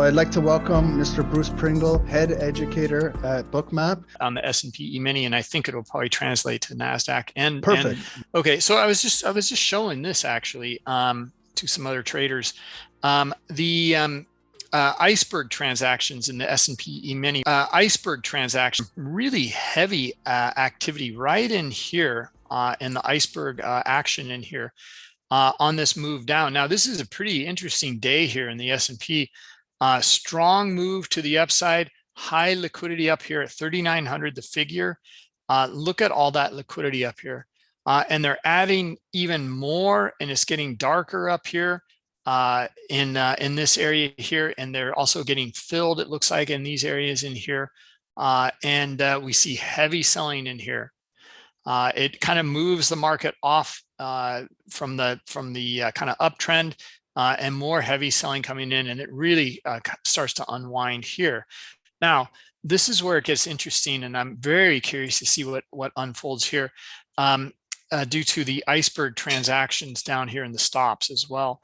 So I'd like to welcome Mr. Bruce Pringle, head educator at Bookmap. On the S&P E-mini, and I think it'll probably translate to NASDAQ. Perfect. Okay, so I was just showing this actually to some other traders. Iceberg transactions in the S&P E-mini, Iceberg transaction, really heavy activity right in here in the Iceberg action in here on this move down. Now, this is a pretty interesting day here in the S&P. Strong move to the upside, high liquidity up here at 3,900, the figure. Look at all that liquidity up here. And they're adding even more, and it's getting darker up here in this area here, and they're also getting filled, it looks like, in these areas in here. We see heavy selling in here. It kind of moves the market off from the kind of uptrend, and more heavy selling coming in, and it really starts to unwind here. Now, this is where it gets interesting, and I'm very curious to see what unfolds here due to the Iceberg transactions down here in the stops as well.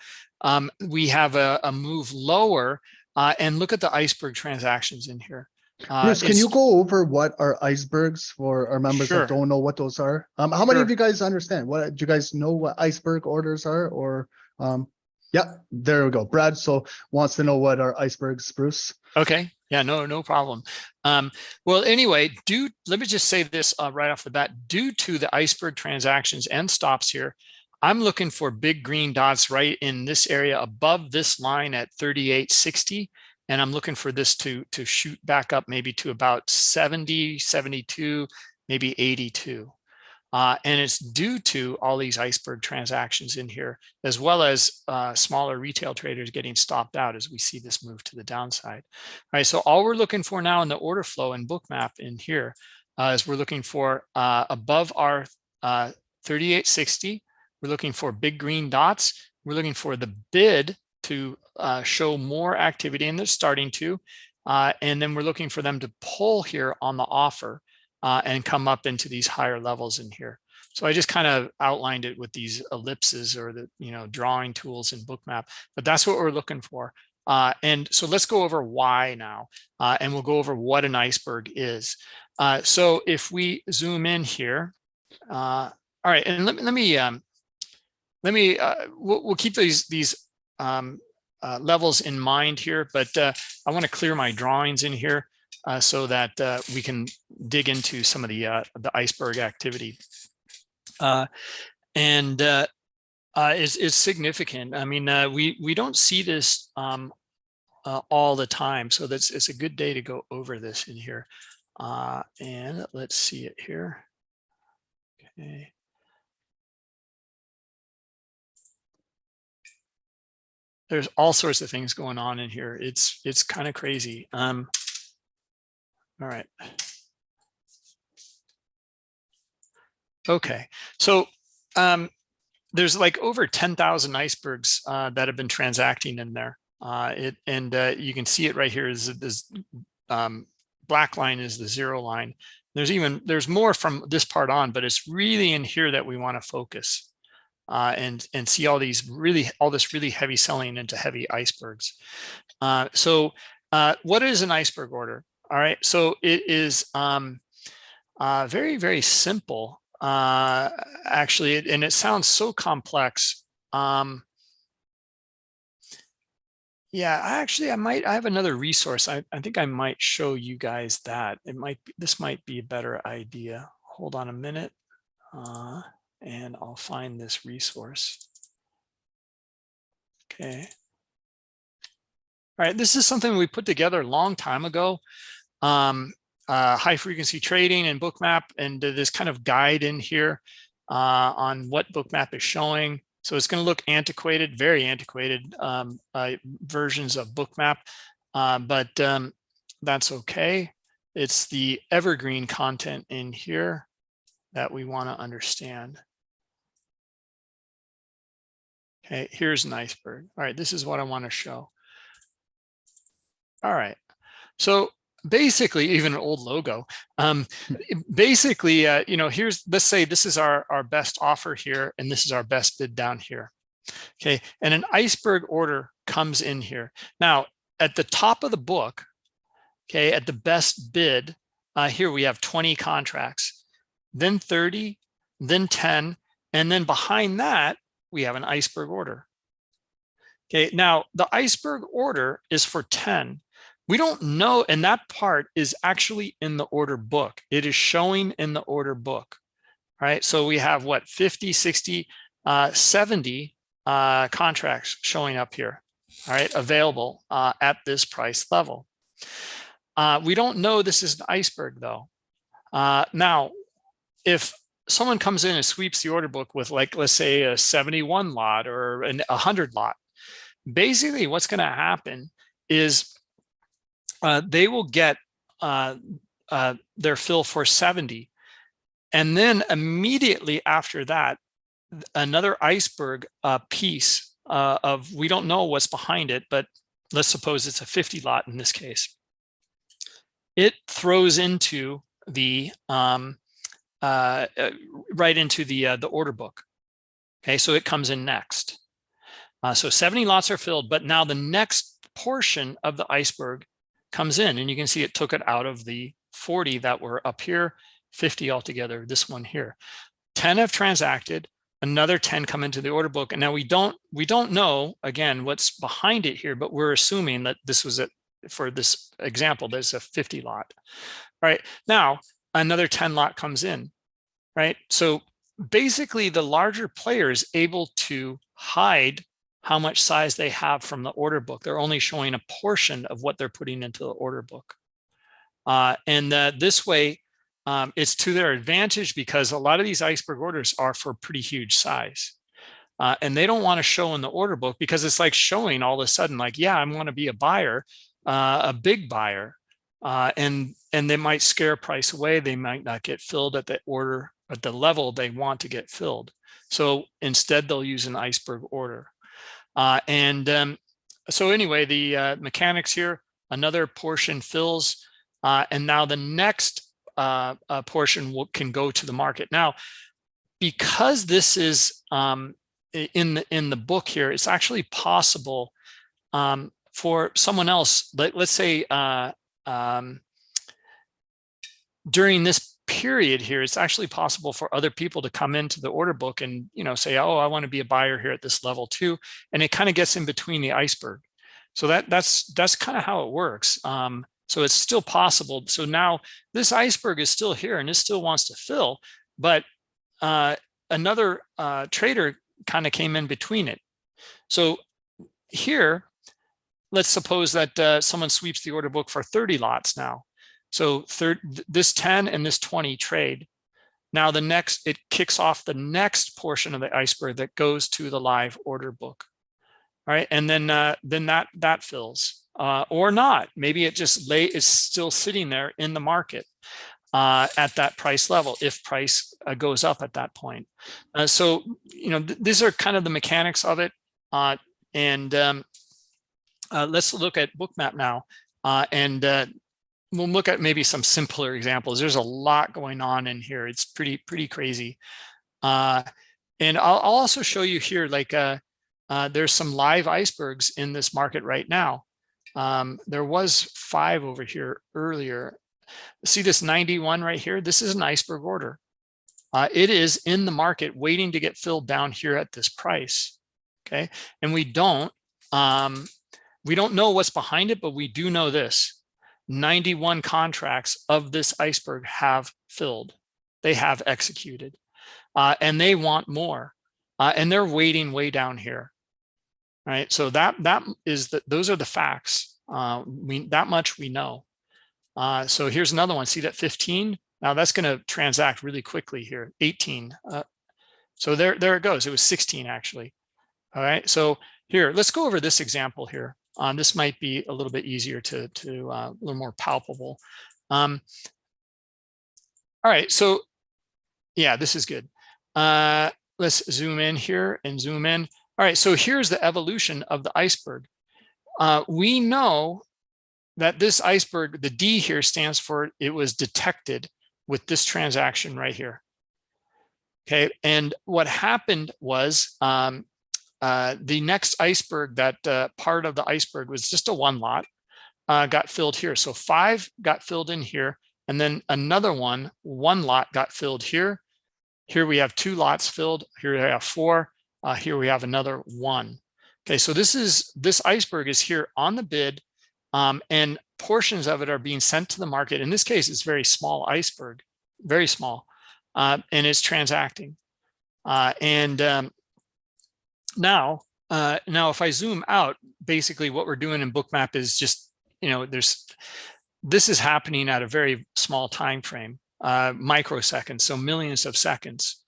We have a move lower, and look at the Iceberg transactions in here. Bruce, can you go over what are icebergs for our members Sure. that don't know what those are? How many of you guys understand? Do you guys know what iceberg orders are? Or yeah, there we go. Brad wants to know what are icebergs, Bruce. Okay. Yeah, no problem. Well, anyway, let me just say this right off the bat. Due to the Iceberg transactions and stops here, I'm looking for big green dots right in this area above this line at 38.60. And I'm looking for this to shoot back up maybe to about 70, 72, maybe 82. And it's due to all these Iceberg transactions in here, as well as smaller retail traders getting stopped out as we see this move to the downside. All right, so all we're looking for now in the order flow and Bookmap in here is we're looking for above our 38.60. We're looking for big green dots. We're looking for the bid to show more activity, and they're starting to. And then we're looking for them to pull here on the offer and come up into these higher levels in here. So I just kind of outlined it with these ellipses or the drawing tools in Bookmap, but that's what we're looking for. And so let's go over why now, and we'll go over what an iceberg is. So if we zoom in here, all right, and we'll keep these levels in mind here, but I want to clear my drawings in here so that we can dig into some of the iceberg activity. Is significant. I mean, we don't see this all the time, so it's a good day to go over this in here. And let's see it here. Okay. There's all sorts of things going on in here. It's kind of crazy. All right. Okay, so there's like over 10,000 icebergs that have been transacting in there. You can see it right here. Is this black line is the zero line. There's more from this part on, but it's really in here that we want to focus. And see all this really heavy selling into heavy icebergs. So what is an iceberg order? All right, so it is very, very simple, actually, and it sounds so complex. Yeah, I have another resource. I think I might show you guys that. This might be a better idea. Hold on a minute. And I'll find this resource. Okay. All right, this is something we put together a long time ago. High frequency trading and Bookmap, and this kind of guide in here on what Bookmap is showing. So it's going to look antiquated, very antiquated versions of Bookmap, but that's okay. It's the evergreen content in here that we want to understand. Okay, here's an iceberg. All right, this is what I want to show. All right, so basically, even an old logo. Basically, let's say this is our best offer here, and this is our best bid down here. Okay, and an iceberg order comes in here. Now, at the top of the book, okay, at the best bid, here we have 20 contracts, then 30, then 10, and then behind that, we have an iceberg order. Okay, now the iceberg order is for 10. We don't know, and that part is actually in the order book. It is showing in the order book, right? So we have what, 50, 60, 70 contracts showing up here, all right, available at this price level. We don't know this is an iceberg though. Now, if someone comes in and sweeps the order book with, like, let's say a 71 lot or a 100 lot, basically what's going to happen is they will get their fill for 70. And then immediately after that, another iceberg piece of, we don't know what's behind it, but let's suppose it's a 50 lot in this case. It throws into the right into the order book. Okay, so it comes in next. So 70 lots are filled, but now the next portion of the iceberg comes in, and you can see it took it out of the 40 that were up here, 50 altogether, this one here. 10 have transacted, another 10 come into the order book, and now we don't know, again, what's behind it here, but we're assuming that this was it. For this example, there's a 50 lot. All right, now another 10 lot comes in, right? So basically the larger player is able to hide how much size they have from the order book. They're only showing a portion of what they're putting into the order book. And this way, it's to their advantage, because a lot of these iceberg orders are for pretty huge size. And they don't want to show in the order book, because it's like showing all of a sudden, like, yeah, I want to be a buyer, a big buyer, and they might scare price away. They might not get filled at the order at the level they want to get filled. So instead, they'll use an iceberg order. So anyway, the mechanics here, another portion fills, and now the next portion can go to the market. Now, because this is in the book here, it's actually possible for someone else, let's say during this period here, it's actually possible for other people to come into the order book and, you know, say, oh, I want to be a buyer here at this level too. And it kind of gets in between the iceberg. So that's kind of how it works. So it's still possible. So now this iceberg is still here and it still wants to fill, but another trader kind of came in between it. So here, let's suppose that someone sweeps the order book for 30 lots now. So this 10 and this 20 trade. Now the next, it kicks off the next portion of the iceberg that goes to the live order book. All right, and then that fills or not. Maybe it just is still sitting there in the market at that price level if price goes up at that point. So you know, these are kind of the mechanics of it. Let's look at Bookmap now, we'll look at maybe some simpler examples. There's a lot going on in here. It's pretty crazy. And I'll also show you here, like there's some live icebergs in this market right now. There was 5 over here earlier. See this 91 right here? This is an iceberg order. It is in the market waiting to get filled down here at this price. Okay, and we don't know what's behind it, but we do know this. 91 contracts of this iceberg have filled. They have executed, and they want more, and they're waiting way down here. Right. So those are the facts. That much we know. So here's another one. See that 15? Now that's going to transact really quickly here. 18. So there it goes. It was 16 actually. All right. So here, let's go over this example here. This might be a little bit easier to a little more palpable. All right, so yeah, this is good. Let's zoom in here and zoom in. All right, so here's the evolution of the iceberg. We know that this iceberg, the D here stands for it was detected with this transaction right here. Okay, and what happened was the next iceberg, that part of the iceberg was just a 1 lot. got filled here. So 5 got filled in here, and then another one lot got filled here. Here we have 2 lots filled. Here we have 4. Here we have another 1. Okay, so this iceberg is here on the bid, and portions of it are being sent to the market. In this case, it's very small iceberg, very small, and it's transacting. Now if I zoom out, basically what we're doing in Bookmap is just, this is happening at a very small time frame, microseconds, so millions of seconds.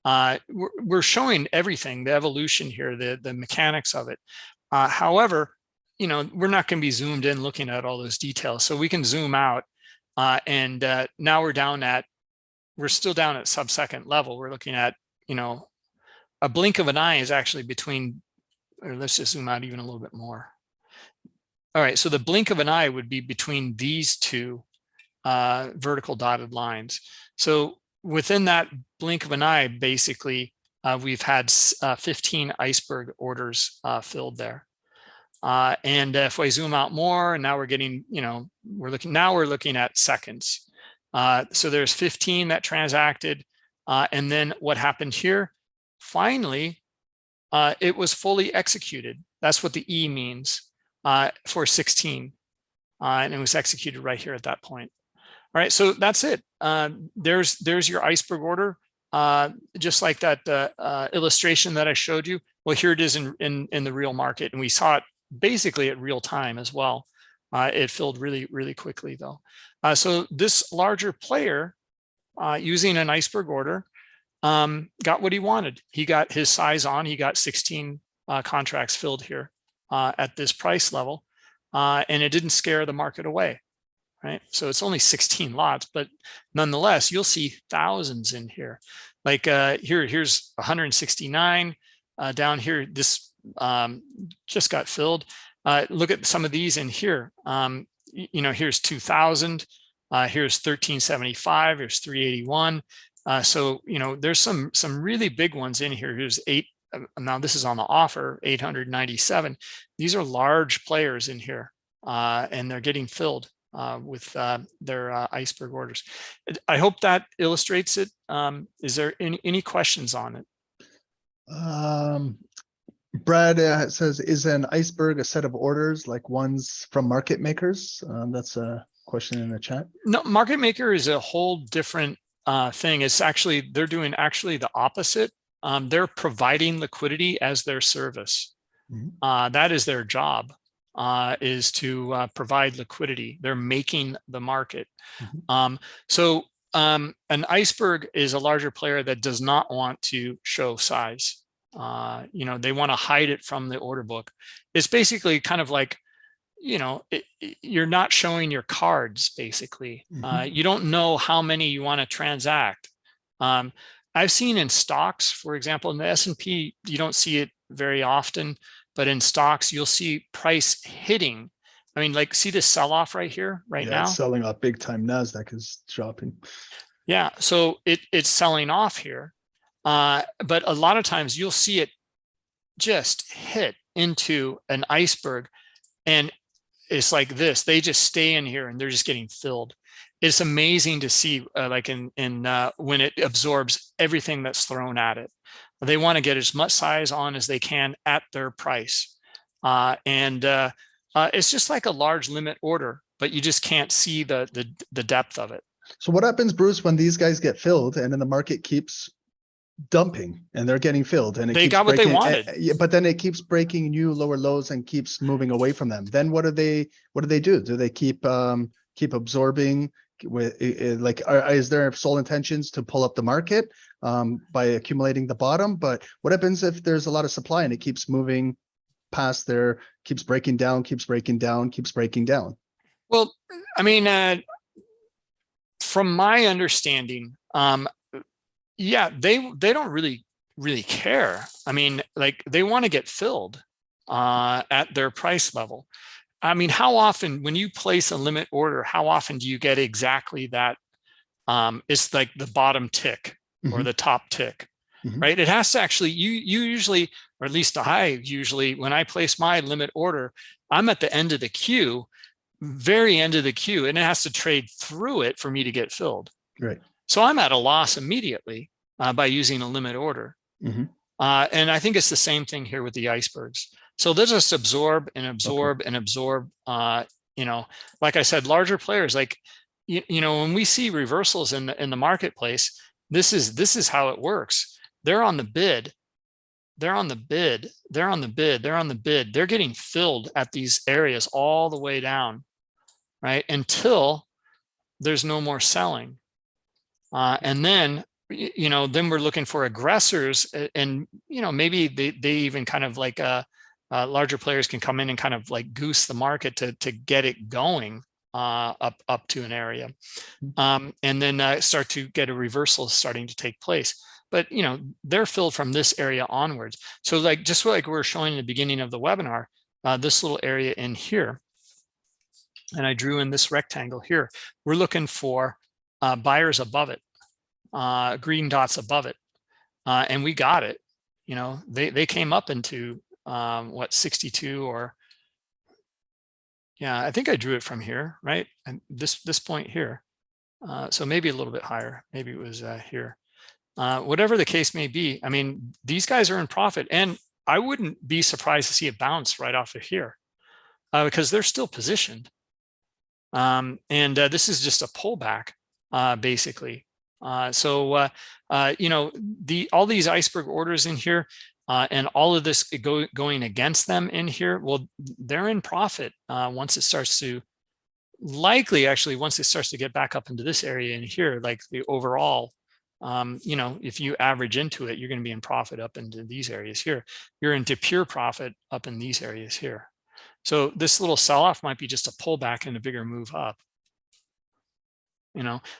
We're showing everything, the evolution here, the mechanics of it. However, we're not going to be zoomed in looking at all those details, so we can zoom out, and now we're still down at sub-second level. We're looking at, a blink of an eye is actually between, or let's just zoom out even a little bit more. All right, so the blink of an eye would be between these 2 vertical dotted lines. So within that blink of an eye, basically, we've had 15 iceberg orders filled there. And if I zoom out more, and now we're getting, we're looking at seconds. So there's 15 that transacted. And then what happened here? Finally, it was fully executed. That's what the E means, for 16. And it was executed right here at that point. All right, so that's it. There's your iceberg order, just like that illustration that I showed you. Well, here it is in the real market, and we saw it basically at real time as well. It filled really, really quickly though. So this larger player, using an iceberg order, got what he wanted. He got his size on. He got 16 contracts filled here at this price level, and it didn't scare the market away. Right, so it's only 16 lots, but nonetheless, you'll see thousands in here. Like here's 169 down here. This just got filled. Look at some of these in here. Here's 2,000. Here's 1,375. Here's 381. So there's some really big ones in here. Here's 8. Now this is on the offer, 897. These are large players in here, and they're getting filled with their iceberg orders. I hope that illustrates it. Is there any questions on it? Brad says, is an iceberg a set of orders like ones from market makers? That's a question in the chat. No, market maker is a whole different thing. It's actually, they're doing actually the opposite. They're providing liquidity as their service. Mm-hmm. That is their job. Is to provide liquidity. They're making the market. Mm-hmm. An iceberg is a larger player that does not want to show size. They want to hide it from the order book. It's basically kind of like, you're not showing your cards, basically. Mm-hmm. You don't know how many you want to transact. I've seen in stocks, for example, in the S&P, you don't see it very often. But in stocks, you'll see price hitting. I mean, like, see this sell-off right here, now? It's selling off big time. NASDAQ is dropping. Yeah, so it's selling off here. But a lot of times you'll see it just hit into an iceberg, and it's like this. They just stay in here and they're just getting filled. It's amazing to see, like in when it absorbs everything that's thrown at it. They want to get as much size on as they can at their price. It's just like a large limit order, but you just can't see the depth of it. So what happens, Bruce, when these guys get filled and then the market keeps dumping and they're getting filled and they got what they wanted, but then it keeps breaking new lower lows and keeps moving away from them? Then what do they do? Do they keep absorbing? Is there sole intentions to pull up the market by accumulating the bottom? But what happens if there's a lot of supply and it keeps moving past there, keeps breaking down, keeps breaking down? Well, I mean, from my understanding, they don't really care. I mean, like, they want to get filled at their price level. I mean, how often, when you place a limit order, how often do you get exactly that? It's like the bottom tick or the top tick, right? It has to actually, you usually, or at least I usually, when I place my limit order, I'm at the end of the queue, very end of the queue, and it has to trade through it for me to get filled. Right. So I'm at a loss immediately by using a limit order. Mm-hmm. And I think it's the same thing here with the icebergs. So they'll just absorb and absorb Okay. and absorb. Like I said, larger players, like, when we see reversals in the marketplace, this is how it works. They're on the bid. They're on the bid. They're on the bid. They're on the bid. They're getting filled at these areas all the way down, right? Until there's no more selling. And then, then we're looking for aggressors, and, maybe they even kind of like larger players can come in and kind of like goose the market to get it going up to an area, and then start to get a reversal starting to take place. But, they're filled from this area onwards. So like, just like we were showing in the beginning of the webinar, this little area in here, and I drew in this rectangle here, we're looking for buyers above it, green dots above it, and we got it. They came up into 62, or yeah, I think I drew it from here, right? And this point here, so maybe a little bit higher, maybe it was here. Whatever the case may be, I mean, these guys are in profit, and I wouldn't be surprised to see it bounce right off of here, because they're still positioned. And this is just a pullback, basically. So all these iceberg orders in here, and all of this going against them in here, well, they're in profit once it starts to, likely actually once it starts to get back up into this area in here, like the overall, if you average into it, you're going to be in profit up into these areas here. You're into pure profit up in these areas here. So this little sell-off might be just a pullback and a bigger move up.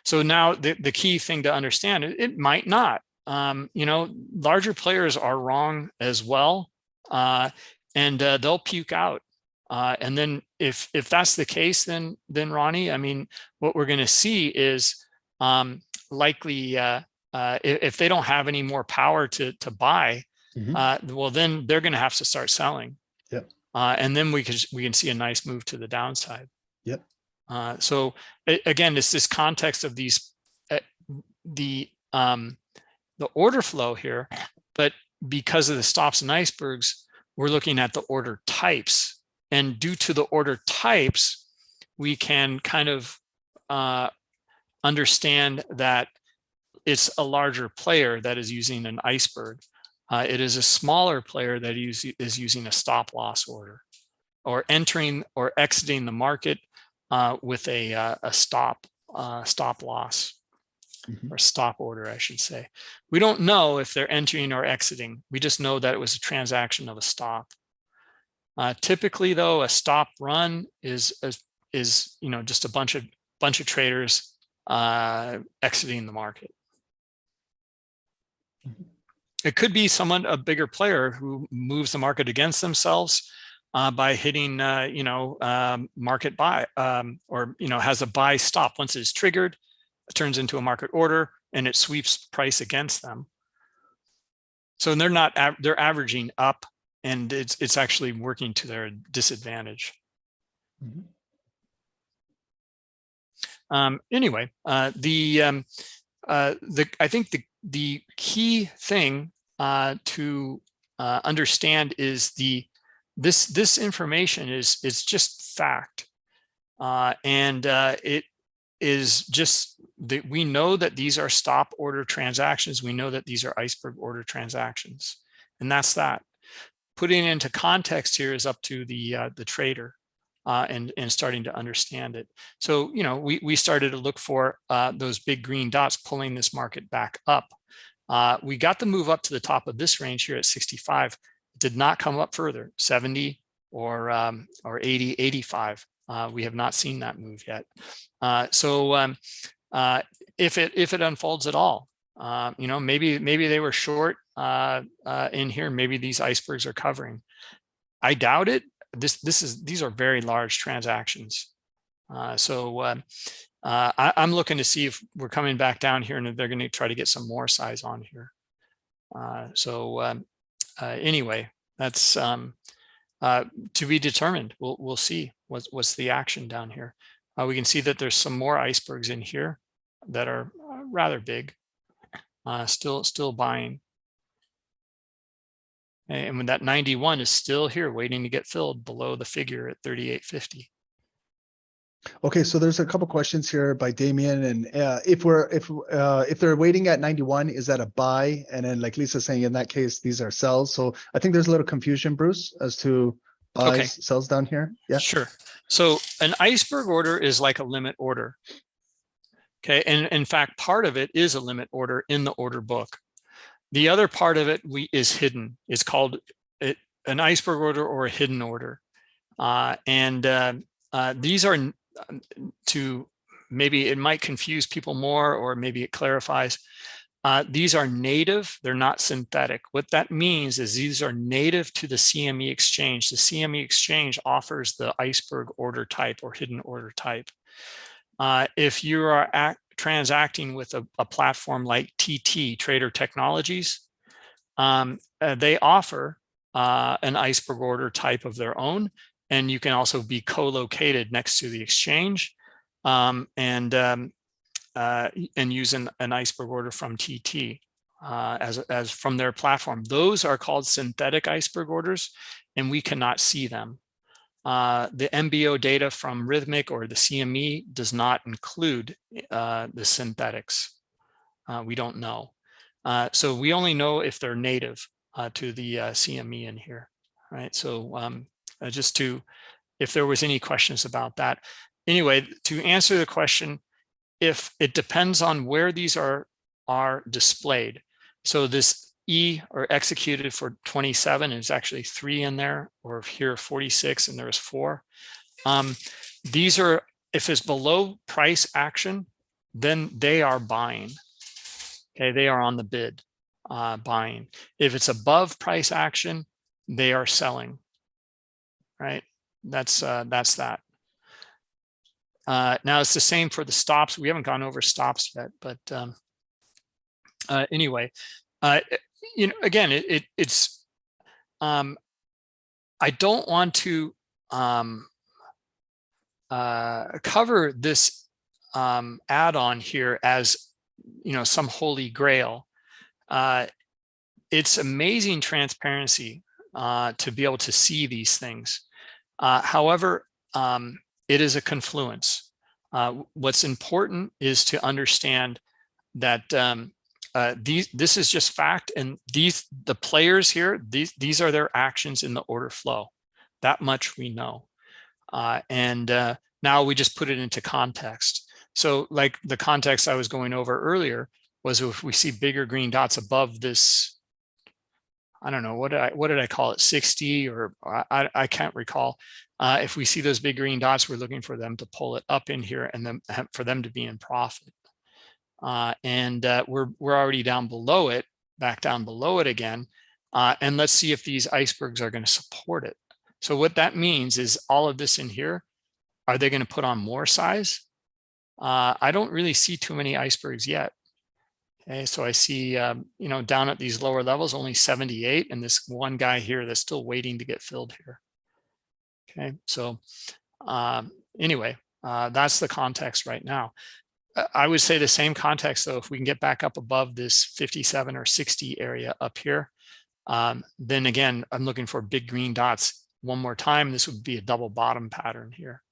So now the key thing to understand, it might not. Larger players are wrong as well, and they'll puke out. And then if that's the case, then Ronnie, I mean, what we're going to see is likely if they don't have any more power to buy, well, then they're going to have to start selling. Yep. And then we can see a nice move to the downside. Yep. So again, it's this context of these the order flow here, but because of the stops and icebergs, we're looking at the order types, and due to the order types, we can kind of understand that it's a larger player that is using an iceberg. It is a smaller player that is using a stop loss order, or entering or exiting the market with a stop loss, or stop order, I should say. We don't know if they're entering or exiting. We just know that it was a transaction of a stop. Typically, though, a stop run is just a bunch of traders exiting the market. It could be a bigger player who moves the market against themselves by hitting, market buy, or, has a buy stop. Once it's triggered, it turns into a market order and it sweeps price against them. So they're averaging up, and it's actually working to their disadvantage. Anyway, I think the key thing to understand is this information is just fact, and it is just that we know that these are stop order transactions. We know that these are iceberg order transactions, and that's that. Putting it into context here is up to the trader. And starting to understand it. So, we started to look for those big green dots pulling this market back up. We got the move up to the top of this range here at 65. It did not come up further, 70 or 80, 85. We have not seen that move yet. So if it unfolds at all, maybe they were short in here. Maybe these icebergs are covering. I doubt it. These are very large transactions. So I'm looking to see if we're coming back down here, and if they're going to try to get some more size on here. Anyway, that's To be determined. We'll see what's the action down here. We can see that there's some more icebergs in here that are rather big, still buying. And when that 91 is still here waiting to get filled below the figure at 38.50. Okay, so there's a couple questions here by Damien, and if they're waiting at 91, is that a buy? And then like Lisa's saying, in that case, these are sells. So I think there's a little confusion, Bruce, as to buys, Okay. sells down here. Yeah, Sure. So an iceberg order is like a limit order. Okay, and in fact, part of it is a limit order in the order book. The other part of it is hidden. It's called an iceberg order or a hidden order. These are, to maybe it might confuse people more, or maybe it clarifies. These are native, they're not synthetic. What that means is these are native to the CME exchange. The CME exchange offers the iceberg order type or hidden order type. If you are transacting with a platform like TT, Trader Technologies, they offer an iceberg order type of their own, and you can also be co-located next to the exchange and use an iceberg order from TT as from their platform. Those are called synthetic iceberg orders, and we cannot see them. The MBO data from Rhythmic or the CME does not include the synthetics. We don't know. So we only know if they're native to the CME in here, right? So just to, if there was any questions about that. Anyway, to answer the question, if it depends on where these are displayed. So this E or executed for 27 is actually 3 in there, or here 46 and there's 4. These are, if it's below price action, then they are buying. Okay, they are on the bid, buying. If it's above price action, they are selling. Right, that's that. Now it's the same for the stops. We haven't gone over stops yet, but anyway, you know, again, it's I don't want to cover this add-on here as, you know, some holy grail. It's amazing transparency to be able to see these things. However, it is a confluence. What's important is to understand that this is just fact, and the players here, these are their actions in the order flow. That much we know, and now we just put it into context. So, like the context I was going over earlier was, if we see bigger green dots above this, I don't know, what did I call it, 60, or I can't recall. If we see those big green dots, we're looking for them to pull it up in here, and then for them to be in profit. We're already down below it, back down below it again. And let's see if these icebergs are going to support it. So what that means is all of this in here, are they going to put on more size? I don't really see too many icebergs yet. Okay, so I see, you know, down at these lower levels, only 78, and this one guy here that's still waiting to get filled here. Okay, so anyway, that's the context right now. I would say the same context, though, if we can get back up above this 57 or 60 area up here, then again, I'm looking for big green dots one more time. This would be a double bottom pattern here,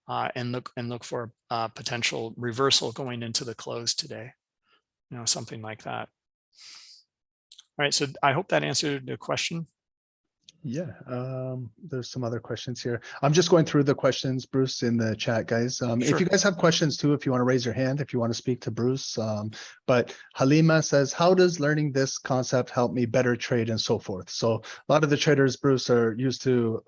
and look for a potential reversal going into the close today, you know, something like that. All right, so I hope that answered the question. Yeah, there's some other questions here. I'm just going through the questions, Bruce, in the chat, guys. Sure. If you guys have questions too, if you want to raise your hand, if you want to speak to Bruce. But Halima says, how does learning this concept help me better trade and so forth? So a lot of the traders, Bruce, are used to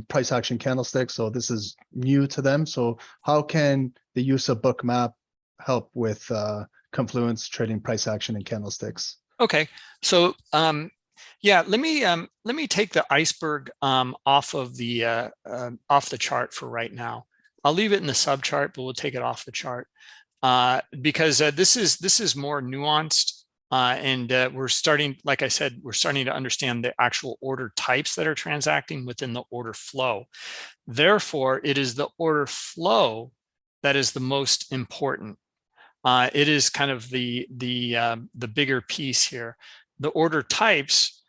price action candlesticks, so this is new to them. So how can the use of Bookmap help with confluence trading price action and candlesticks? Okay, so yeah, let me take the iceberg off of the chart for right now. I'll leave it in the subchart, but we'll take it off the chart because this is more nuanced We're starting, like I said, we're starting to understand the actual order types that are transacting within the order flow. Therefore, it is the order flow that is the most important. It is kind of the bigger piece here. The order types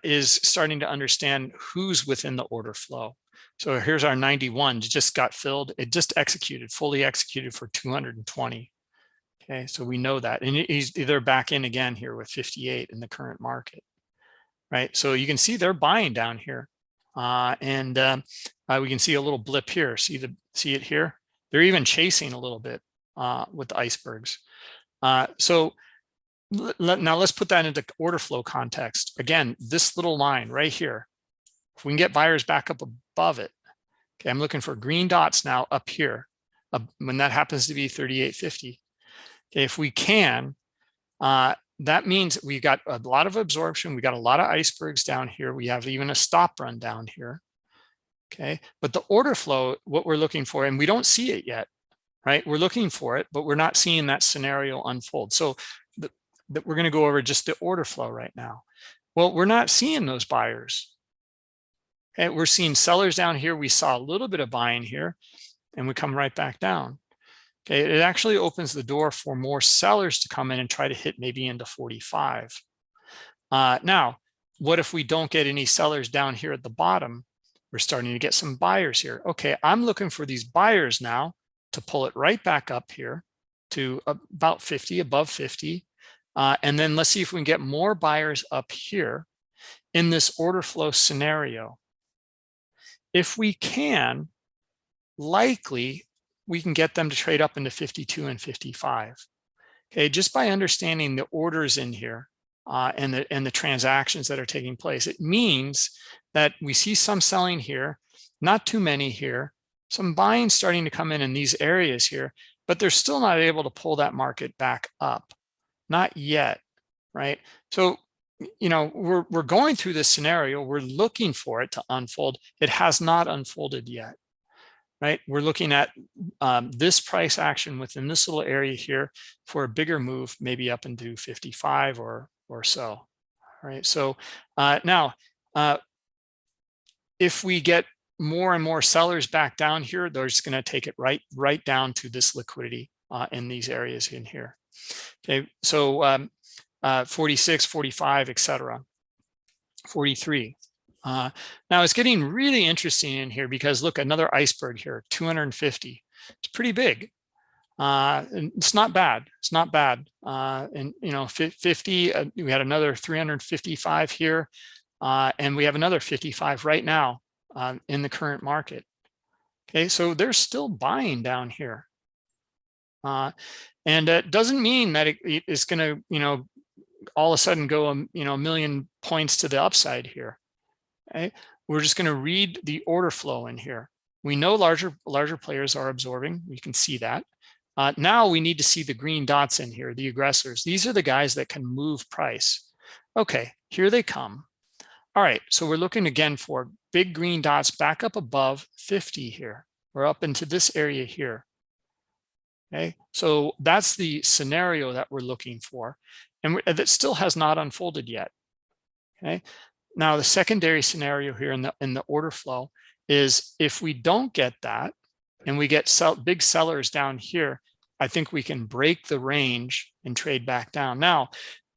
is starting to understand who's within the order flow. So here's our 91, it just got filled. It just executed, fully executed for 220. Okay, so we know that. And he's either back in again here with 58 in the current market, right? So you can see they're buying down here. We can see a little blip here. See it here? They're even chasing a little bit with the icebergs. So now let's put that into order flow context. Again, this little line right here, if we can get buyers back up above it. Okay, I'm looking for green dots now up here when that happens to be 38.50. Okay, if we can, that means we've got a lot of absorption. We got a lot of icebergs down here. We have even a stop run down here. Okay, but the order flow, what we're looking for, and we don't see it yet, right? We're looking for it, but we're not seeing that scenario unfold. So we're going to go over just the order flow right now. Well, we're not seeing those buyers. Okay, we're seeing sellers down here. We saw a little bit of buying here, and we come right back down. Okay, it actually opens the door for more sellers to come in and try to hit maybe into 45. Now, what if we don't get any sellers down here at the bottom? We're starting to get some buyers here. Okay, I'm looking for these buyers now to pull it right back up here to about 50, above 50. And then let's see if we can get more buyers up here in this order flow scenario. If we can, likely we can get them to trade up into 52 and 55. Okay, just by understanding the orders in here and the transactions that are taking place, it means that we see some selling here, not too many here, some buying starting to come in these areas here, but they're still not able to pull that market back up. Not yet, right? So, you know, we're going through this scenario. We're looking for it to unfold. It has not unfolded yet, right? We're looking at this price action within this little area here for a bigger move, maybe up into 55 or so, all right? So now, if we get more and more sellers back down here, they're just going to take it right down to this liquidity in these areas in here. Okay, so 46, 45, etc. 43. Now it's getting really interesting in here because look, another iceberg here, 250. It's pretty big. And it's not bad. It's not bad. And you know, 50. We had another 355 here, and we have another 55 right now in the current market. Okay, so they're still buying down here. And it doesn't mean that it is going to, you know, all of a sudden go, you know, a million points to the upside here. Okay, we're just going to read the order flow in here. We know larger players are absorbing. We can see that. Now we need to see the green dots in here, the aggressors. These are the guys that can move price. Okay, here they come. All right, so we're looking again for big green dots back up above 50 here. We're up into this area here. Okay, so that's the scenario that we're looking for, and that still has not unfolded yet. Okay, now the secondary scenario here in the order flow is if we don't get that, and we get big sellers down here, I think we can break the range and trade back down. Now,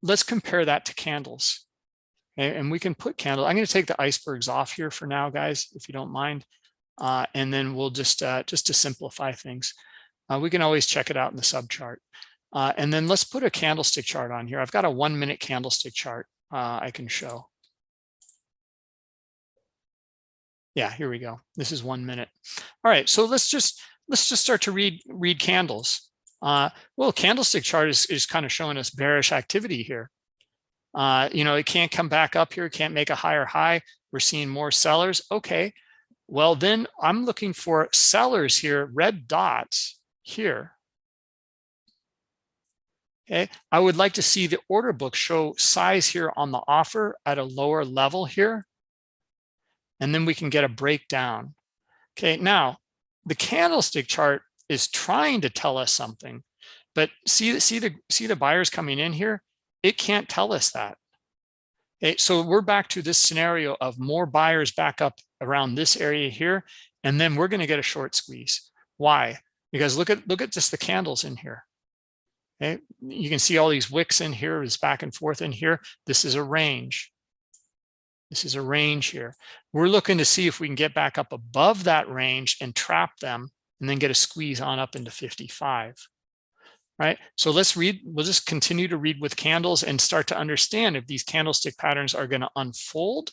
let's compare that to candles. Okay, and we can put candle. I'm going to take the icebergs off here for now, guys, if you don't mind, and then we'll just to simplify things. We can always check it out in the subchart. And then let's put a candlestick chart on here. I've got a 1 minute candlestick chart I can show. Yeah, here we go. This is 1 minute. All right, so let's just start to read candles. Well, candlestick chart is kind of showing us bearish activity here. You know, it can't come back up here, can't make a higher high. We're seeing more sellers. Okay, well then I'm looking for sellers here, red dots here. Okay, I would like to see the order book show size here on the offer at a lower level here, and then we can get a breakdown. Okay, now the candlestick chart is trying to tell us something, but see the buyers coming in here. it can't tell us that. Okay, so we're back to this scenario of more buyers back up around this area here, and then we're going to get a short squeeze. Why? Because look at just the candles in here. Okay, you can see all these wicks in here, is back and forth in here. This is a range. This is a range here. We're looking to see if we can get back up above that range and trap them, and then get a squeeze on up into 55. Right, so let's read. We'll just continue to read with candles and start to understand if these candlestick patterns are going to unfold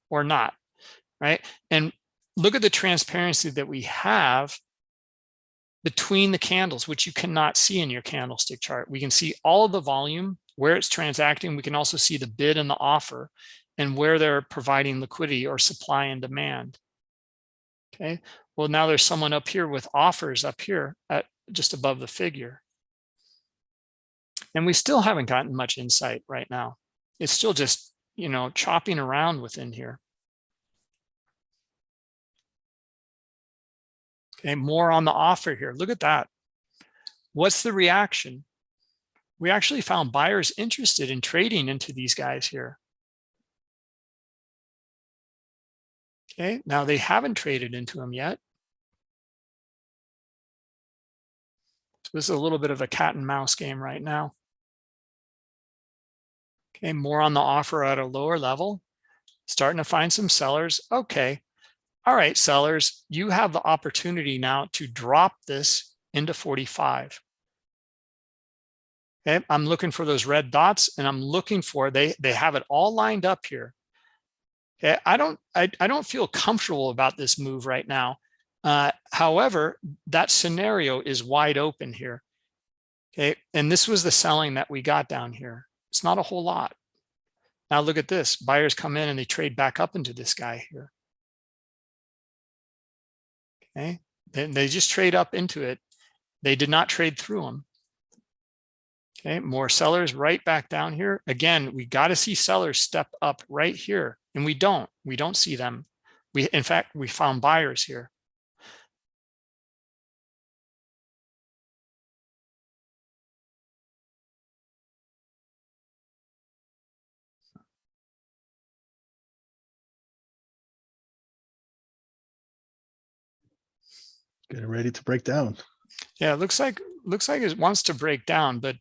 or not. Right, and look at the transparency that we have between the candles, which you cannot see in your candlestick chart. We can see all of the volume, where it's transacting. We can also see the bid and the offer, and where they're providing liquidity or supply and demand. Okay, well, now there's someone up here with offers up here at just above the figure. And we still haven't gotten much insight right now. It's still just, you know, chopping around within here. Okay, more on the offer here. Look at that. What's the reaction? We actually found buyers interested in trading into these guys here. Okay, now they haven't traded into them yet. So this is a little bit of a cat and mouse game right now. Okay, more on the offer at a lower level, starting to find some sellers. Okay, all right, sellers, you have the opportunity now to drop this into 45. Okay, I'm looking for those red dots, and I'm looking for, they have it all lined up here. Okay, I don't feel comfortable about this move right now. However, that scenario is wide open here. Okay, and this was the selling that we got down here. It's not a whole lot. Now look at this. Buyers come in and they trade back up into this guy here. Okay, and they just trade up into it. They did not trade through them. Okay, more sellers right back down here. Again, we got to see sellers step up right here, and we don't see them. In fact, we found buyers here. Getting ready to break down. Yeah, it looks like it wants to break down, but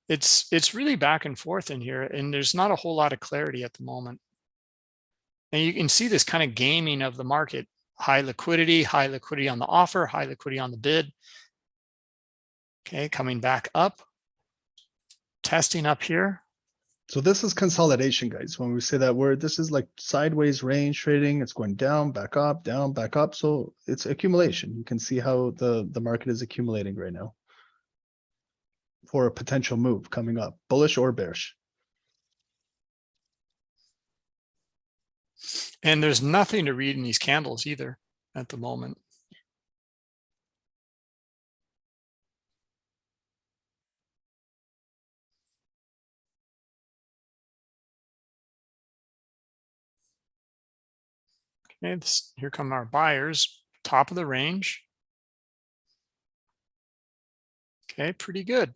it's really back and forth in here, and there's not a whole lot of clarity at the moment. And you can see this kind of gaming of the market. High liquidity on the offer, high liquidity on the bid. Okay, coming back up, testing up here. So this is consolidation, guys. When we say that word, this is like sideways range trading. It's going down, back up, down, back up. So it's accumulation. You can see how the market is accumulating right now for a potential move coming up, bullish or bearish. And there's nothing to read in these candles either at the moment. Okay, here come our buyers, top of the range. Okay, pretty good.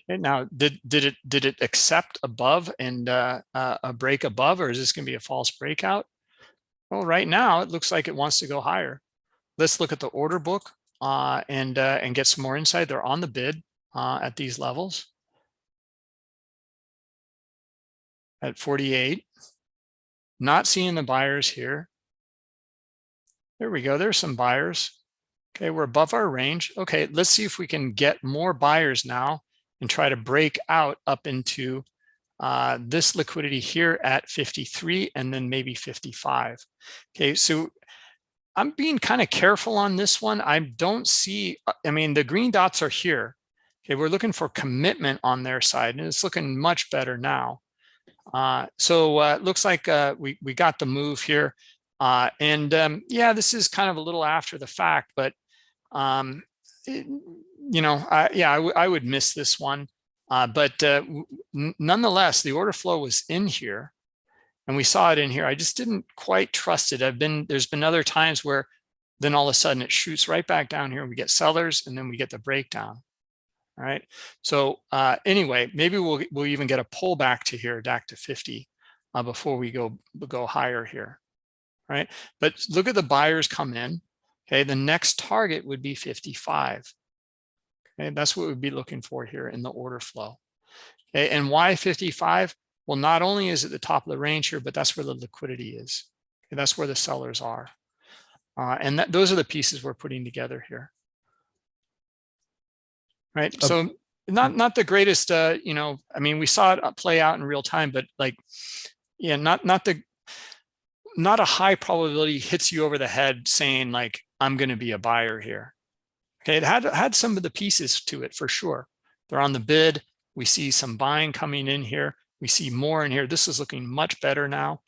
Okay, now did it accept above and a break above, or is this going to be a false breakout? Well, right now it looks like it wants to go higher. Let's look at the order book and get some more insight. They're on the bid at these levels at 48. Not seeing the buyers here. There we go. There's some buyers. Okay, we're above our range. Okay, let's see if we can get more buyers now and try to break out up into this liquidity here at 53 and then maybe 55. Okay, so I'm being kind of careful on this one. I don't see, I mean, the green dots are here. Okay, we're looking for commitment on their side, and it's looking much better now. So it looks like we got the move here. Yeah, this is kind of a little after the fact, but you know, I would miss this one. But nonetheless, the order flow was in here, and we saw it in here. I just didn't quite trust it. There's been other times where then all of a sudden it shoots right back down here, and we get sellers, and then we get the breakdown. All right. So anyway, maybe we'll even get a pullback to here, back to 50 before we go higher here. Right. But look at the buyers come in. Okay. The next target would be 55. Okay. That's what we'd be looking for here in the order flow. Okay. And why 55? Well, not only is it the top of the range here, but that's where the liquidity is. Okay, that's where the sellers are. And those are the pieces we're putting together here. Right. So not the greatest, you know, I mean, we saw it play out in real time, but like, yeah, not a high probability hits you over the head saying like, I'm going to be a buyer here. Okay. It had some of the pieces to it for sure. They're on the bid. We see some buying coming in here. We see more in here. This is looking much better now.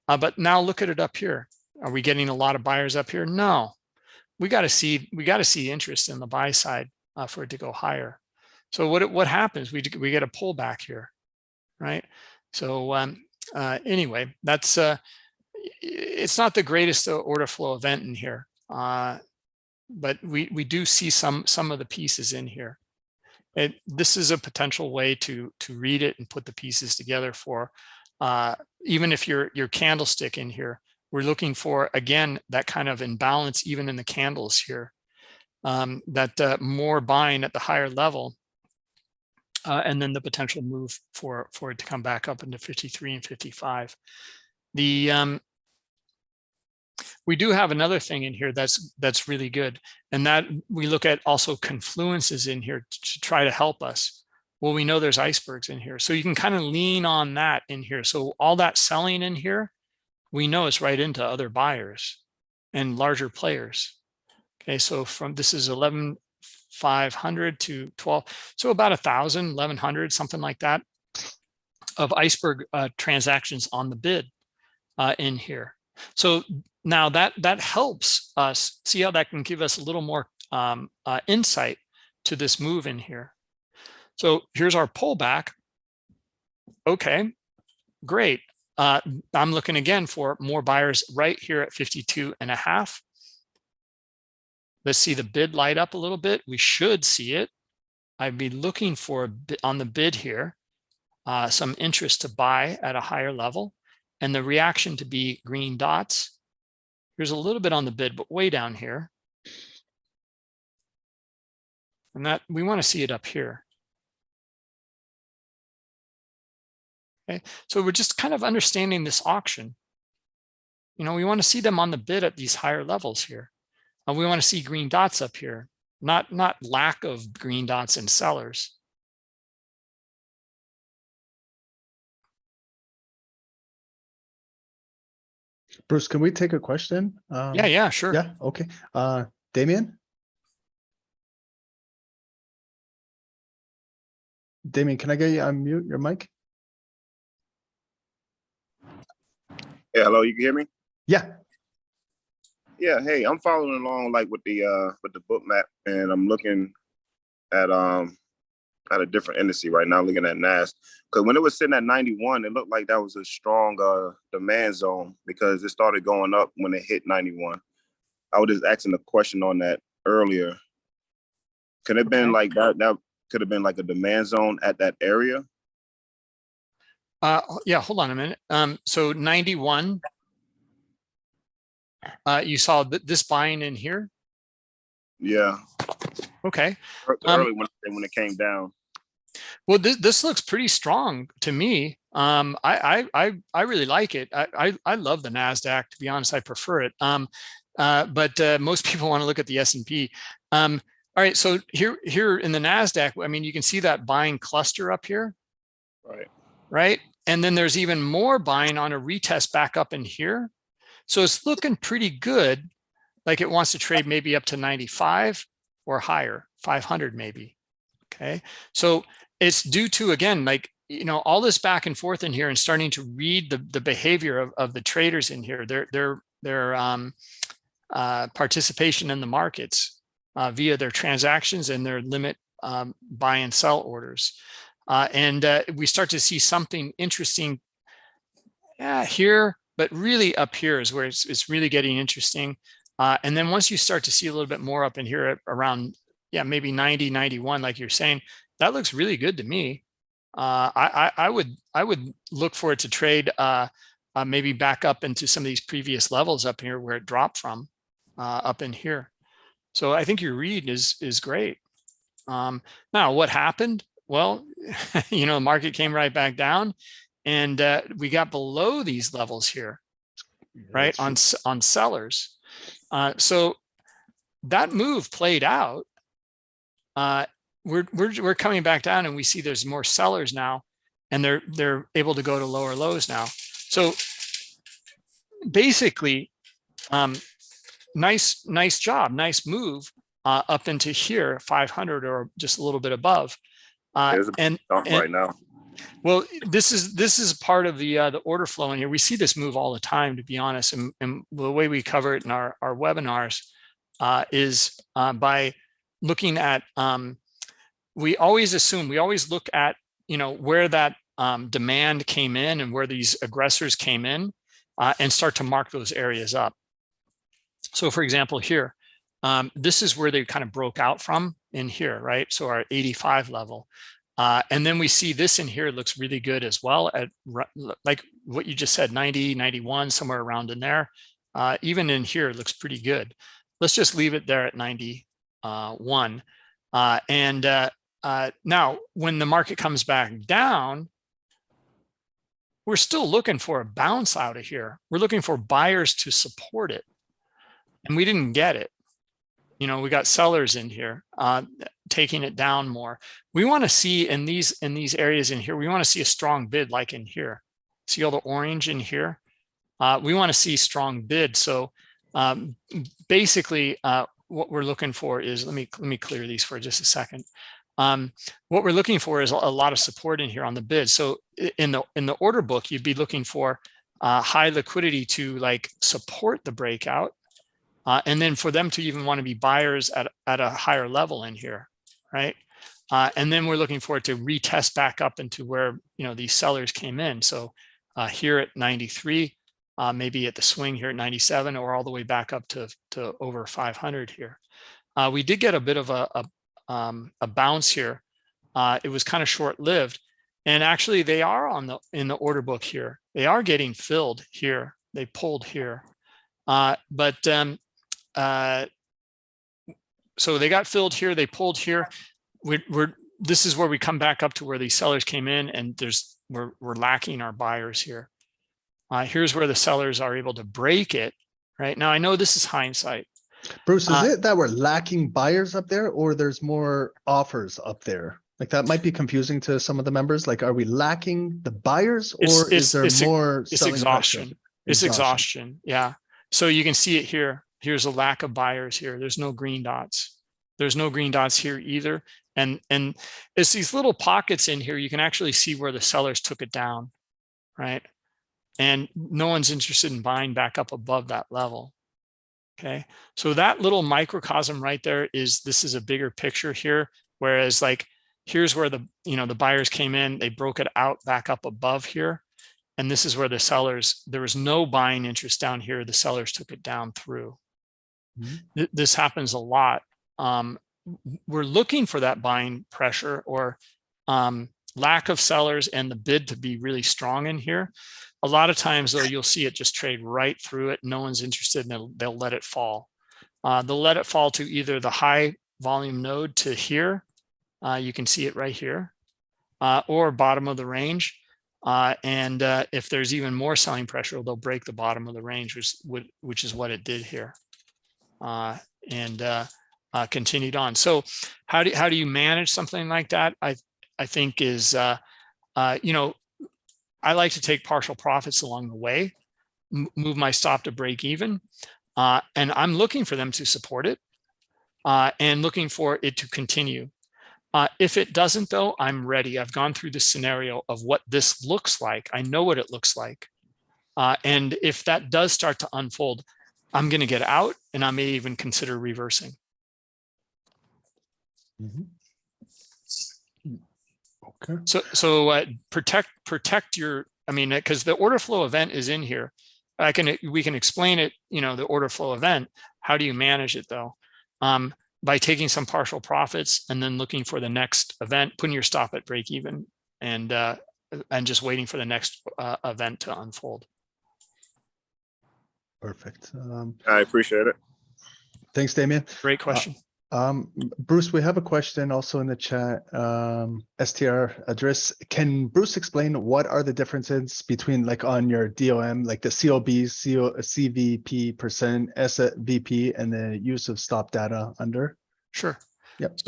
But now look at it up here. Are we getting a lot of buyers up here? No. We got to see interest in the buy side for it to go higher. So what happens? We get a pullback here, right? So anyway, that's it's not the greatest order flow event in here, but we do see some of the pieces in here. This is a potential way to read it and put the pieces together for even if your candlestick in here. We're looking for, again, that kind of imbalance even in the candles here, that more buying at the higher level, and then the potential move for it to come back up into 53 and 55. We do have another thing in here that's really good, and that we look at also confluences in here to try to help us. Well, we know there's icebergs in here, so you can kind of lean on that in here. So all that selling in here, we know it's right into other buyers and larger players. Okay, so from this is 11,500 to 12, so about 1,000, 1,100, something like that, of iceberg transactions on the bid in here. So now that helps us see how that can give us a little more insight to this move in here. So here's our pullback. Okay, great. I'm looking again for more buyers right here at 52.5. Let's see the bid light up a little bit. We should see it. I'd be looking for on the bid here, some interest to buy at a higher level, and the reaction to be green dots. Here's a little bit on the bid, but way down here. And that we want to see it up here. Okay, so we're just kind of understanding this auction. You know, we want to see them on the bid at these higher levels here. We want to see green dots up here, not lack of green dots in sellers. Bruce, can we take a question? Yeah, sure. Yeah, okay. Damien? Damien, can I get you on mute your mic? Yeah, hello, you can hear me? Yeah. Yeah, hey, I'm following along like with the Bookmap, and I'm looking at a different indice right now, looking at NAS. Because when it was sitting at 91, it looked like that was a strong demand zone because it started going up when it hit 91. I was just asking a question on that earlier. Could it have been like that could have been like a demand zone at that area? Yeah, hold on a minute. So 91, you saw this buying in here? Yeah. Okay. Early when it came down. Well, this looks pretty strong to me. I really like it. I love the NASDAQ, to be honest. I prefer it. But most people want to look at the S&P. All right, so here in the NASDAQ, I mean, you can see that buying cluster up here. Right. And then there's even more buying on a retest back up in here. So it's looking pretty good. Like it wants to trade maybe up to 95 or higher, 500 maybe. Okay. So it's due to, again, like, you know, all this back and forth in here and starting to read the behavior of the traders in here, their participation in the markets via their transactions and their limit buy and sell orders. And we start to see something interesting here, but really up here is where it's really getting interesting. And then once you start to see a little bit more up in here at around, yeah, maybe 90, 91, like you're saying, that looks really good to me. I would look for it to trade maybe back up into some of these previous levels up here where it dropped from up in here. So I think your read is great. Now what happened? Well, the market came right back down, and we got below these levels here, right, on sellers. So that move played out. We're coming back down, and we see there's more sellers now, and they're able to go to lower lows now. So basically, nice job, nice move up into here, 500 or just a little bit above. There's a dump right now. Well, this is part of the order flow in here. We see this move all the time, to be honest, and the way we cover it in our webinars is by looking at. We always look at where that demand came in and where these aggressors came in, and start to mark those areas up. So, for example, here, this is where they kind of broke out from in here, right? So our 85 level. And then we see this in here looks really good as well at like what you just said, 90, 91, somewhere around in there. Even in here looks pretty good. Let's just leave it there at 91. Now when the market comes back down, we're still looking for a bounce out of here. We're looking for buyers to support it. And we didn't get it. We got sellers in here taking it down more. We want to see in these areas in here, we want to see a strong bid like in here. See all the orange in here? We want to see strong bid. So basically what we're looking for is, let me clear these for just a second. What we're looking for is a lot of support in here on the bid. So in the order book, you'd be looking for high liquidity to like support the breakout. And then for them to even want to be buyers at a higher level in here, right? And then we're looking for it to retest back up into where these sellers came in. So here at 93, maybe at the swing here at 97, or all the way back up to over 500 here. We did get a bit of a bounce here. It was kind of short-lived, and actually they are in the order book here. They are getting filled here. They pulled here, so they got filled here, they pulled here. This is where we come back up to where these sellers came in, and we're lacking our buyers here. Here's where the sellers are able to break it. Right now, I know this is hindsight. Bruce, is it that we're lacking buyers up there, or there's more offers up there? Like that might be confusing to some of the members. Like, are we lacking the buyers, or is there more selling exhaustion? pressure? It's exhaustion. Yeah. So you can see it here. Here's a lack of buyers here. There's no green dots. There's no green dots here either. And it's these little pockets in here. You can actually see where the sellers took it down, right? And no one's interested in buying back up above that level. Okay. So that little microcosm right there this is a bigger picture here. Whereas like, here's where the buyers came in, they broke it out back up above here. And this is where the sellers, there was no buying interest down here. The sellers took it down through. Mm-hmm. This happens a lot. We're looking for that buying pressure or lack of sellers and the bid to be really strong in here. A lot of times though, you'll see it just trade right through it. No one's interested, and they'll let it fall. They'll let it fall to either the high volume node to here. You can see it right here, or bottom of the range. And if there's even more selling pressure, they'll break the bottom of the range, which is what it did here, and continued on. So how do you manage something like that? I think is I like to take partial profits along the way, move my stop to break even, and I'm looking for them to support it, and looking for it to continue. If it doesn't though, I'm ready. I've gone through this scenario of what this looks like. I know what it looks like. And if that does start to unfold, I'm going to get out, and I may even consider reversing. Mm-hmm. Okay. So protect your, because the order flow event is in here. We can explain it, the order flow event. How do you manage it though? by taking some partial profits and then looking for the next event, putting your stop at break even, and just waiting for the next event to unfold. Perfect. I appreciate it. Thanks, Damien. Great question. Bruce, we have a question also in the chat. STR address. Can Bruce explain what are the differences between, like, on your DOM, like the COB, CVP percent, SVP, and the use of stop data under? Sure. Yep.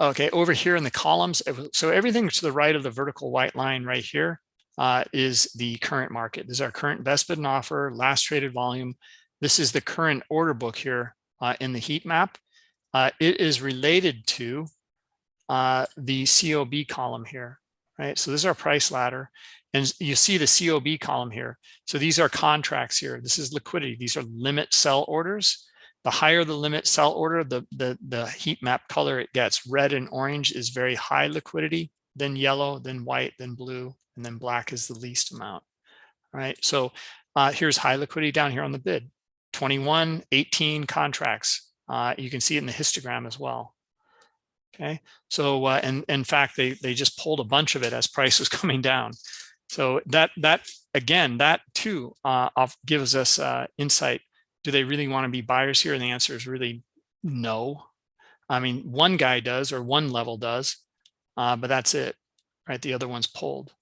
Okay, over here in the columns, so everything to the right of the vertical white line right here is the current market. This is our current best bid and offer, last traded volume. This is the current order book here in the heat map. It is related to the COB column here, right? So this is our price ladder, and you see the COB column here. So these are contracts here. This is liquidity. These are limit sell orders. The higher the limit sell order, the heat map color it gets. Red and orange is very high liquidity, then yellow, then white, then blue, and then black is the least amount. All right, so here's high liquidity down here on the bid. 21, 18 contracts. You can see it in the histogram as well. Okay, so and in fact, they just pulled a bunch of it as price was coming down. So that again, that too gives us insight. Do they really want to be buyers here? And the answer is really no. I mean, one guy does, or one level does, but that's it, right? The other one's pulled.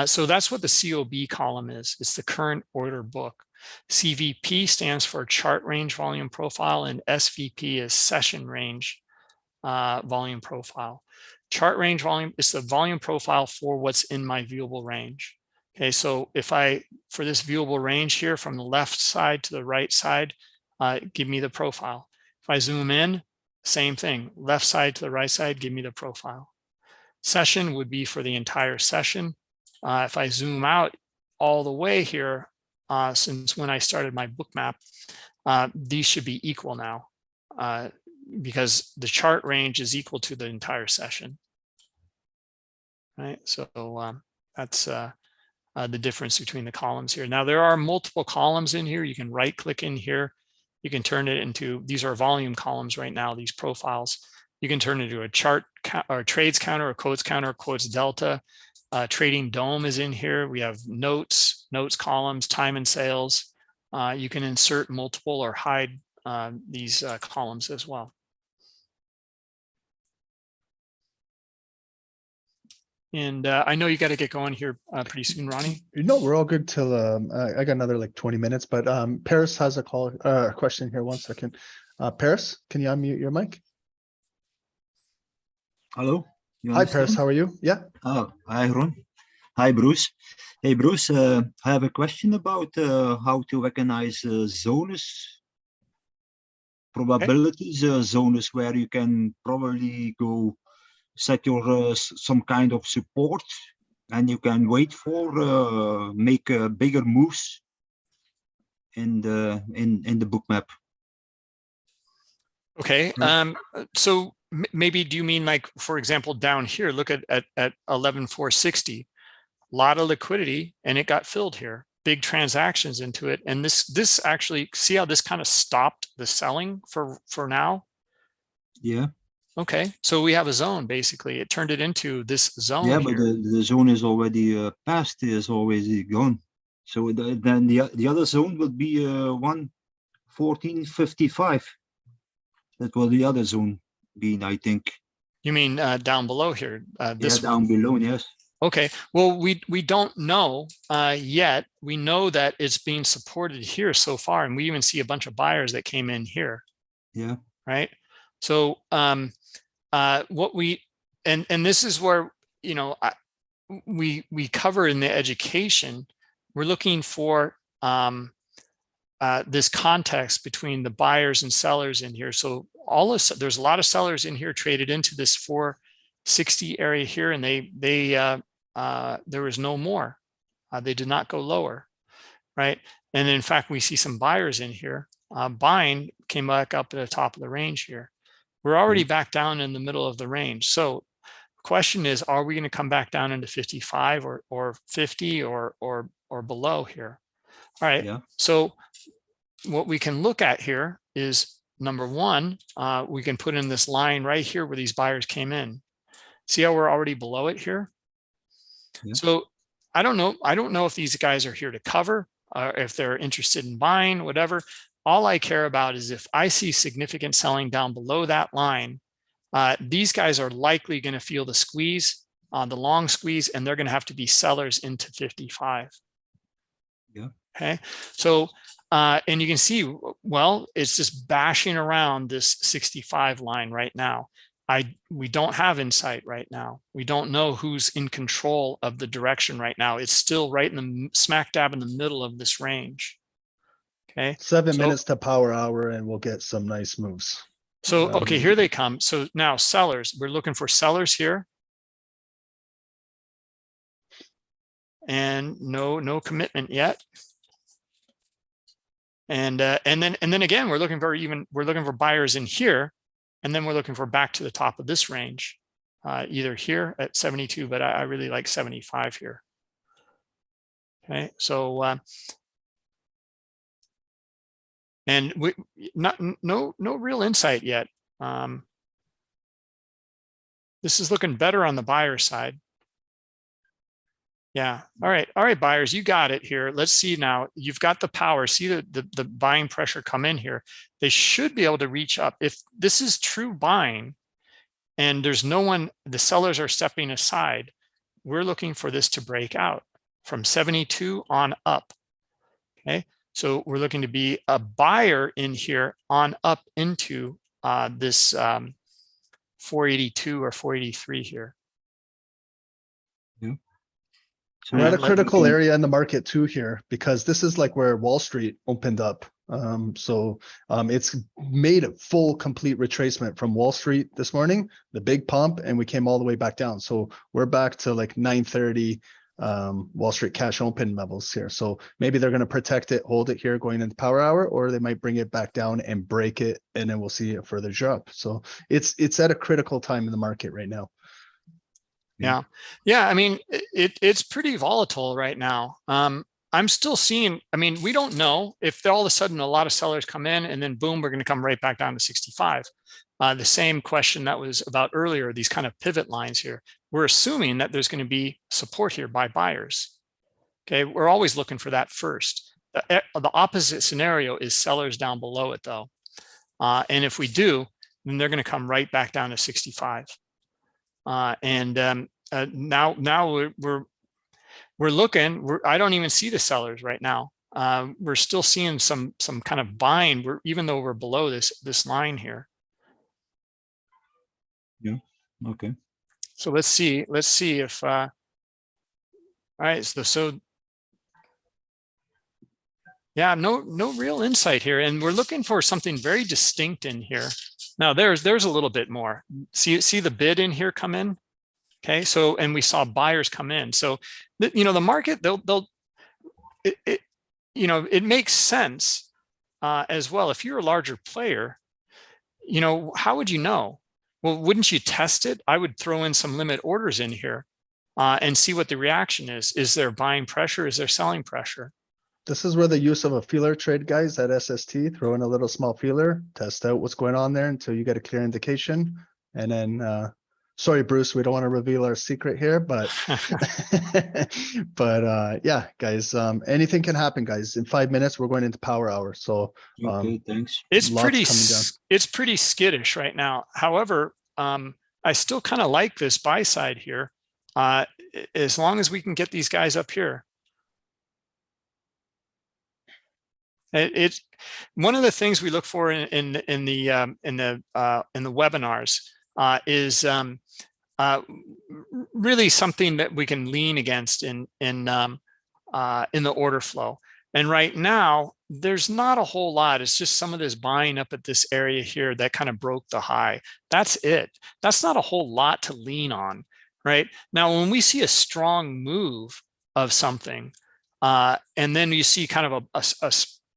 So that's what the COB column is. It's the current order book. CVP stands for chart range volume profile, and SVP is session range volume profile. Chart range volume is the volume profile for what's in my viewable range. Okay, so if for this viewable range here from the left side to the right side, give me the profile. If I zoom in, same thing, left side to the right side, give me the profile. Session would be for the entire session. If I zoom out all the way here, since when I started my book map, these should be equal now because the chart range is equal to the entire session. Right, so that's the difference between the columns here. Now there are multiple columns in here. You can right click in here. You can turn it into, these are volume columns right now, these profiles. You can turn it into a chart or trades counter or quotes delta. Trading dome is in here. We have notes columns, time and sales. You can insert multiple or hide these columns as well. And I know you got to get going here pretty soon, Ronnie. No, we're all good till I got another like 20 minutes, but Paris has a question here. 1 second. Paris, can you unmute your mic? Hello. Hi, Paris. How are you? Yeah. Oh, hi, Ron. Hi, Bruce. Hey, Bruce. I have a question about how to recognize zones, probabilities, zones where you can probably go set your some kind of support, and you can wait for make bigger moves in the book map. Okay. So maybe do you mean, like, for example, down here, look at 11,460, a lot of liquidity, and it got filled here, big transactions into it. And this actually, see how this kind of stopped the selling for now? Yeah. Okay, so we have a zone, basically. It turned it into this zone. Yeah, here. but the zone is already passed, is already gone. So then the other zone will be 114.55. That will the other zone be, I think. You mean down below here? This down one. below, yes. Okay, well, we don't know yet. We know that it's being supported here so far, and we even see a bunch of buyers that came in here. Yeah. Right. So what we and this is where, you know, we cover in the education. We're looking for this context between the buyers and sellers in here. So there's a lot of sellers in here traded into this 460 area here, and there was no more. They did not go lower, right? And in fact, we see some buyers in here. Buying came back up at the top of the range here. We're already back down in the middle of the range. So the question is, are we going to come back down into 55 or 50 or below here? All right. Yeah. So what we can look at here is number one, we can put in this line right here where these buyers came in. See how we're already below it here? Yeah. So I don't know. I don't know if these guys are here to cover, if they're interested in buying, whatever. All I care about is if I see significant selling down below that line, these guys are likely going to feel the squeeze, the long squeeze, and they're going to have to be sellers into 55. Yeah. Okay. So, and you can see, well, it's just bashing around this 65 line right now. We don't have insight right now. We don't know who's in control of the direction right now. It's still right in the smack dab in the middle of this range. Okay. 7 minutes to power hour and we'll get some nice moves. So, okay, here they come. So now sellers, we're looking for sellers here. And no commitment yet. And then again, we're looking for buyers in here. And then we're looking for back to the top of this range, either here at 72, but I really like 75 here. Okay, so and no real insight yet. This is looking better on the buyer side. Yeah. All right, buyers, you got it here. Let's see now. You've got the power. See the buying pressure come in here. They should be able to reach up. If this is true buying and there's no one, the sellers are stepping aside, we're looking for this to break out from 72 on up. Okay. So we're looking to be a buyer in here on up into this 482 or 483 here. Yeah. So we're at a critical area in the market too here, because this is like where Wall Street opened up. It's made a full complete retracement from Wall Street this morning, the big pump, and we came all the way back down. So we're back to like 930 Wall Street cash open levels here. So maybe they're going to protect it, hold it here going into power hour, or they might bring it back down and break it, and then we'll see a further drop. So it's at a critical time in the market right now. Yeah. I mean, it's pretty volatile right now. I'm still seeing, I mean, we don't know if all of a sudden a lot of sellers come in and then boom, we're going to come right back down to 65. The same question that was about earlier, these kind of pivot lines here. We're assuming that there's going to be support here by buyers. Okay. We're always looking for that first. The opposite scenario is sellers down below it though. And if we do, then they're going to come right back down to 65. Now we're looking. I don't even see the sellers right now. We're still seeing some kind of buying. Even though we're below this line here. Yeah. Okay. So let's see if. All right. So yeah, no real insight here, and we're looking for something very distinct in here. Now there's a little bit more. See the bid in here come in. Okay, so, and we saw buyers come in. So, the market, it makes sense as well. If you're a larger player, how would you know? Well, wouldn't you test it? I would throw in some limit orders in here and see what the reaction is. Is there buying pressure? Is there selling pressure? This is where the use of a feeler trade, guys, at SST, throw in a little small feeler, test out what's going on there until you get a clear indication. And then, sorry, Bruce, we don't want to reveal our secret here, but yeah, guys, anything can happen, guys. In 5 minutes, we're going into power hour. So okay, thanks. It's pretty skittish right now. However, I still kind of like this buy side here, as long as we can get these guys up here. It's one of the things we look for in the webinars is really something that we can lean against in the order flow. And right now, there's not a whole lot. It's just some of this buying up at this area here that kind of broke the high. That's it. That's not a whole lot to lean on, right? Now, when we see a strong move of something, and then you see kind of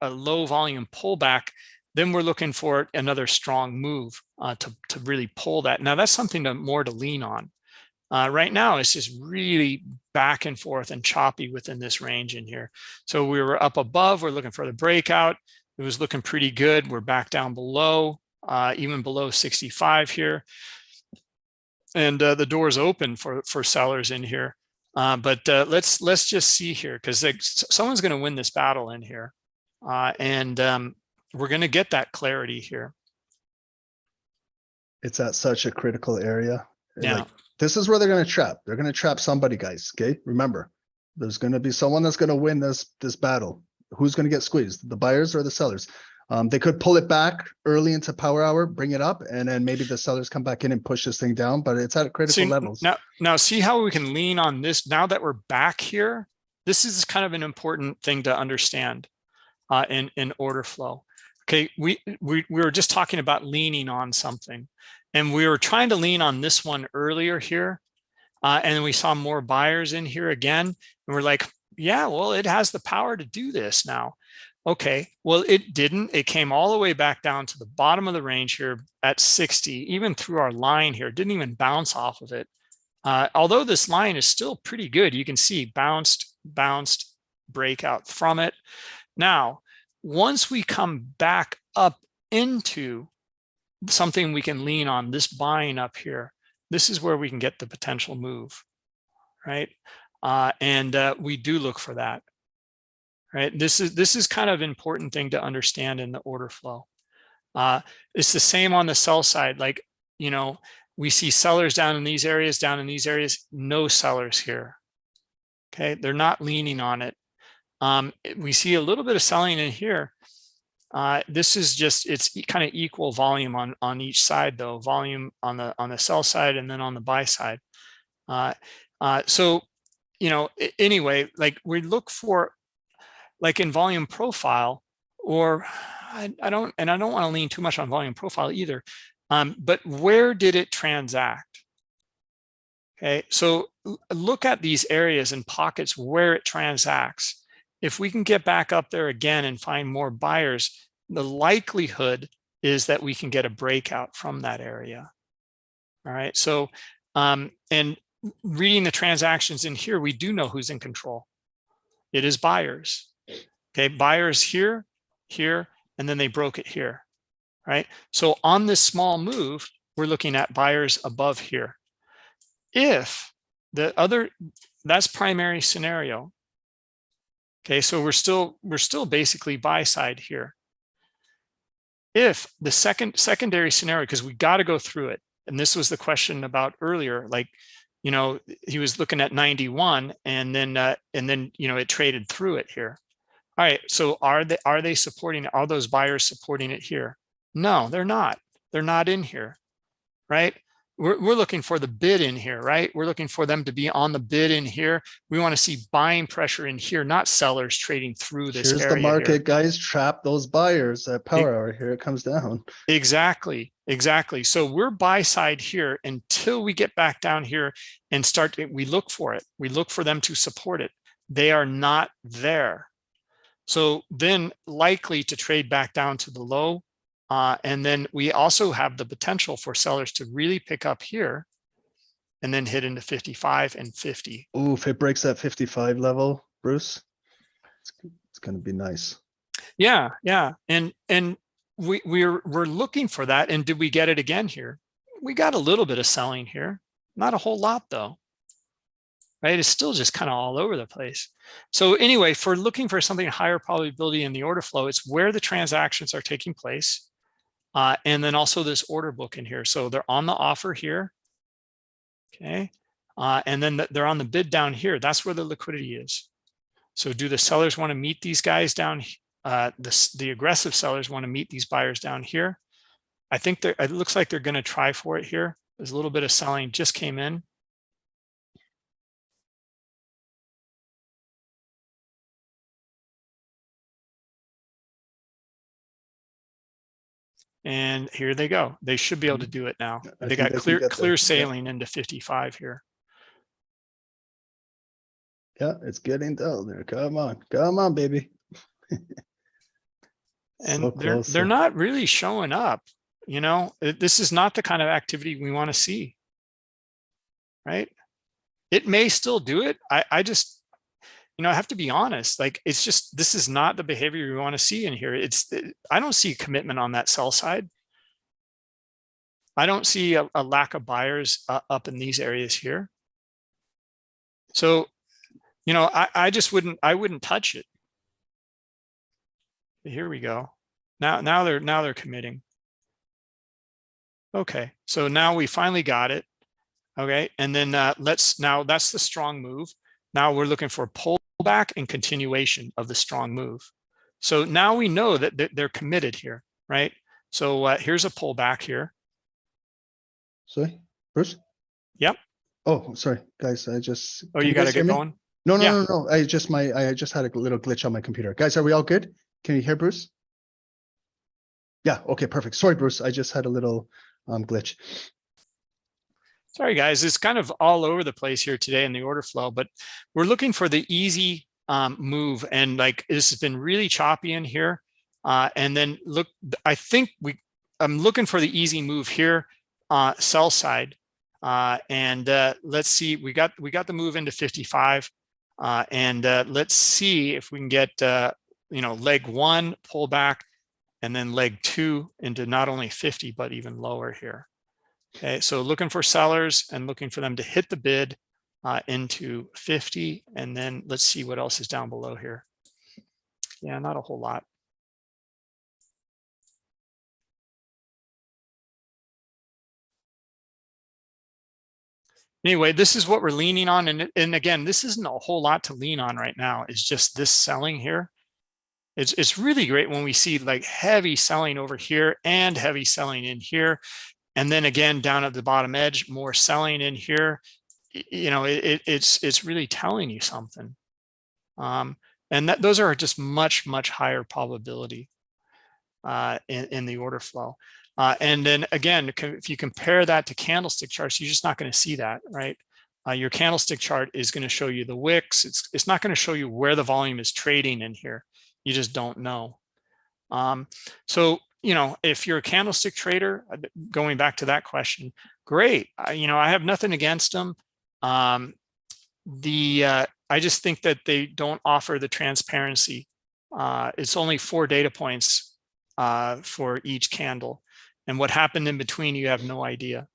a low volume pullback, then we're looking for another strong move to really pull that. Now that's something more to lean on. Right now, it's just really back and forth and choppy within this range in here. So we were up above, we're looking for the breakout. It was looking pretty good. We're back down below, even below 65 here. And the door is open for sellers in here. But let's just see here, because someone's going to win this battle in here. And we're going to get that clarity here. It's at such a critical area. Yeah. Like, this is where they're going to trap. They're going to trap somebody, guys. Okay. Remember, there's going to be someone that's going to win this battle. Who's going to get squeezed? The buyers or the sellers? They could pull it back early into power hour, bring it up, and then maybe the sellers come back in and push this thing down, but it's at critical levels. Now see how we can lean on this now that we're back here. This is kind of an important thing to understand in order flow. Okay, we were just talking about leaning on something, and we were trying to lean on this one earlier here, and we saw more buyers in here again, and we're like, yeah, well, it has the power to do this now. Okay, well, it didn't. It came all the way back down to the bottom of the range here at 60, even through our line here. It didn't even bounce off of it. Although this line is still pretty good, you can see bounced, breakout from it. Now, once we come back up into something we can lean on, this buying up here, this is where we can get the potential move, right? And we do look for that. Right. This is kind of important thing to understand in the order flow. It's the same on the sell side. Like, you know, we see sellers down in these areas, no sellers here. Okay. They're not leaning on it. We see a little bit of selling in here. This is just, it's kind of equal volume on each side though, volume on the sell side and then on the buy side. So, you know, anyway, like we look for, like in volume profile, or I don't want to lean too much on volume profile either. But where did it transact? Okay, so look at these areas and pockets where it transacts. If we can get back up there again and find more buyers, the likelihood is that we can get a breakout from that area. All right, so and reading the transactions in here, we do know who's in control. It is buyers. Okay, buyers here, and then they broke it here, right? So on this small move, we're looking at buyers above here. If the other, that's primary scenario. Okay, so we're still basically buy side here. If the secondary scenario, because we got to go through it, and this was the question about earlier, like, you know, he was looking at 91, and then you know, it traded through it here. All right, so are they supporting, are those buyers supporting it here? No, they're not. They're not in here, right? We're looking for the bid in here, right? We're looking for them to be on the bid in here. We want to see buying pressure in here, not sellers trading through this area. Here's the market, here. guys. Trap those buyers at power hour. Here it comes down. Exactly. So we're buy side here until we get back down here and start. We look for it. We look for them to support it. They are not there. So then likely to trade back down to the low. And then we also have the potential for sellers to really pick up here and then hit into 55 and 50. Ooh, if it breaks that 55 level, Bruce, it's going to be nice. Yeah. And we're looking for that. And did we get it again here? We got a little bit of selling here, not a whole lot though. Right? It's still just kind of all over the place. So anyway, for looking for something higher probability in the order flow, it's where the transactions are taking place. And then also this order book in here. So they're on the offer here. Okay. And then they're on the bid down here. That's where the liquidity is. So do the sellers want to meet these guys down? The aggressive sellers want to meet these buyers down here. I think it looks like they're going to try for it here. There's a little bit of selling just came in. And here they go. They should be able to do it now. They got clear sailing into 55 here. Yeah, it's getting down there. Come on, baby. And they're not really showing up. You know, this is not the kind of activity we want to see. Right? It may still do it. I just, I have to be honest, like, it's just, this is not the behavior we want to see in here. I don't see commitment on that sell side. I don't see a lack of buyers up in these areas here. So, I just wouldn't touch it. Here we go. Now they're committing. Okay, so now we finally got it. Okay, and then that's the strong move. Now we're looking for pullback and continuation of the strong move. So now we know that they're committed here, right? So here's a pullback here. Sorry, Bruce? Yep. Oh, sorry, guys. I just. Oh, can you got to guys hear get me? going? No, Yeah. no. I just had a little glitch on my computer. Guys, are we all good? Can you hear Bruce? Yeah. Okay. Perfect. Sorry, Bruce. I just had a little glitch. Sorry, guys. It's kind of all over the place here today in the order flow, but we're looking for the easy move, and like this has been really choppy in here. And then look, I think I'm looking for the easy move here, sell side. And let's see, we got the move into 55. And let's see if we can get leg 1 pull back, and then leg 2 into not only 50 but even lower here. Okay, so looking for sellers and looking for them to hit the bid into 50, and then let's see what else is down below here. Yeah, not a whole lot. Anyway, this is what we're leaning on. And again, this isn't a whole lot to lean on right now. It's just this selling here. It's really great when we see like heavy selling over here and heavy selling in here. And then again, down at the bottom edge, more selling in here. It's really telling you something. And those are just much higher probability in the order flow. And then again, if you compare that to candlestick charts, you're just not going to see that, right? Your candlestick chart is going to show you the wicks. It's not going to show you where the volume is trading in here. You just don't know. So, if you're a candlestick trader, going back to that question, great. I have nothing against them. I just think that they don't offer the transparency. It's only 4 data points for each candle, and what happened in between, you have no idea.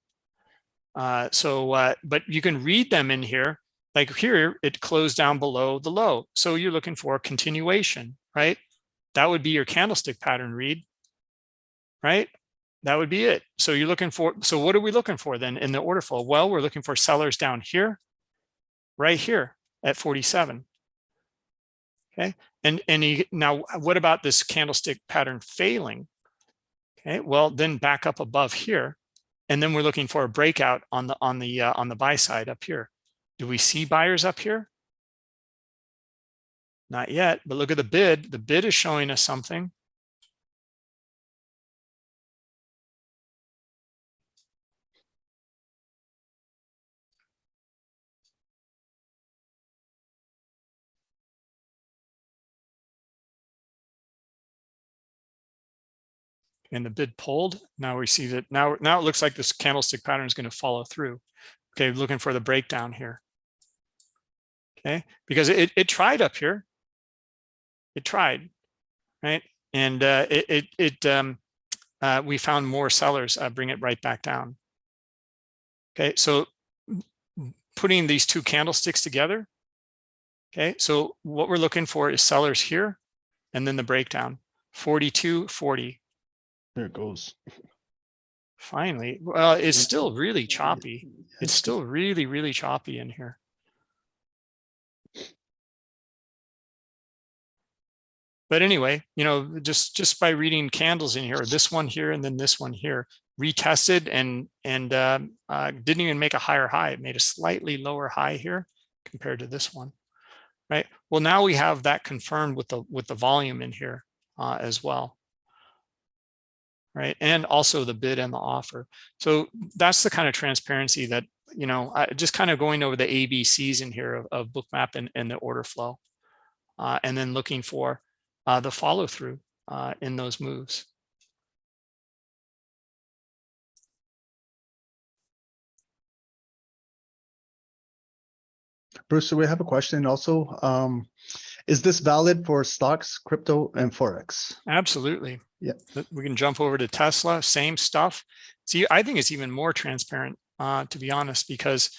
But you can read them in here. Like here, it closed down below the low. So you're looking for a continuation, right? That would be your candlestick pattern read, right? That would be it. So you're looking for, so what are we looking for then in the order flow? Well, we're looking for sellers down here, right here at 47. Okay. Now what about this candlestick pattern failing? Okay. Well, then back up above here. And then we're looking for a breakout on the buy side up here. Do we see buyers up here? Not yet, but look at the bid. The bid is showing us something. And the bid pulled. Now we see that now it looks like this candlestick pattern is going to follow through. Okay, looking for the breakdown here. Okay, because it tried up here. It tried, right? And we found more sellers bring it right back down. Okay, so putting these 2 candlesticks together. Okay, so what we're looking for is sellers here, and then the breakdown 42, 40. There it goes. Finally, well, it's still really choppy. It's still really choppy in here. But anyway, just by reading candles in here, this one here and then this one here, retested and didn't even make a higher high. It made a slightly lower high here compared to this one, right? Well, now we have that confirmed with the volume in here as well, right? And also the bid and the offer. So that's the kind of transparency that just kind of going over the ABCs in here of Bookmap and the order flow, and then looking for the follow through in those moves. Bruce, so we have a question also. Is this valid for stocks, crypto, and Forex? Absolutely. Yeah. We can jump over to Tesla, same stuff. See, I think it's even more transparent, to be honest, because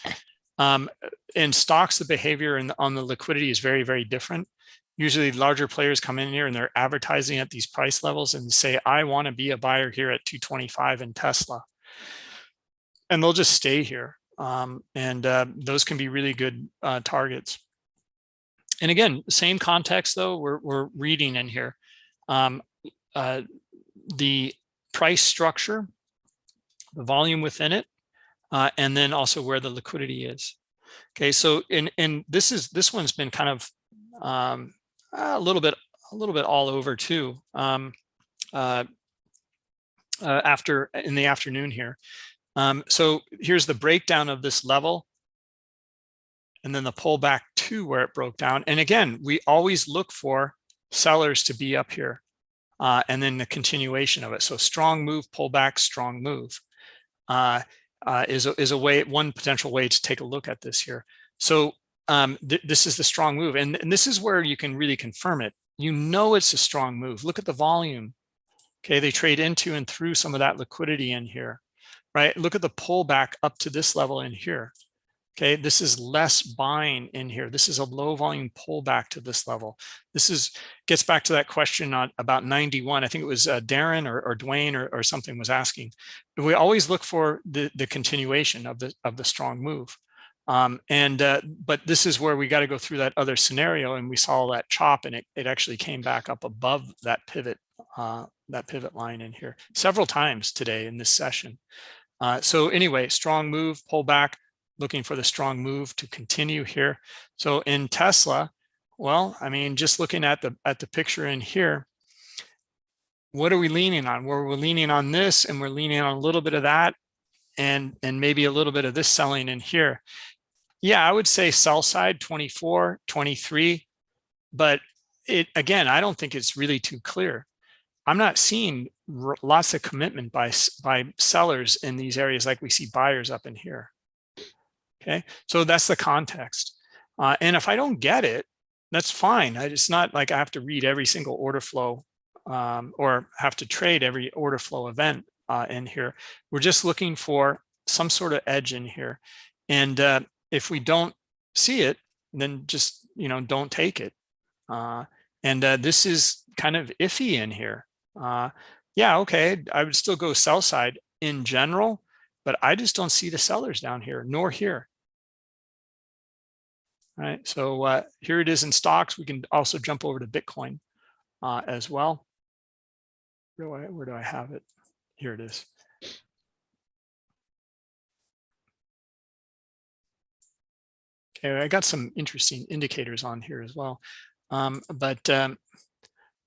in stocks, the behavior on the liquidity is very, very different. Usually larger players come in here and they're advertising at these price levels and say, I want to be a buyer here at 225 in Tesla. And they'll just stay here. Those can be really good targets. And again, same context though, we're reading in here. The price structure, the volume within it, and then also where the liquidity is. Okay, so this one's been kind of a little bit all over too. After in the afternoon here. So here's the breakdown of this level, and then the pullback to where it broke down. And again, we always look for sellers to be up here, and then the continuation of it. So strong move, pullback, strong move is a way, one potential way to take a look at this here. So this is the strong move, and this is where you can really confirm it. You know it's a strong move. Look at the volume. Okay, they trade into and through some of that liquidity in here, right? Look at the pullback up to this level in here. Okay, this is less buying in here. This is a low volume pullback to this level. This gets back to that question about 91. I think it was Darren or Dwayne or something was asking. We always look for the continuation of the strong move. But this is where we got to go through that other scenario, and we saw that chop, and it actually came back up above that pivot line in here several times today in this session. So anyway, strong move, pullback, looking for the strong move to continue here. So in Tesla, well, I mean, just looking at the picture in here, what are we leaning on? Well, we're leaning on this, and we're leaning on a little bit of that, and maybe a little bit of this selling in here. Yeah, I would say sell side 24, 23, but again, I don't think it's really too clear. I'm not seeing lots of commitment by sellers in these areas like we see buyers up in here. Okay, so that's the context. And if I don't get it, that's fine. It's not like I have to read every single order flow or have to trade every order flow event in here. We're just looking for some sort of edge in here. And if we don't see it, then just, don't take it. This is kind of iffy in here. Yeah, okay, I would still go sell side in general, but I just don't see the sellers down here, nor here. All right, so here it is in stocks. We can also jump over to Bitcoin as well. Where do I have it? Here it is. Okay, I got some interesting indicators on here as well, but I'm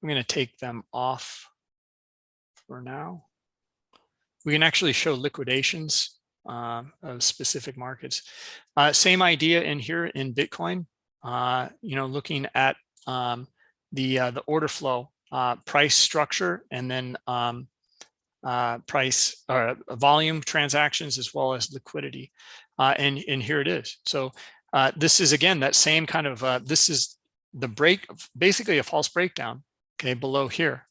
going to take them off for now. We can actually show liquidations of specific markets. Same idea in here in Bitcoin. Looking at the order flow, price structure, and then price volume transactions as well as liquidity. And here it is. So this is again that same kind of this is the break, basically a false breakdown. Okay, below here,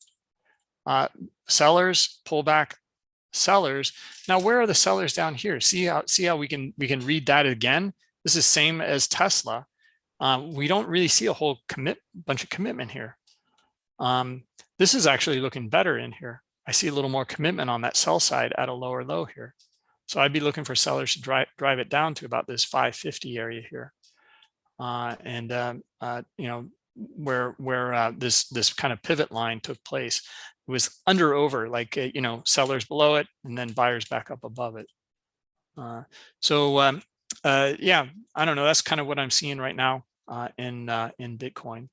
sellers pullback. Sellers. Now, where are the sellers down here? See how we can read that again. This is same as Tesla. We don't really see a whole bunch of commitment here. This is actually looking better in here. I see a little more commitment on that sell side at a lower low here. So I'd be looking for sellers to drive it down to about this 550 area here. Where this kind of pivot line took place. It was over like sellers below it and then buyers back up above it. Yeah, I don't know, that's kind of what I'm seeing right now in Bitcoin.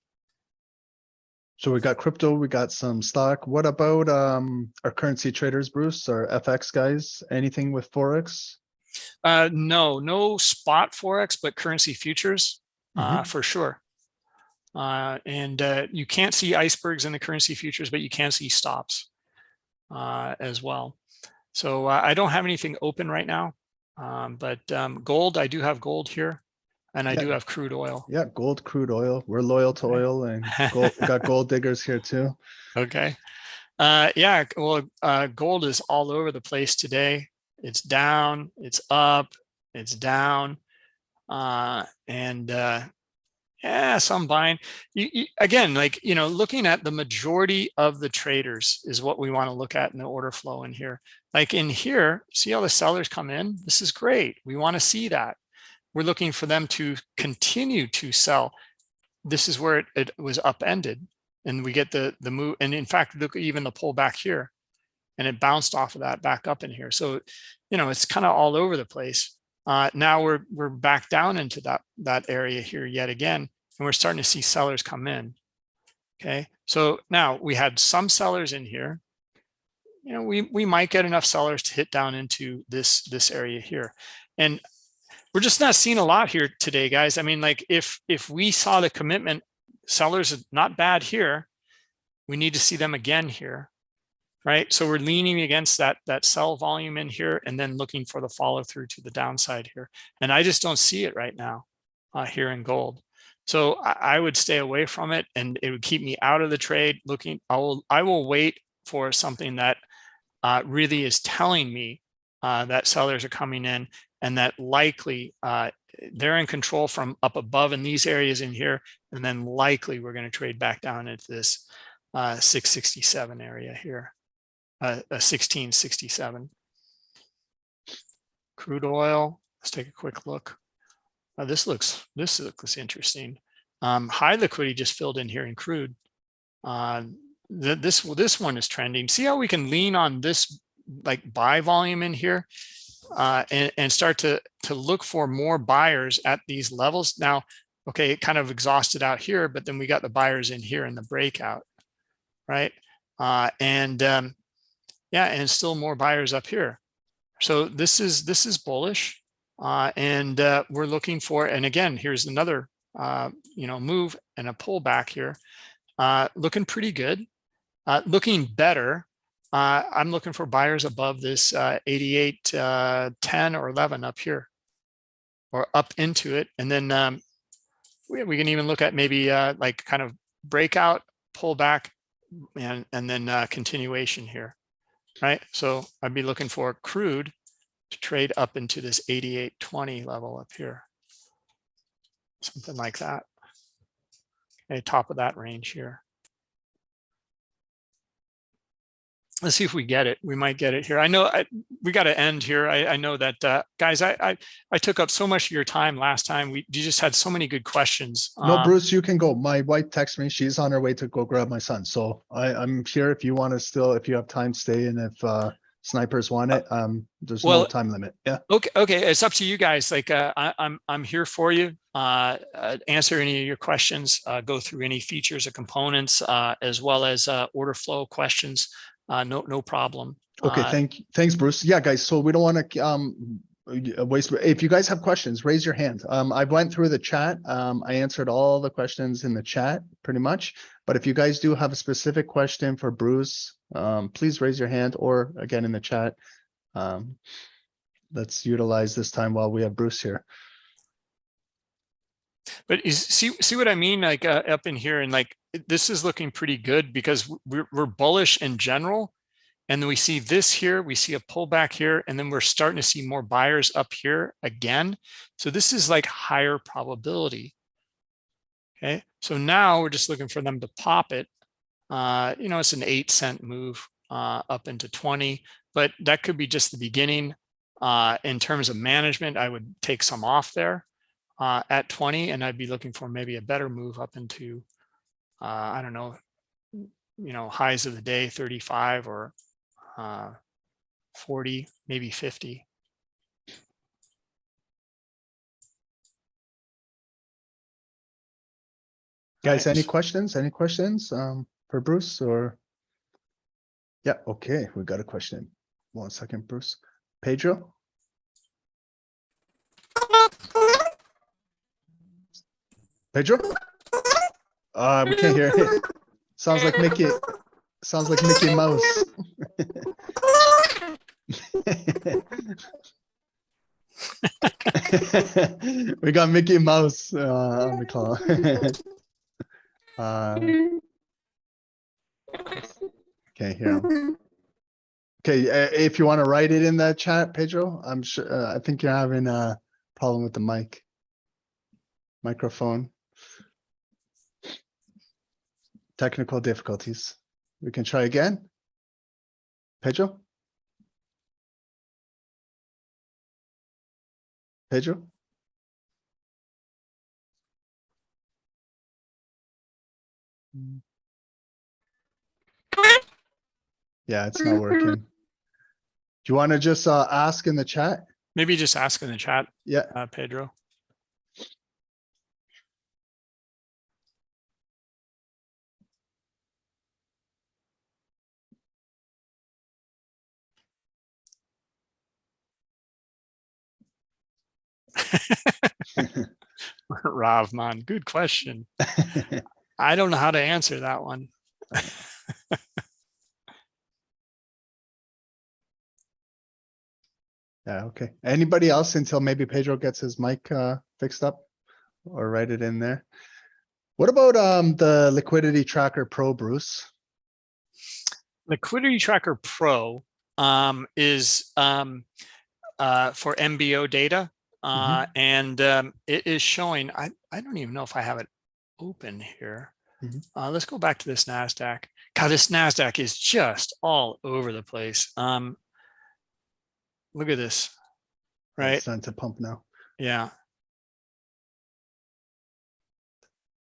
So we got crypto, we got some stock. What about our currency traders, Bruce, our FX guys? Anything with Forex? No spot Forex, but currency futures for sure. You can't see icebergs in the currency futures, but you can see stops as well. So I don't have anything open right now, but gold, I do have gold here. And I Yeah. do have crude oil. Yeah, gold, crude oil. We're loyal to oil, and gold, we got gold diggers here too. Okay. Yeah, well, gold is all over the place today. It's down, it's up, it's down. Yeah, so I'm buying. Again, like, looking at the majority of the traders is what we want to look at in the order flow in here. Like in here, see how the sellers come in? This is great. We want to see that. We're looking for them to continue to sell. This is where it was upended, and we get the move. And in fact, look at even the pullback here, and it bounced off of that back up in here. So, it's kind of all over the place. Now we're back down into that area here yet again, and we're starting to see sellers come in. Okay, so now we had some sellers in here. We might get enough sellers to hit down into this area here, and we're just not seeing a lot here today, guys. I mean, like if we saw the commitment, sellers are not bad here. We need to see them again here, right? So we're leaning against that sell volume in here, and then looking for the follow through to the downside here. And I just don't see it right now here in gold. So I would stay away from it, and it would keep me out of the trade. I will wait for something that really is telling me that sellers are coming in, and that likely they're in control from up above in these areas in here, and then likely we're going to trade back down into this 667 area here, 1667. Crude oil. Let's take a quick look. This looks interesting. High liquidity just filled in here in crude. This one is trending. See how we can lean on this like buy volume in here, and start to look for more buyers at these levels. Now, okay, it kind of exhausted out here, but then we got the buyers in here in the breakout, right? Yeah, and still more buyers up here. So this is bullish, and we're looking for. And again, here's another move and a pullback here, looking pretty good, looking better. I'm looking for buyers above this 88, 10 or 11 up here, or up into it. And then we can even look at maybe like kind of breakout, pullback, and then continuation here, right? So I'd be looking for crude to trade up into this 88.20 level up here, something like that. Okay, top of that range here. Let's see if we get it. We might get it here. I know we got to end here. I know that, guys, I took up so much of your time last time. You just had so many good questions. No, Bruce, you can go. My wife texted me. She's on her way to go grab my son. So I'm here if you want to still, if you have time, stay. And if snipers want it, there's no time limit. Yeah. Okay. It's up to you guys. Like I'm here for you. Answer any of your questions. Go through any features or components, as well as order flow questions. No problem. Okay, thanks, Bruce. Yeah, guys. So we don't want to waste. If you guys have questions, raise your hand. I went through the chat. I answered all the questions in the chat pretty much. But if you guys do have a specific question for Bruce, please raise your hand, or again in the chat. Let's utilize this time while we have Bruce here. But see what I mean? Like up in here, and like this is looking pretty good because we're bullish in general, and then we see this here, we see a pullback here, and then we're starting to see more buyers up here again. So this is like higher probability. Okay, so now we're just looking for them to pop it. It's an 8-cent move up into 20, but that could be just the beginning. In terms of management, I would take some off there. At 20, and I'd be looking for maybe a better move up into, I don't know, highs of the day, 35 or 40, maybe 50. Guys, any questions? Any questions for Bruce or? Yeah, okay, we got a question. 1 second, Bruce. Pedro? Pedro? We can't hear it. Sounds like Mickey. Sounds like Mickey Mouse. We got Mickey Mouse on the call. Okay, here. Okay, if you want to write it in the chat, Pedro, I'm sure. I think you're having a problem with the microphone. Technical difficulties. We can try again. Pedro? Pedro? Yeah, it's not working. Do you want to just ask in the chat? Maybe just ask in the chat, Yeah. Pedro. Ravman, good question. I don't know how to answer that one. Yeah, okay. Anybody else until maybe Pedro gets his mic fixed up or write it in there? What about the Liquidity Tracker Pro, Bruce? Liquidity Tracker Pro is for MBO data, and it is showing. I don't even know if I have it open here. Let's go back to this NASDAQ. God, this NASDAQ is just all over the place. Look at this, right? It's time to pump now. Yeah.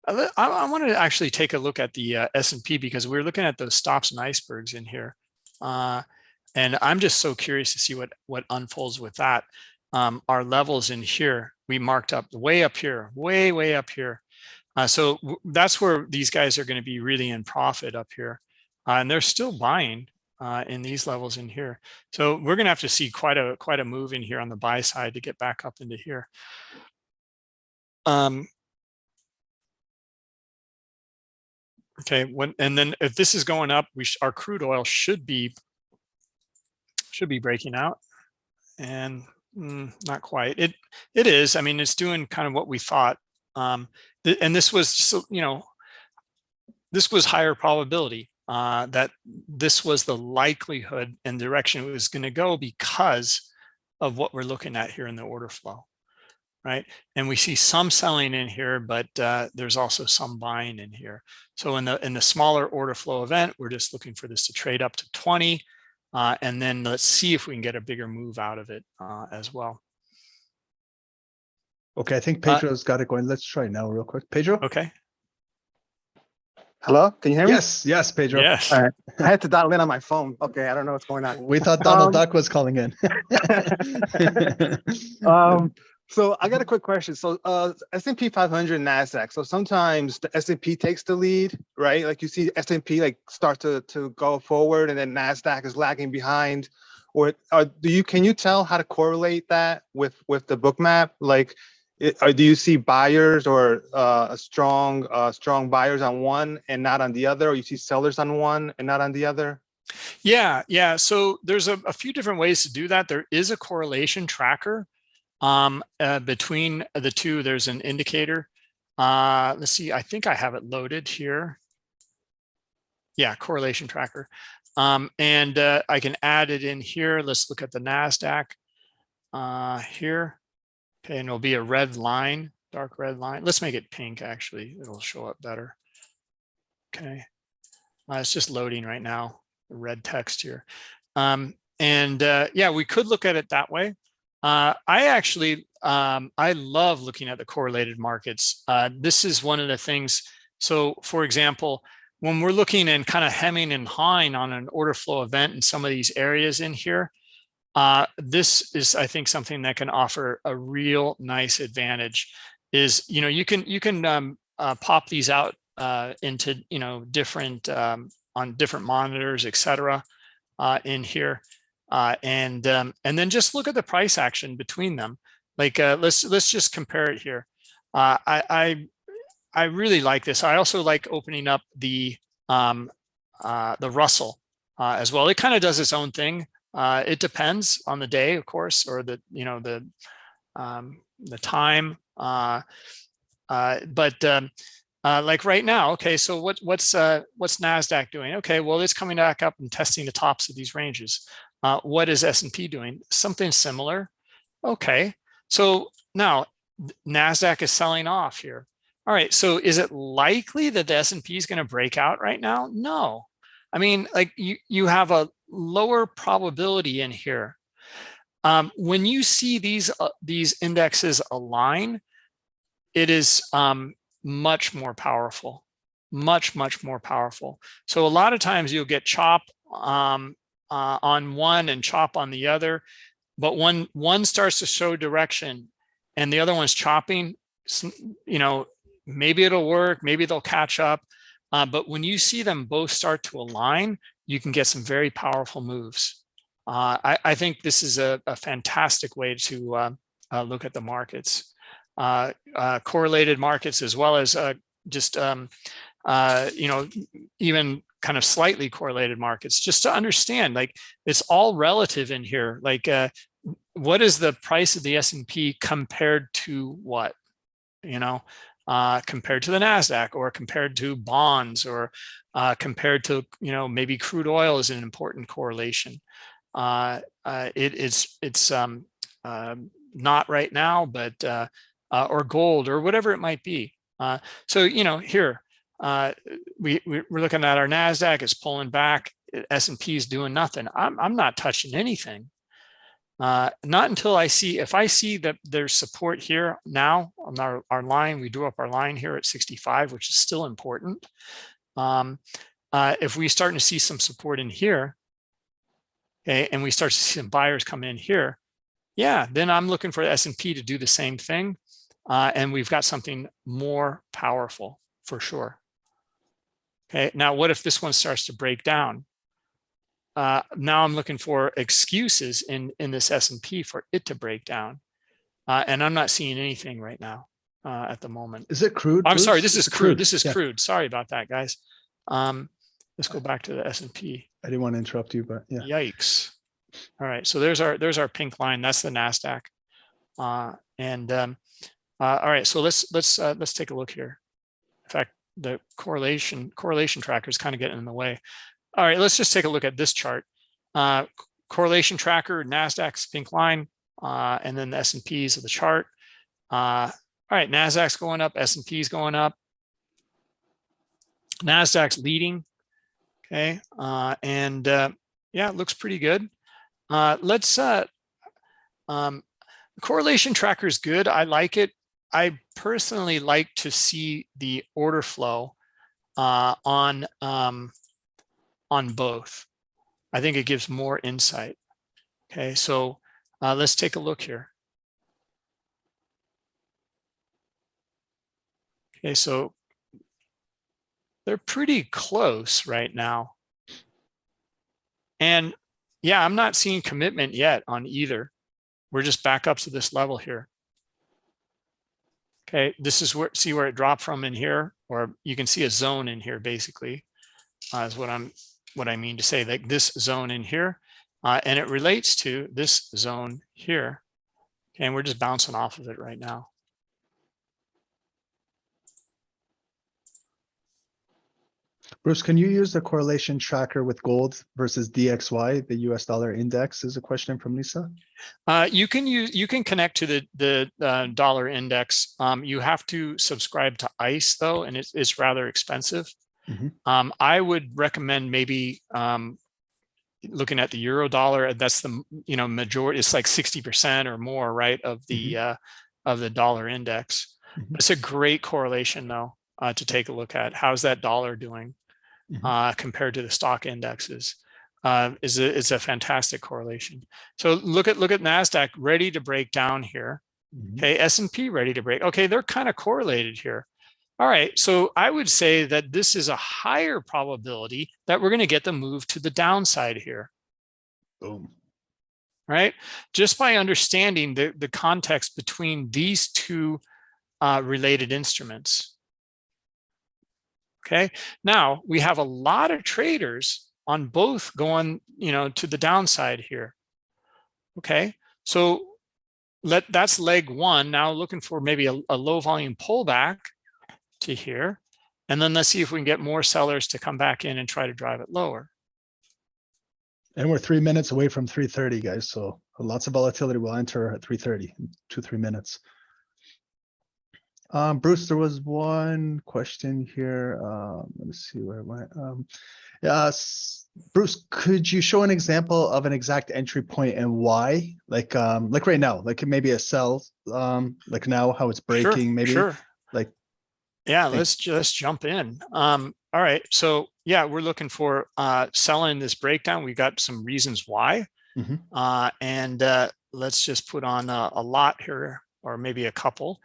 I want to actually take a look at the S&P because we're looking at those stops and icebergs in here. And I'm just so curious to see what unfolds with that. Our levels in here, we marked up way up here, way up here. So that's where these guys are going to be really in profit up here. And they're still buying in these levels in here. So we're going to have to see quite a move in here on the buy side to get back up into here. Okay, and then if this is going up, our crude oil should be breaking out, and not quite. It is. I mean, it's doing kind of what we thought. And this was, so this was higher probability that this was the likelihood and direction it was going to go because of what we're looking at here in the order flow. Right, and we see some selling in here, but there's also some buying in here. So in the smaller order flow event, we're just looking for this to trade up to 20, and then let's see if we can get a bigger move out of it as well. Okay, I think Pedro's got it going. Let's try now real quick. Pedro? Okay. Hello, can you hear me? Yes, Pedro. Yes. All right. I had to dial in on my phone. Okay, I don't know what's going on. We thought Donald Duck was calling in. So I got a quick question. So S&P 500 and NASDAQ. So sometimes the S&P takes the lead, right? Like you see S&P like start to go forward and then NASDAQ is lagging behind. Or can you tell how to correlate that with the Bookmap? Like, do you see buyers or strong buyers on one and not on the other, or you see sellers on one and not on the other? Yeah. So there's a few different ways to do that. There is a correlation tracker. Between the two, there's an indicator. Let's see, I think I have it loaded here. Yeah, correlation tracker. And I can add it in here. Let's look at the NASDAQ here. Okay, and it'll be a red line, dark red line. Let's make it pink, actually. It'll show up better. Okay, it's just loading right now, the red text here. Yeah, we could look at it that way. I actually, I love looking at the correlated markets. This is one of the things. So for example, when we're looking and kind of hemming and hawing on an order flow event in some of these areas in here, this is, I think, something that can offer a real nice advantage. Is, you can pop these out into, different on different monitors, etc. In here. And then just look at the price action between them. Like let's just compare it here. I really like this. I also like opening up the Russell as well. It kind of does its own thing. It depends on the day, of course, or the the time. Like right now, okay, so what's NASDAQ doing? Okay, well, it's coming back up and testing the tops of these ranges. What is S&P doing? Something similar. Okay, so now NASDAQ is selling off here. All right, so is it likely that the S&P is going to break out right now? No. I mean, like you have a lower probability in here. When you see these indexes align, it is much more powerful, much more powerful. So a lot of times you'll get chop on one and chop on the other, but when one starts to show direction and the other one's chopping, you know, maybe it'll work, maybe they'll catch up. But when you see them both start to align, you can get some very powerful moves. I think this is a fantastic way to look at the markets. Correlated markets, as well as just you know, even kind of slightly correlated markets, just to understand, like, it's all relative in here. Like, what is the price of the S&P compared to what, you know, compared to the NASDAQ, or compared to bonds, or compared to, you know, maybe crude oil is an important correlation. It's not right now, but or gold, or whatever it might be. So, you know, here we're looking at our NASDAQ is pulling back. S&P is doing nothing. I'm not touching anything. Not until if I see that there's support here now on our line. We drew up our line here at 65, which is still important. If we start to see some support in here, okay, and we start to see some buyers come in here, yeah, then I'm looking for the S&P to do the same thing. And we've got something more powerful for sure. Okay, now what if this one starts to break down? Now I'm looking for excuses in this S&P for it to break down. And I'm not seeing anything right now at the moment. Is it crude? I'm Bruce? sorry, this is crude. This is Yeah. crude. Sorry about that, guys. Let's go back to the S&P. I didn't want to interrupt you, but yeah. Yikes. All right, so there's our pink line. That's the NASDAQ. All right, so let's take a look here. In fact, the correlation tracker is kind of getting in the way. All right, let's just take a look at this chart. Correlation tracker, NASDAQ's pink line, and then the S&Ps of the chart. All right, NASDAQ's going up, S&P's going up. NASDAQ's leading, okay, yeah, it looks pretty good. The correlation tracker is good. I like it. I personally like to see the order flow on both. I think it gives more insight. Okay, so let's take a look here. Okay, so they're pretty close right now. And yeah, I'm not seeing commitment yet on either. We're just back up to this level here. Okay, this is see where it dropped from in here, or you can see a zone in here basically, is what I mean to say, like this zone in here, and it relates to this zone here. Okay, and we're just bouncing off of it right now. Bruce, can you use the correlation tracker with gold versus DXY, the US dollar index, is a question from Lisa. You can connect to the dollar index. You have to subscribe to ICE though, and it's rather expensive. Mm-hmm. I would recommend maybe looking at the euro dollar. That's the majority. It's like 60% or more, right, of the dollar index. Mm-hmm. It's a great correlation though to take a look at. How's that dollar doing compared to the stock indexes? Is a fantastic correlation. So look at NASDAQ ready to break down here. Okay, S&P ready to break. Okay, they're kind of correlated here. All right, so I would say that this is a higher probability that we're going to get the move to the downside here. Boom. Right, just by understanding the context between these two related instruments. Okay, now we have a lot of traders on both going, to the downside here. Okay, so that's leg one. Now looking for maybe a low volume pullback to here. And then let's see if we can get more sellers to come back in and try to drive it lower. And we're 3 minutes away from 3:30, guys. So lots of volatility will enter at 3:30, 2-3 minutes. Bruce, there was one question here. Let me see where it went. Bruce, could you show an example of an exact entry point and why? Like right now, like maybe a sell, like now how it's breaking, maybe. Sure. Like, yeah, let's just jump in. All right, so yeah, we're looking for selling this breakdown. We got some reasons why, and let's just put on a lot here, or maybe a couple,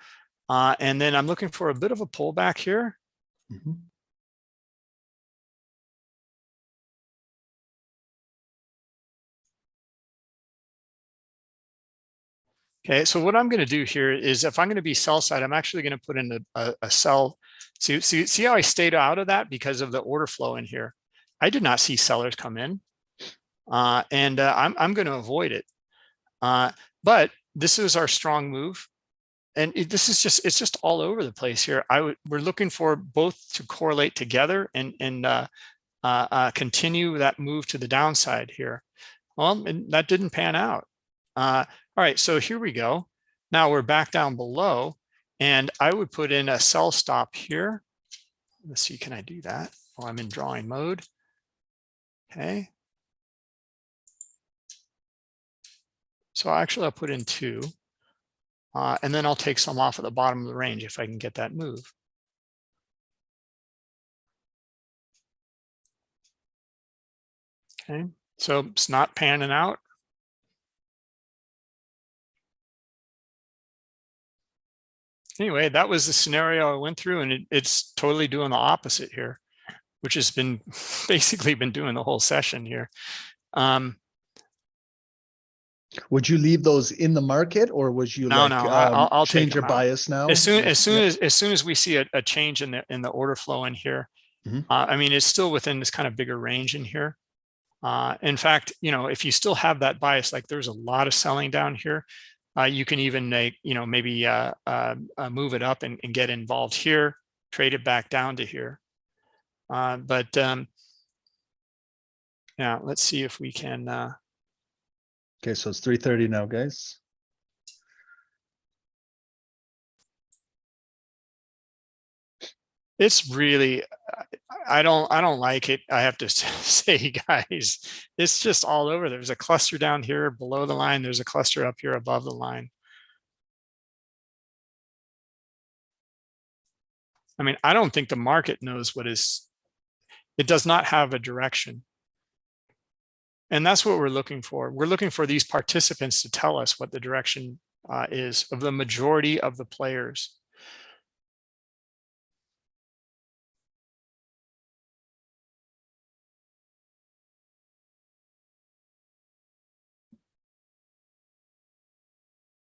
and then I'm looking for a bit of a pullback here. Okay, so what I'm going to do here is, if I'm going to be sell side, I'm actually going to put in a sell. See how I stayed out of that because of the order flow in here. I did not see sellers come in, and I'm going to avoid it. But this is our strong move, and this is it's just all over the place here. We're looking for both to correlate together and continue that move to the downside here. Well, and that didn't pan out. All right, so here we go. Now we're back down below, and I would put in a sell stop here. Let's see, can I do that while I'm in drawing mode? Okay. So actually I'll put in 2, and then I'll take some off at the bottom of the range if I can get that move. Okay, so it's not panning out. Anyway, that was the scenario I went through, and it's totally doing the opposite here, which has been basically been doing the whole session here. would you leave those in the market, or would you I'll change take your them out. bias now? As soon as we see a change in the order flow in here, I mean, it's still within this kind of bigger range in here. In fact, if you still have that bias, like there's a lot of selling down here, you can even maybe move it up and get involved here, trade it back down to here. Yeah, let's see if we can. Okay, so it's 3:30 now, guys. It's really, I don't like it. I have to say, guys, it's just all over. There's a cluster down here below the line. There's a cluster up here above the line. I mean, I don't think the market knows what is, it does not have a direction. And that's what we're looking for. We're looking for these participants to tell us what the direction is of the majority of the players.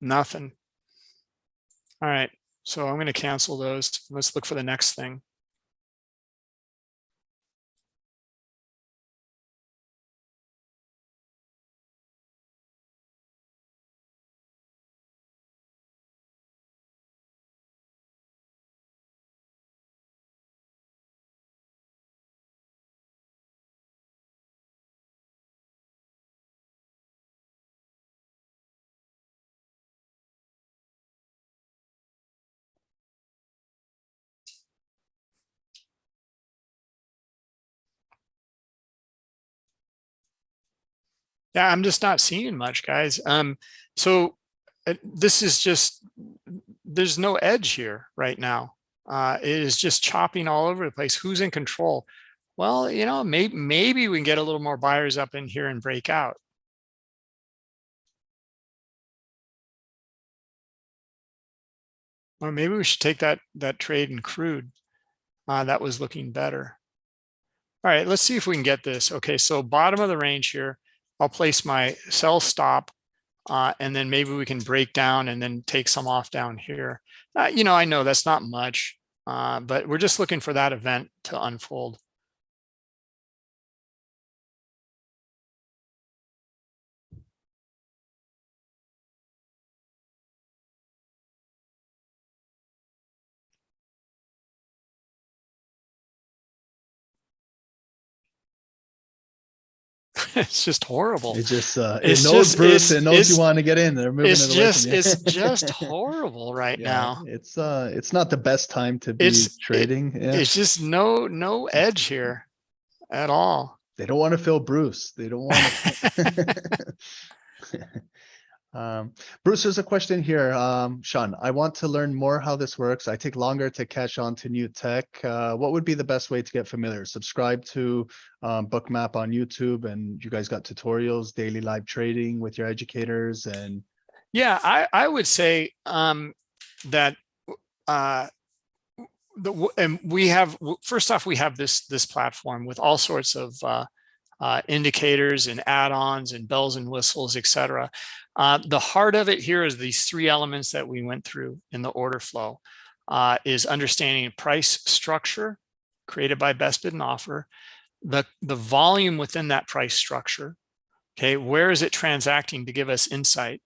Nothing. All right, so I'm going to cancel those. Let's look for the next thing. Yeah, I'm just not seeing much, guys. So this is just, there's no edge here right now. It is just chopping all over the place. Who's in control? Well, maybe we can get a little more buyers up in here and break out. Or maybe we should take that trade in crude. That was looking better. All right, let's see if we can get this. Okay, so bottom of the range here. I'll place my sell stop, and then maybe we can break down and then take some off down here. I know that's not much, but we're just looking for that event to unfold. It's just horrible. It just it It's knows just- Bruce. it's- It knows you it's- want to get in. They're moving it away from you. It's just horrible right Yeah, now. it's not the best time to be trading. Yeah, It's just no edge here at all. they don't want to fill Bruce. They don't want to. Bruce, there's a question here. Sean, I want to learn more how this works. I take longer to catch on to new tech. What would be the best way to get familiar? Subscribe to Bookmap on YouTube, and you guys got tutorials, daily live trading with your educators, and Yeah, I would say that and we have, first off, we have this platform with all sorts of indicators and add-ons and bells and whistles, etc. The heart of it here is these three elements that we went through in the order flow, is understanding price structure created by best bid and offer, the volume within that price structure. Okay, where is it transacting to give us insight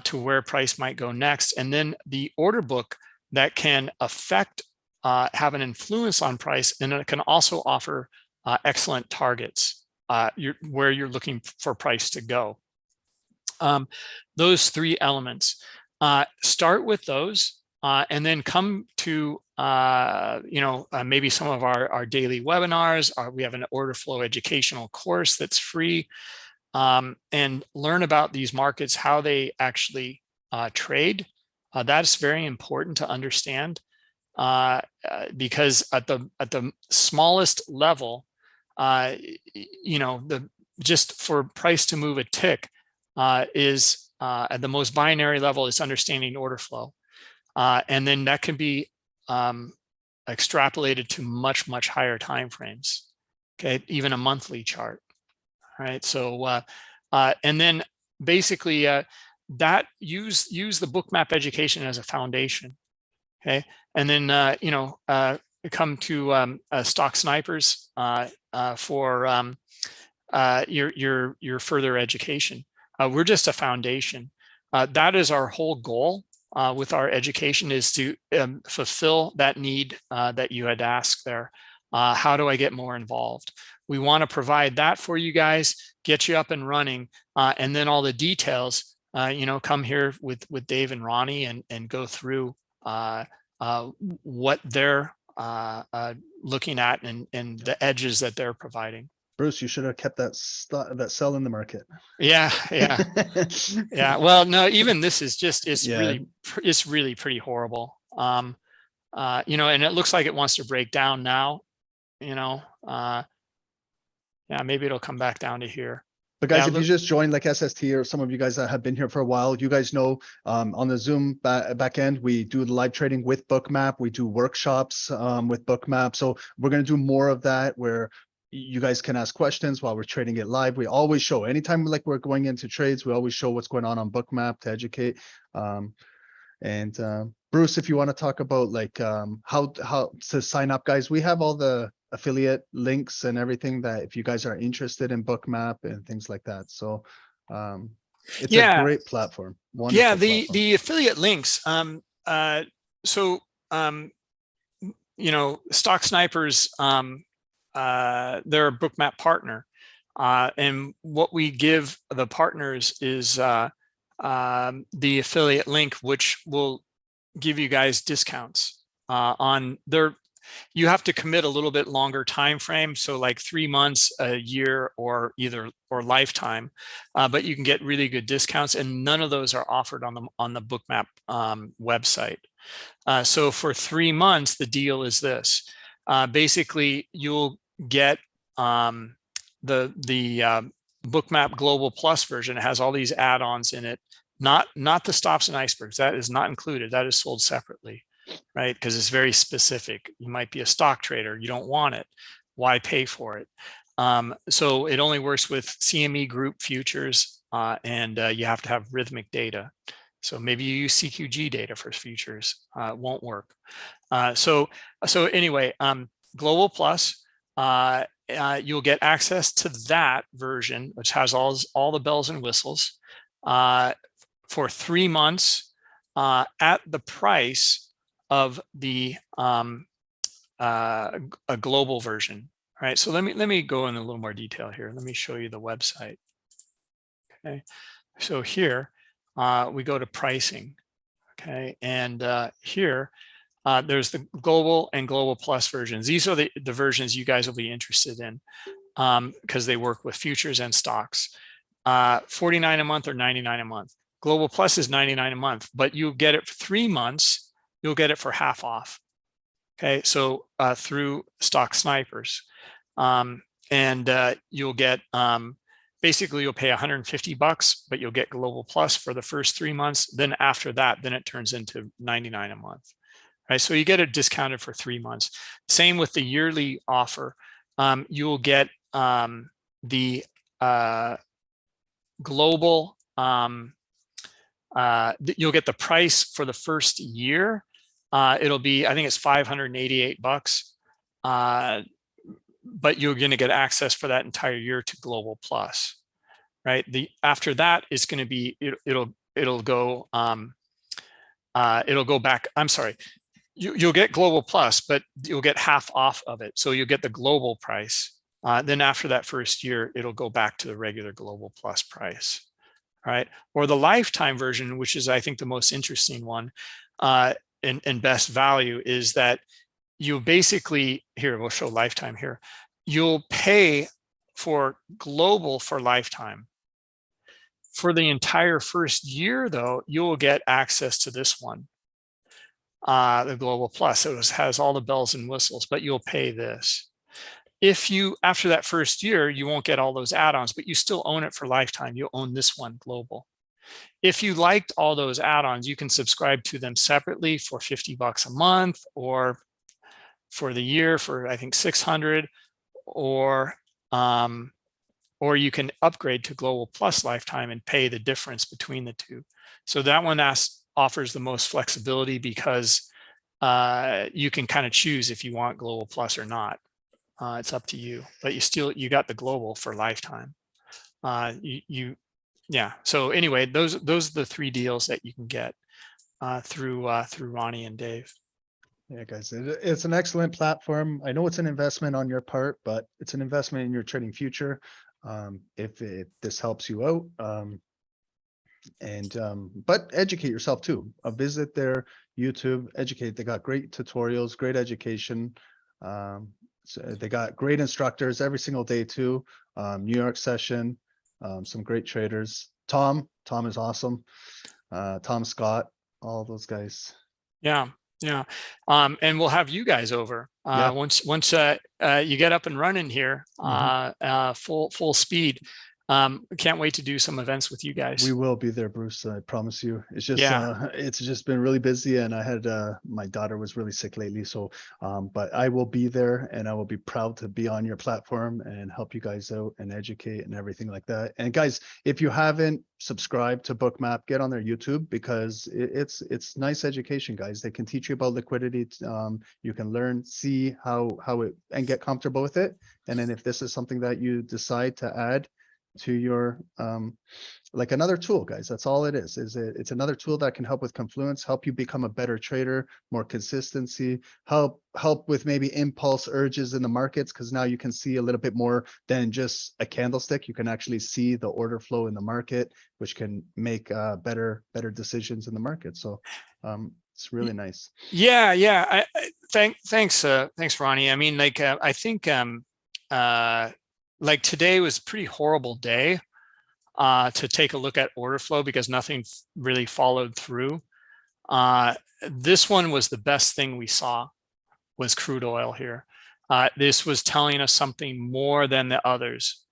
to where price might go next, and then the order book that can affect, have an influence on price, and it can also offer excellent targets where you're looking for price to go. Those three elements, start with those, and then come to maybe some of our daily webinars. We have an order flow educational course that's free, and learn about these markets, how they actually trade. That's very important to understand, because at the smallest level, just for price to move a tick is at the most binary level is understanding order flow, and then that can be extrapolated to much higher time frames. Okay, even a monthly chart. All right, so and then basically that use the Bookmap education as a foundation. Okay, and then come to Stock Snipers for your further education. We're just a foundation. That is our whole goal with our education, is to fulfill that need that you had asked there. How do I get more involved? We want to provide that for you guys, get you up and running, and then all the details, come here with Dave and Ronnie and go through what they're looking at and the edges that they're providing. Bruce, you should have kept that sell in the market. Yeah. Yeah. Well, no, even this is just, it's really pretty horrible. And it looks like it wants to break down now, yeah, maybe it'll come back down to here. But guys, if you just joined like SST, or some of you guys that have been here for a while, you guys know on the Zoom back end, we do the live trading with Bookmap. We do workshops with Bookmap. So we're going to do more of that, where you guys can ask questions while we're trading it live. We always show, anytime like we're going into trades, we always show what's going on Bookmap to educate. Bruce, if you want to talk about like how to sign up, guys, we have all the affiliate links and everything, that if you guys are interested in Bookmap and things like that. So it's a great platform. Yeah, the affiliate links. Stock Snipers, they're a Bookmap partner, and what we give the partners is the affiliate link, which will give you guys discounts on their. You have to commit a little bit longer time frame, so like 3 months, a year, or lifetime, but you can get really good discounts, and none of those are offered on the Bookmap website. So for 3 months, the deal is this: basically, you'll get the Bookmap Global Plus version. It has all these add-ons in it, not the stops and icebergs. That is not included. That is sold separately. Right, because it's very specific. You might be a stock trader, you don't want it. Why pay for it? So it only works with CME Group futures, and you have to have rhythmic data. So maybe you use CQG data for futures. It won't work. So anyway, Global Plus, you'll get access to that version, which has all the bells and whistles, for 3 months at the price of the a global version. All right, so let me go in a little more detail here. Let me show you the website. Okay, so here we go to pricing. Okay, and here there's the global and global plus versions. These are the versions you guys will be interested in because they work with futures and stocks. 49 a month or 99 a month. Global plus is 99 a month, but you get it for 3 months. You'll get it for half off. Okay, so through Stock Snipers, and you'll get basically you'll pay $150, but you'll get global plus for the first 3 months. Then after that, then it turns into 99 a month. Right, so you get it discounted for 3 months. Same with the yearly offer. You'll get the global. You'll get the price for the first year. It'll be, I think it's $588, but you're going to get access for that entire year to global plus. Right. After that, it's going to be it'll go back. I'm sorry. You'll get global plus, but you'll get half off of it. So you'll get the global price. Then after that first year, it'll go back to the regular global plus price. Right. Or the lifetime version, which is, I think, the most interesting one and best value, is that you basically, here, we'll show lifetime here. You'll pay for global for lifetime. For the entire first year, though, you'll get access to this one. The global plus. It has all the bells and whistles, but you'll pay this. If you, after that first year, you won't get all those add-ons, but you still own it for lifetime. You'll own this one, global. If you liked all those add-ons, you can subscribe to them separately for $50 a month, or for the year for, I think, 600, or you can upgrade to global plus lifetime and pay the difference between the two. So that one offers the most flexibility because you can kind of choose if you want global plus or not. It's up to you, but you got the global for lifetime. Yeah. So anyway, those are the 3 deals that you can get through Ronnie and Dave. Yeah, guys, it's an excellent platform. I know it's an investment on your part, but it's an investment in your trading future. If this helps you out, but educate yourself too. Visit their YouTube, educate. They got great tutorials, great education. So they got great instructors every single day too. New York session, some great traders. Tom is awesome. Tom Scott, all those guys. Yeah. And we'll have you guys over once you get up and running here, full speed. Can't wait to do some events with you guys. We will be there, Bruce. I promise you. It's just been really busy, and I had my daughter was really sick lately. So, but I will be there, and I will be proud to be on your platform and help you guys out and educate and everything like that. And guys, if you haven't subscribed to Bookmap, get on their YouTube, because it's nice education, guys. They can teach you about liquidity. You can learn, see how it, and get comfortable with it. And then if this is something that you decide to add to your like another tool, guys, that's all it is. It's another tool that can help with confluence, help you become a better trader, more consistency, help with maybe impulse urges in the markets, because now you can see a little bit more than just a candlestick. You can actually see the order flow in the market, which can make better decisions in the market. So it's really nice. Yeah. Thanks, Ronnie. I mean, like I think like today was a pretty horrible day to take a look at order flow because nothing really followed through. This one was the best thing we saw, was crude oil here. This was telling us something more than the others,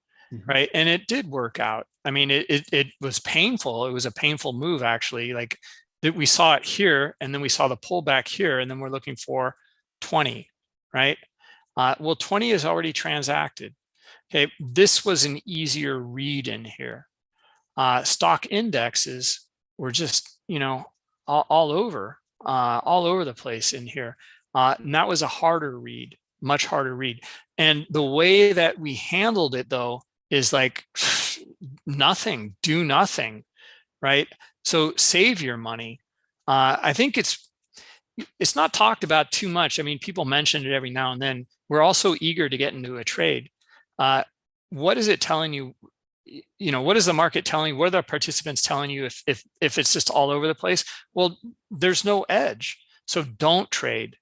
right? And it did work out. I mean, it was painful. It was a painful move, actually. Like that, we saw it here, and then we saw the pullback here, and then we're looking for 20, right? Well, 20 is already transacted. Okay, this was an easier read in here. Stock indexes were just, all over the place in here. And that was a harder read, much harder read. And the way that we handled it, though, is like nothing, do nothing, right? So save your money. I think it's not talked about too much. I mean, people mention it every now and then. We're also eager to get into a trade. What is it telling you? You know, what is the market telling you? What are the participants telling you if it's just all over the place? Well, there's no edge, so don't trade,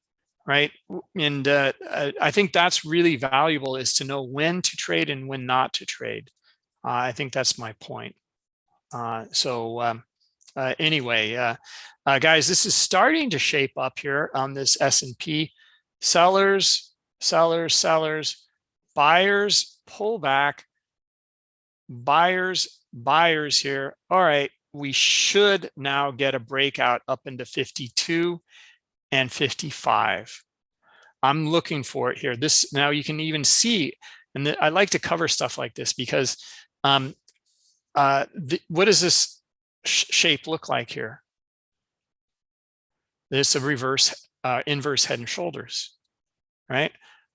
right? And I think that's really valuable, is to know when to trade and when not to trade. I think that's my point. Anyway, guys, this is starting to shape up here on this S&P. Sellers, buyers pull back, buyers here. All right, we should now get a breakout up into 52 and 55. I'm looking for it here. This, now you can even see, and I like to cover stuff like this because what does this shape look like here? This is a reverse inverse head and shoulders, right?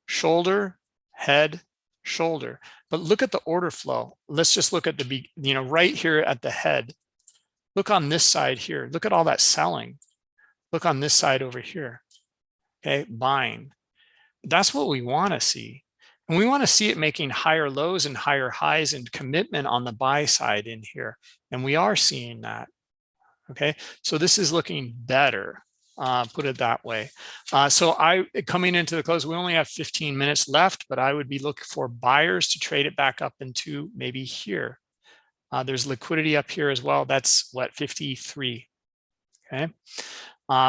Shoulder, head, shoulder. But look at the order flow. Let's just look at the, you know, right here at the head. Look on this side here. Look at all that selling. Look on this side over here. Okay, buying. That's what we want to see. And we want to see it making higher lows and higher highs and commitment on the buy side in here. And we are seeing that. Okay, so this is looking better. Put it that way. So coming into the close, we only have 15 minutes left, but I would be looking for buyers to trade it back up into maybe here. There's liquidity up here as well. That's what, 53. Okay.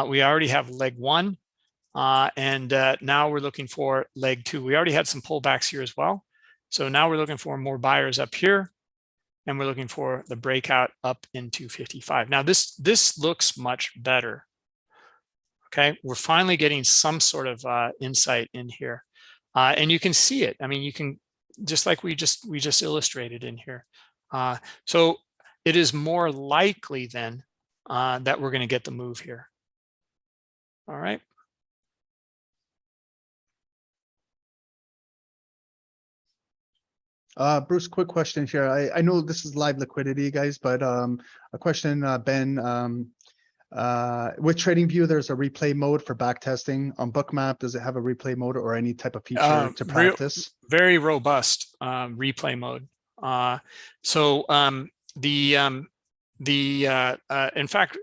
We already have leg one, and now we're looking for leg two. We already had some pullbacks here as well. So now we're looking for more buyers up here, and we're looking for the breakout up into 55. Now this looks much better. Okay, we're finally getting some sort of insight in here, and you can see it. I mean, you can, just like we just illustrated in here. So it is more likely then that we're going to get the move here. All right. Bruce, quick question here. I know this is live liquidity, guys, but a question, Ben. With TradingView, there's a replay mode for back testing. On Bookmap, does it have a replay mode or any type of feature to practice? Very robust replay mode. In fact,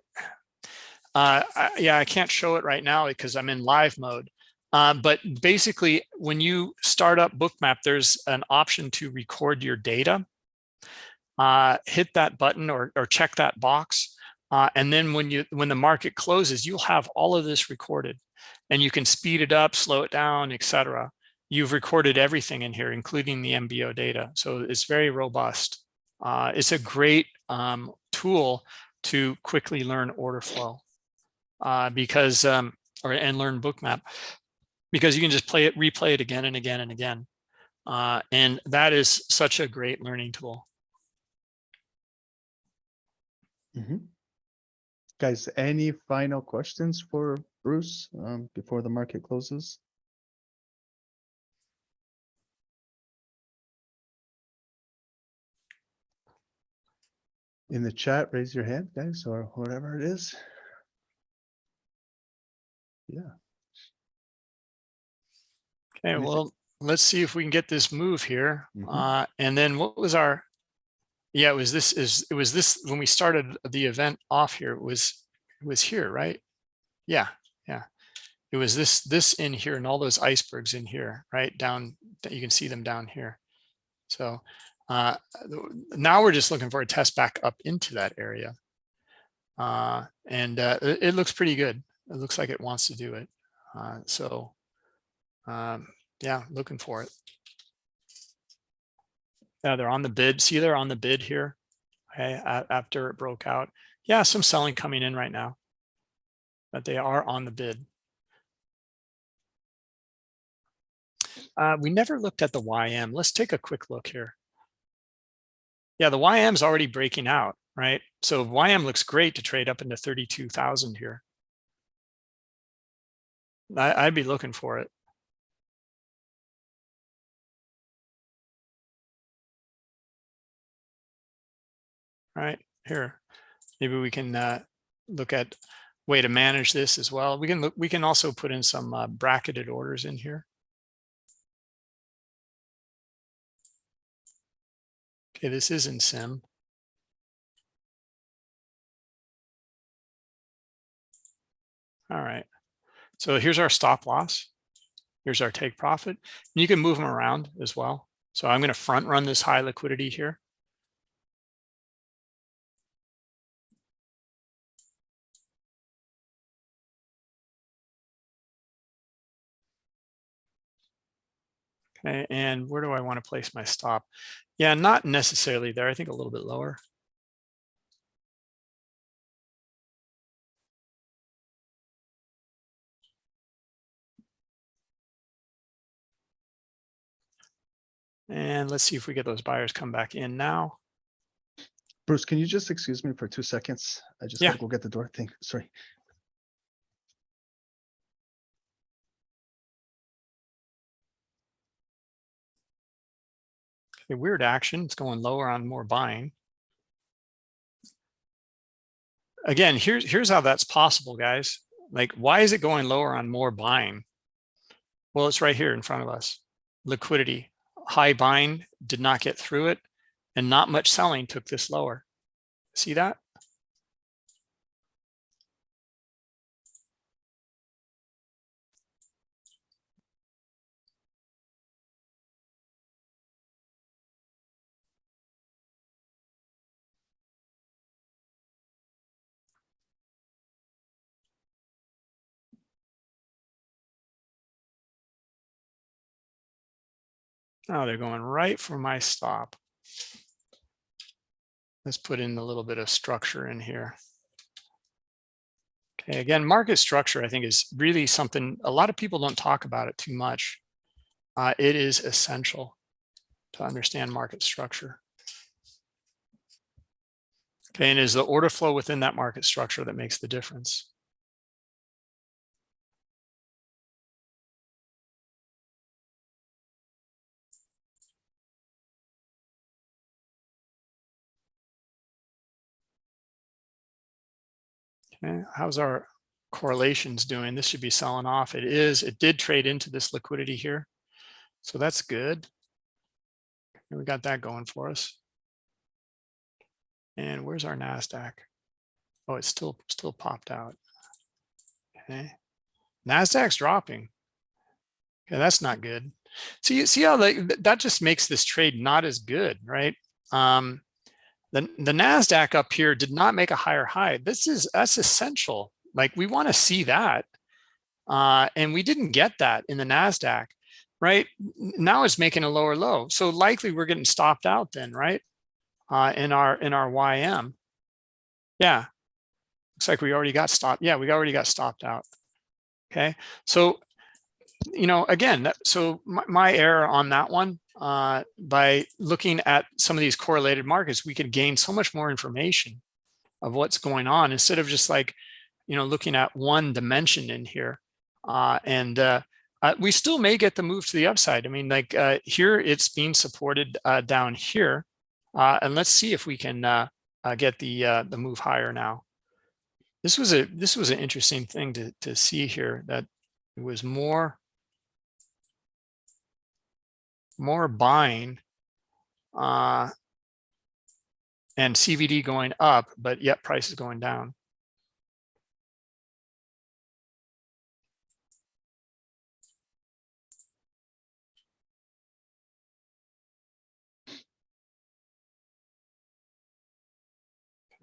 yeah, I can't show it right now because I'm in live mode. But basically, when you start up Bookmap, there's an option to record your data. Hit that button or check that box. And then when the market closes, you'll have all of this recorded, and you can speed it up, slow it down, etc. You've recorded everything in here, including the MBO data. So it's very robust. It's a great tool to quickly learn order flow and learn Bookmap, because you can just replay it again and again and again. And that is such a great learning tool. Mm-hmm. Guys, any final questions for Bruce before the market closes? In the chat, raise your hand, guys, or whatever it is. Yeah. Okay, well, let's see if we can get this move here. Mm-hmm. And then what was our, yeah, it was this when we started the event off here, it was here, right? Yeah. It was this in here and all those icebergs in here, right? Down, you can see them down here. So now we're just looking for a test back up into that area. It looks pretty good. It looks like it wants to do it. Yeah, looking for it. Yeah, they're on the bid. See, they're on the bid here. Okay, after it broke out. Yeah, some selling coming in right now, but they are on the bid. We never looked at the YM. Let's take a quick look here. Yeah, the YM is already breaking out, right? So YM looks great to trade up into 32,000 here. I'd be looking for it. Right here, maybe we can look at way to manage this as well. We can also put in some bracketed orders in here. Okay, this is in sim. All right, so here's our stop loss. Here's our take profit. And you can move them around as well. So I'm going to front run this high liquidity here. Okay, and where do I want to place my stop? Yeah, not necessarily there. I think a little bit lower. And let's see if we get those buyers come back in now. Bruce, can you just excuse me for 2 seconds? I just Yeah. gotta go get the door thing. Sorry. Okay, weird action. It's going lower on more buying. Again, here's how that's possible, guys. Like, why is it going lower on more buying? Well, it's right here in front of us. Liquidity, high buying did not get through it, and not much selling took this lower. See that? Now they're going right for my stop. Let's put in a little bit of structure in here. Okay, again, market structure, I think, is really something a lot of people don't talk about it too much. It is essential to understand market structure. Okay, and it is the order flow within that market structure that makes the difference. Okay, how's our correlations doing? This should be selling off. It is. It did trade into this liquidity here, so that's good. And we got that going for us. And where's our NASDAQ? Oh, it's still popped out. Okay, NASDAQ's dropping. Okay, that's not good. So you see how that just makes this trade not as good, right? The NASDAQ up here did not make a higher high. That's essential. Like, we want to see that. And we didn't get that in the NASDAQ, right? Now it's making a lower low. So likely we're getting stopped out then, right? In our YM. Yeah. Looks like we already got stopped. Yeah, we already got stopped out. Okay. So, you know, again, so my error on that one, by looking at some of these correlated markets, we could gain so much more information of what's going on instead of just, like, you know, looking at one dimension in here. We still may get the move to the upside. I mean, like, here it's being supported down here, and let's see if we can get the move higher now. This was an interesting thing to see here, that it was more buying and CVD going up, but yet price is going down.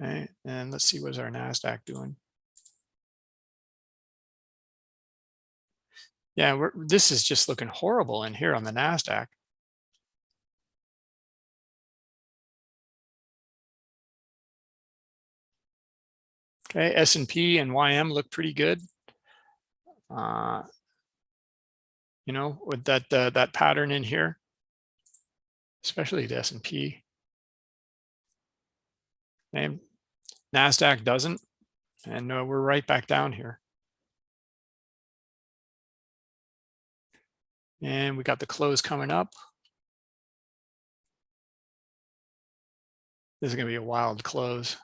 Okay, and let's see what's our NASDAQ doing. Yeah, this is just looking horrible in here on the NASDAQ. Okay, S&P and YM look pretty good. You know, with that pattern in here, especially the S&P. And NASDAQ doesn't, and we're right back down here. And we got the close coming up. This is going to be a wild close.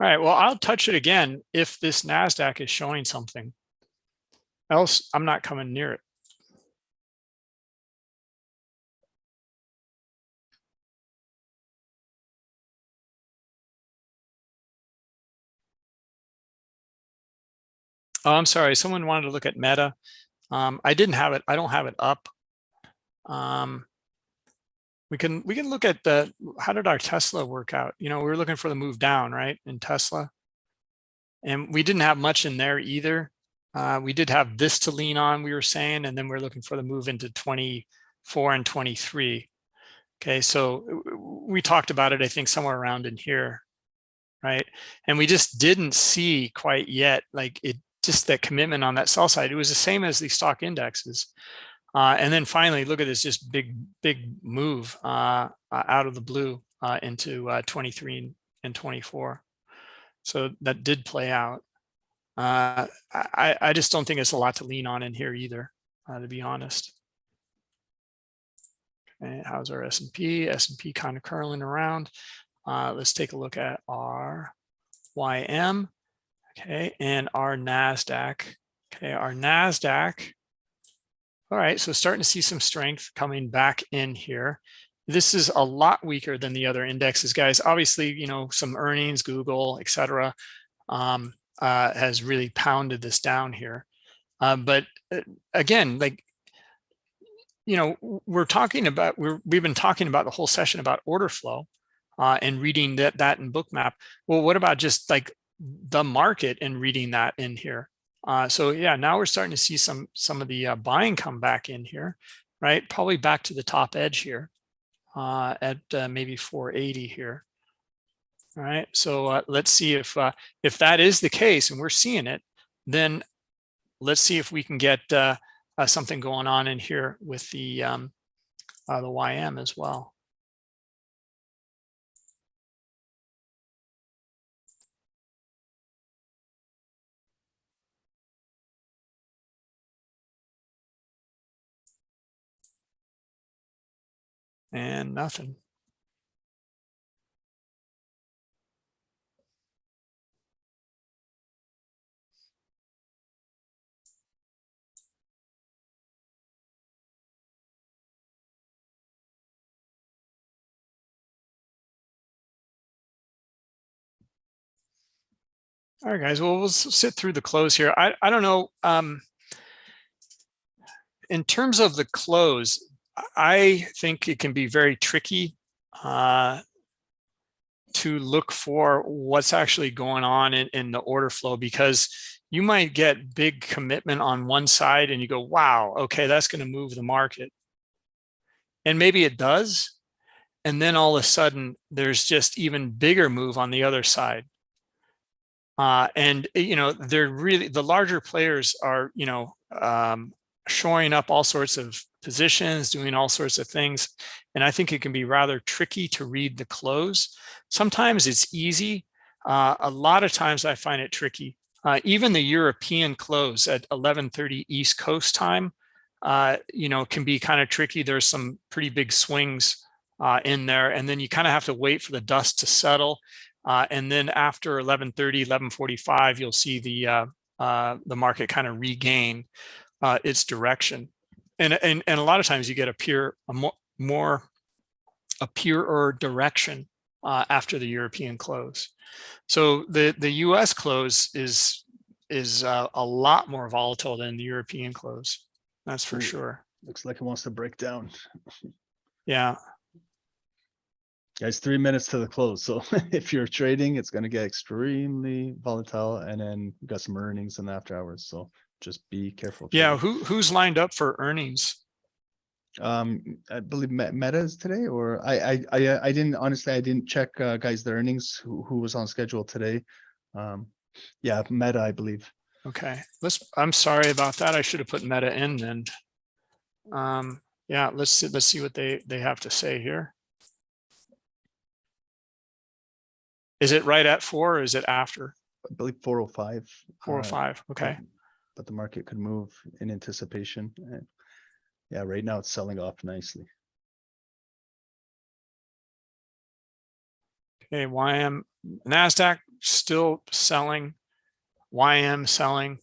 All right, well, I'll touch it again if this NASDAQ is showing something. Else, I'm not coming near it. Oh, I'm sorry. Someone wanted to look at Meta. I didn't have it. I don't have it up. We can look at how did our Tesla work out? You know, we were looking for the move down, right, in Tesla. And we didn't have much in there either. We did have this to lean on, we were saying, and then we're looking for the move into 24 and 23. Okay, so we talked about it, I think, somewhere around in here, right? And we just didn't see quite yet, like it, just that commitment on that sell side. It was the same as the stock indexes. And then finally, look at this, just big move out of the blue into 23 and 24. So that did play out. I just don't think it's a lot to lean on in here either, to be honest. Okay, how's our S&P? S&P kind of curling around. Let's take a look at our YM, okay, and our NASDAQ. Okay, our NASDAQ. All right, so starting to see some strength coming back in here. This is a lot weaker than the other indexes, guys. Obviously, you know, some earnings, Google, etc., has really pounded this down here. But again, like, you know, we're talking about, we've been talking about the whole session about order flow and reading that in Bookmap. Well, what about just like the market and reading that in here? So yeah, now we're starting to see some of the buying come back in here, right? Probably back to the top edge here at maybe 480 here. All right, so let's see if that is the case and we're seeing it, then let's see if we can get something going on in here with the YM as well. And nothing. All right, guys, well, we'll sit through the close here. I don't know. In terms of the close, I think it can be very tricky to look for what's actually going on in the order flow, because you might get big commitment on one side and you go, wow, okay, that's going to move the market. And maybe it does. And then all of a sudden there's just even bigger move on the other side. And, you know, they're really, the larger players are, you know, shoring up all sorts of positions, doing all sorts of things. And I think it can be rather tricky to read the close. Sometimes it's easy. A lot of times I find it tricky. Even the European close at 11:30 East Coast time, you know, can be kind of tricky. There's some pretty big swings in there. And then you kind of have to wait for the dust to settle. And then after 11:30, 11:45, you'll see the market kind of regain its direction. And a lot of times you get a purer direction after the European close. So the US close is a lot more volatile than the European close. That's for sure. Looks like it wants to break down. Yeah. Guys, 3 minutes to the close. So if you're trading, it's going to get extremely volatile, and then we got some earnings in the after hours. So just be careful. Yeah. Who's lined up for earnings? I believe Meta is today, or I didn't, honestly, I didn't check guys the earnings who was on schedule today. Yeah, Meta, I believe. Okay, I'm sorry about that. I should have put Meta in then. Yeah, let's see what they have to say here. Is it right at 4 or is it after? I believe 405. 405. Okay. But the market could move in anticipation. Yeah, right now it's selling off nicely. Okay, YM, NASDAQ still selling. YM selling.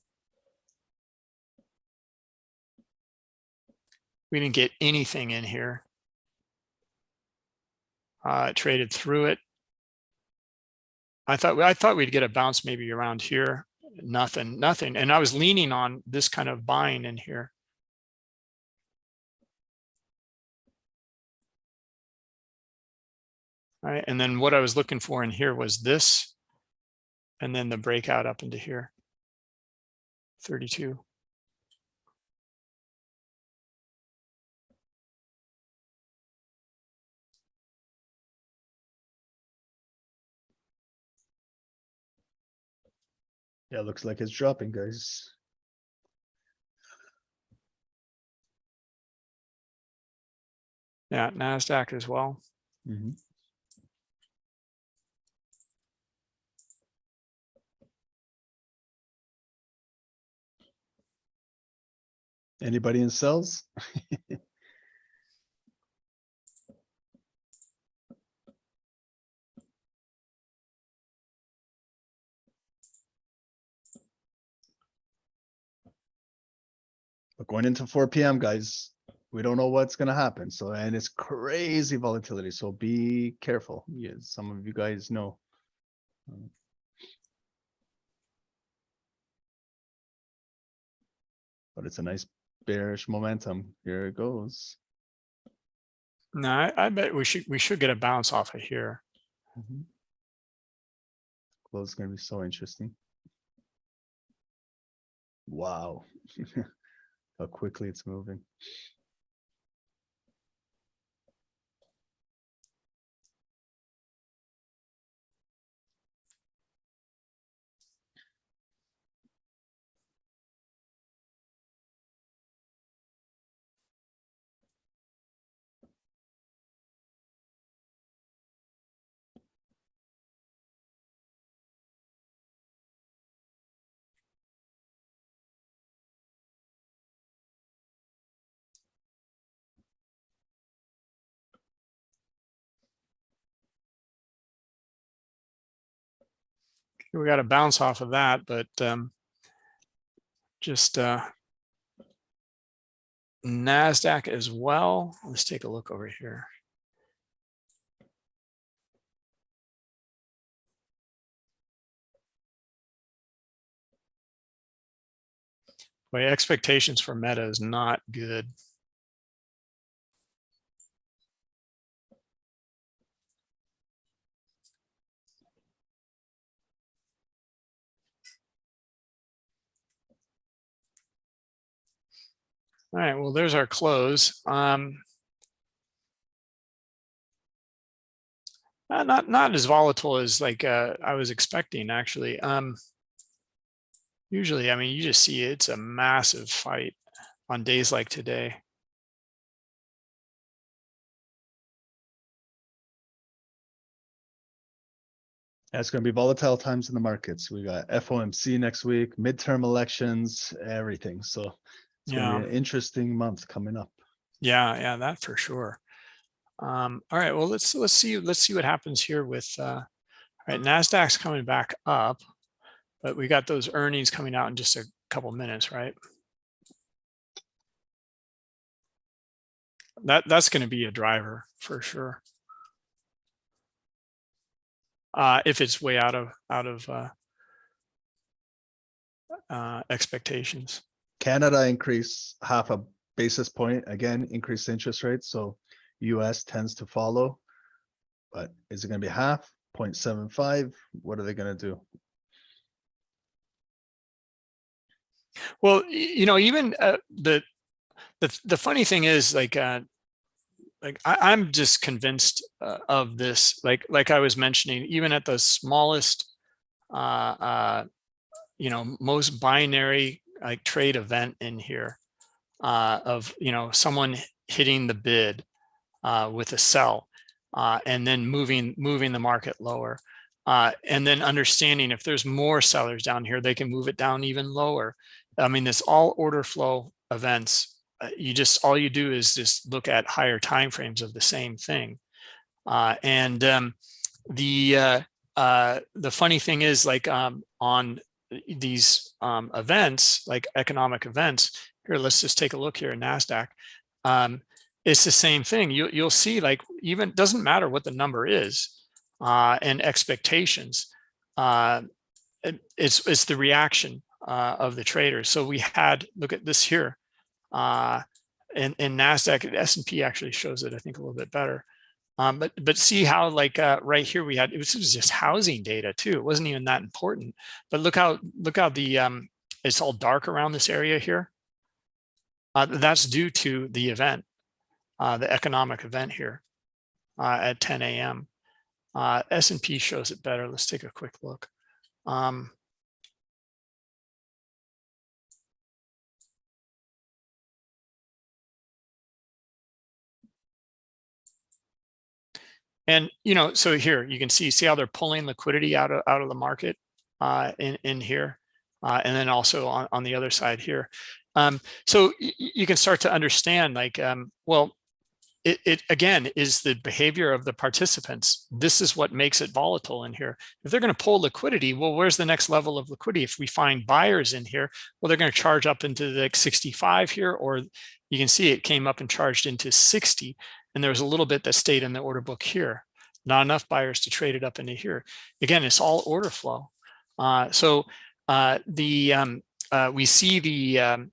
We didn't get anything in here. Traded through it. I thought we'd get a bounce maybe around here. Nothing. And I was leaning on this kind of buying in here. All right, and then what I was looking for in here was this, and then the breakout up into here. 32. Yeah, looks like it's dropping, guys. Yeah, NASDAQ as well. Mm-hmm. Anybody in sells? But going into 4 p.m., guys, we don't know what's going to happen. So, and it's crazy volatility. So be careful. Yeah, some of you guys know. But it's a nice bearish momentum. Here it goes. No, I bet we should get a bounce off of here. Mm-hmm. Close is going to be so interesting. Wow. How quickly it's moving. We got a bounce off of that, but just NASDAQ as well. Let's take a look over here. Boy, expectations for Meta is not good. All right, well, there's our close. Not as volatile as like I was expecting, actually. Usually, I mean, you just see it's a massive fight on days like today. It's going to be volatile times in the markets. We got FOMC next week, midterm elections, everything. So it's going to be an interesting month coming up. Yeah, that for sure. All right, well, let's see what happens here with all right, NASDAQ's coming back up, but we got those earnings coming out in just a couple minutes, right? That's going to be a driver for sure. If it's way out of expectations. Canada increased half a basis point, again, increased interest rates. So US tends to follow, but is it going to be half, 0.75? What are they going to do? Well, you know, even the funny thing is, like I'm just convinced of this. Like I was mentioning, even at the smallest, you know, most binary like trade event in here, of, you know, someone hitting the bid with a sell, and then moving the market lower, and then understanding if there's more sellers down here, they can move it down even lower. I mean, this all order flow events. All you do is just look at higher time frames of the same thing, and the funny thing is, like on these events, like economic events, here, let's just take a look here in NASDAQ. It's the same thing. You'll see, like, even doesn't matter what the number is and expectations. It's the reaction of the traders. So we had, look at this here, in NASDAQ, S&P actually shows it, I think, a little bit better. But see how, like, right here we had, it was just housing data too. It wasn't even that important. But look how the it's all dark around this area here. That's due to the event, the economic event here at 10 a.m. S&P shows it better. Let's take a quick look. And, you know, so here you can see how they're pulling liquidity out of the market in here, and then also on the other side here. So you can start to understand, like, well, it again is the behavior of the participants. This is what makes it volatile in here. If they're going to pull liquidity, well, where's the next level of liquidity? If we find buyers in here, well, they're going to charge up into the 65 here, or you can see it came up and charged into 60. And there was a little bit that stayed in the order book here. Not enough buyers to trade it up into here. Again, it's all order flow. We see the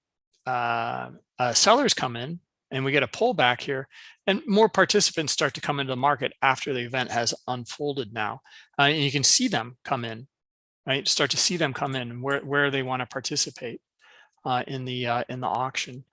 sellers come in, and we get a pullback here, and more participants start to come into the market after the event has unfolded now. And you can see them come in, right? Start to see them come in and where they want to participate in the auction.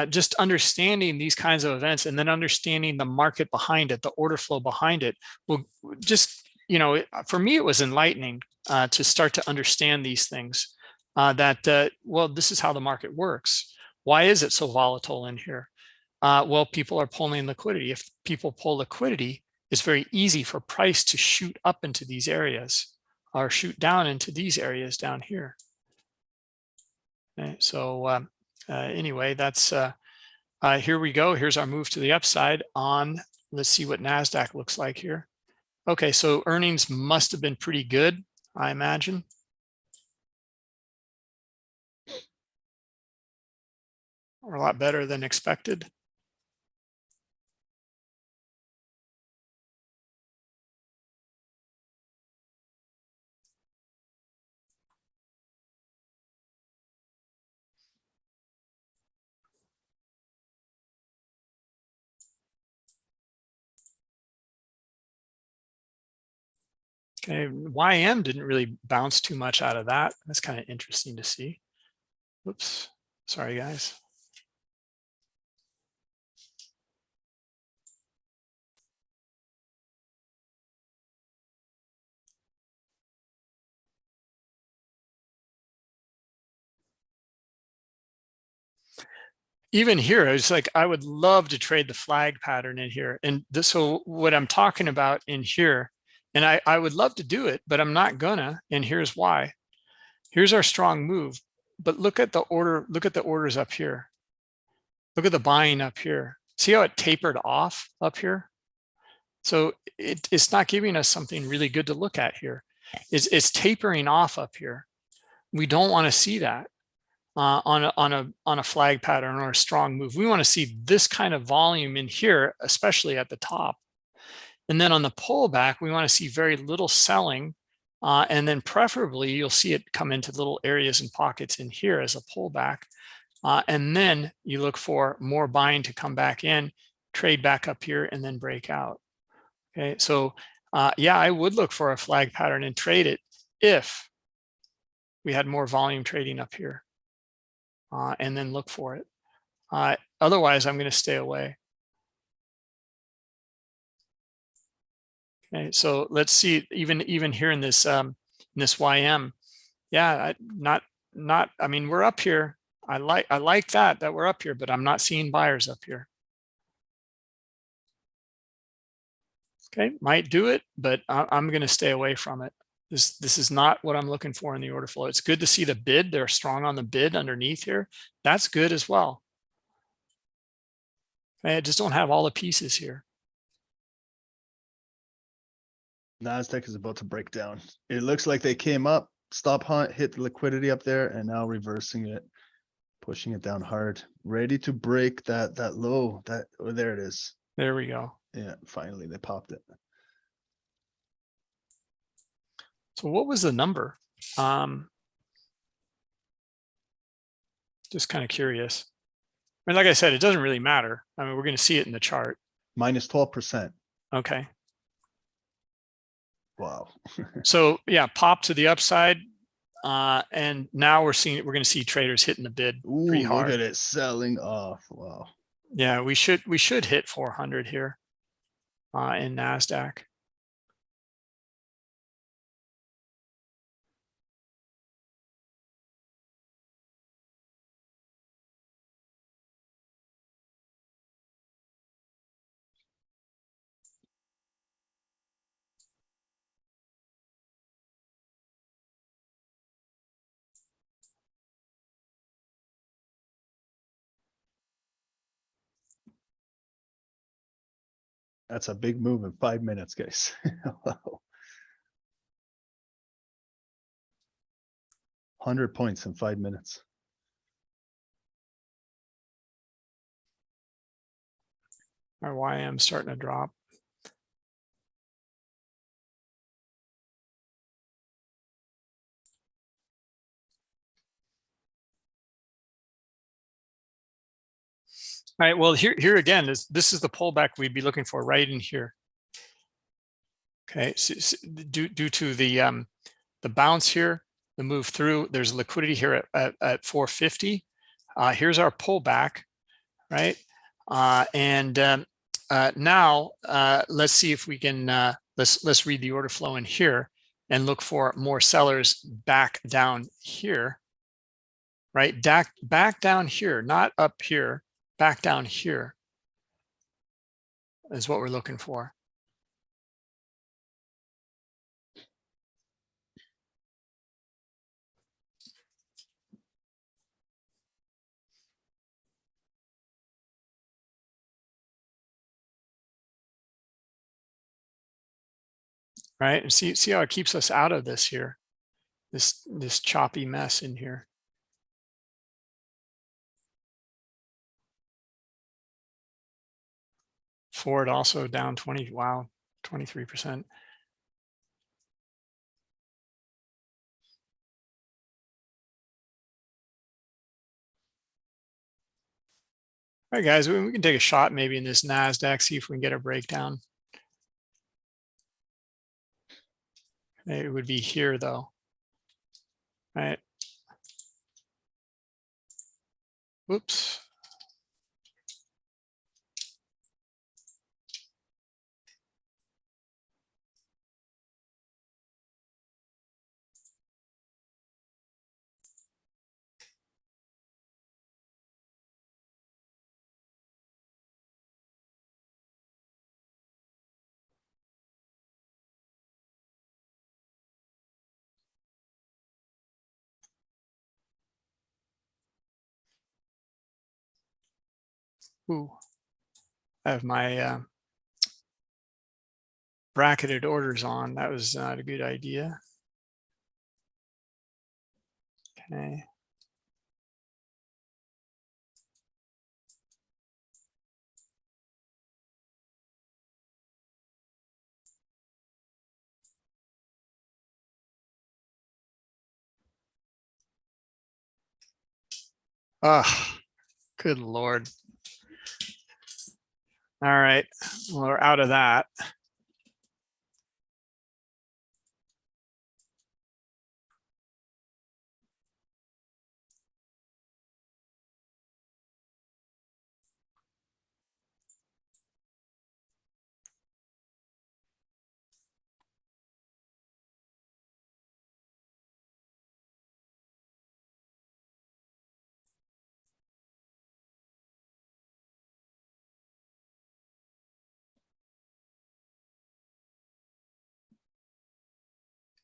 Just understanding these kinds of events, and then understanding the market behind it, the order flow behind it, will just, you know, for me, it was enlightening to start to understand these things, that, well, this is how the market works. Why is it so volatile in here? Well, people are pulling liquidity. If people pull liquidity, it's very easy for price to shoot up into these areas or shoot down into these areas down here. Okay, so anyway, that's here we go. Here's our move to the upside on, let's see what NASDAQ looks like here. Okay, so earnings must have been pretty good, I imagine. Or a lot better than expected. Okay, YM didn't really bounce too much out of that. That's kind of interesting to see. Whoops, sorry guys. Even here, it's like, I would love to trade the flag pattern in here. And this, so what I'm talking about in here, and I would love to do it, but I'm not gonna, and here's why. Here's our strong move, but look at the order, look at the orders up here. Look at the buying up here. See how it tapered off up here? So it's not giving us something really good to look at here. It's tapering off up here. We don't want to see that on a flag pattern or a strong move. We want to see this kind of volume in here, especially at the top. And then on the pullback, we want to see very little selling. And then preferably, you'll see it come into little areas and pockets in here as a pullback. And then you look for more buying to come back in, trade back up here, and then break out. Okay, so yeah, I would look for a flag pattern and trade it if we had more volume trading up here, and then look for it. Otherwise, I'm going to stay away. Okay, so let's see, even here in this YM, yeah, I mean, we're up here. I like that we're up here, but I'm not seeing buyers up here. Okay, might do it, but I'm going to stay away from it. This is not what I'm looking for in the order flow. It's good to see the bid. They're strong on the bid underneath here. That's good as well. Okay, I just don't have all the pieces here. NASDAQ is about to break down. It looks like they came up, stop hunt, hit the liquidity up there, and now reversing it, pushing it down hard, ready to break that low. Oh, there it is. There we go. Yeah, finally they popped it. So what was the number? Just kind of curious. I mean, like I said, it doesn't really matter. I mean, we're going to see it in the chart. Minus 12%. Okay. Wow. So yeah, pop to the upside. And now we're going to see traders hitting the bid Ooh, pretty look hard. at it selling off. Wow. Yeah, we should hit 400 here in NASDAQ. That's a big move in 5 minutes, guys. Wow. 100 points in 5 minutes. Our YM starting to drop. All right, well, here again, this is the pullback we'd be looking for right in here. Okay, so due to the bounce here, the move through, there's liquidity here at 450. Here's our pullback, right? Now let's see if we can let's read the order flow in here and look for more sellers back down here, right? Back down here, not up here, back down here is what we're looking for. Right, and see how it keeps us out of this here, this choppy mess in here. Ford also down 20, wow, 23%. All right, guys, we can take a shot maybe in this NASDAQ, see if we can get a breakdown. It would be here though, right? Whoops. Ooh, I have my bracketed orders on. That was not a good idea. Okay. Ah, good Lord. All right, well, we're out of that.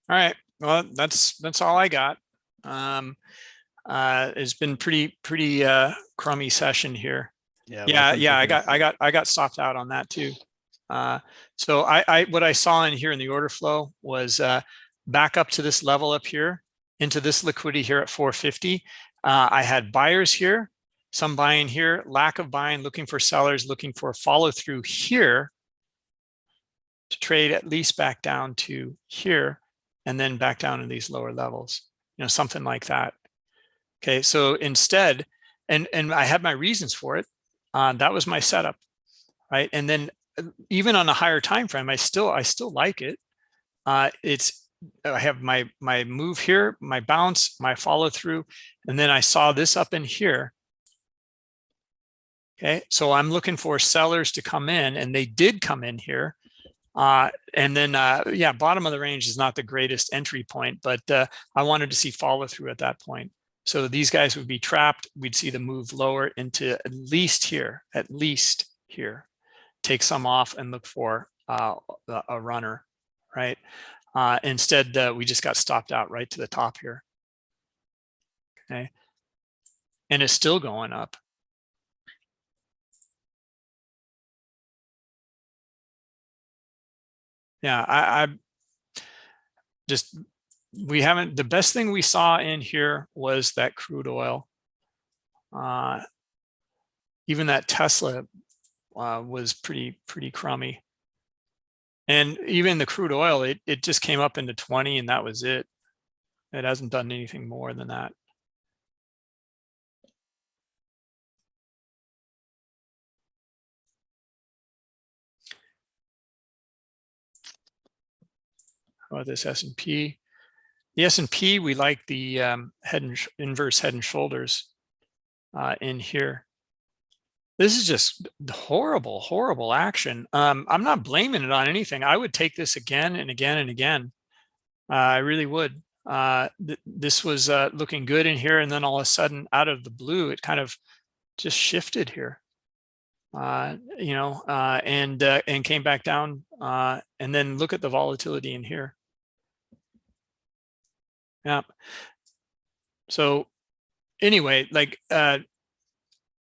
All right, well, that's all I got. It's been pretty crummy session here. Yeah. Yeah, welcome to yeah, the- I got stopped out on that too. So what I saw in here in the order flow was back up to this level up here into this liquidity here at 450. I had buyers here, some buying here, lack of buying, looking for sellers, looking for follow through here to trade at least back down to here and then back down in these lower levels, you know, something like that. Okay, so instead, and I had my reasons for it. That was my setup, right? And then even on a higher time frame, I still like it. I have my move here, my bounce, my follow through, and then I saw this up in here. Okay, so I'm looking for sellers to come in, and they did come in here. And then, yeah, bottom of the range is not the greatest entry point, but I wanted to see follow through at that point. So these guys would be trapped. We'd see the move lower into at least here, take some off and look for a runner, right? Instead, we just got stopped out right to the top here. Okay, and it's still going up. Yeah, I just, we haven't, the best thing we saw in here was that crude oil. Even that Tesla was pretty crummy. And even the crude oil, it just came up into 20 and that was it. It hasn't done anything more than that. How about this S&P? The S&P, we like the inverse head and shoulders in here. This is just horrible action. I'm not blaming it on anything. I would take this again and again and again. I really would. This was looking good in here, and then all of a sudden, out of the blue, it kind of just shifted here. You know, and came back down. And then look at the volatility in here. Yeah. So anyway, like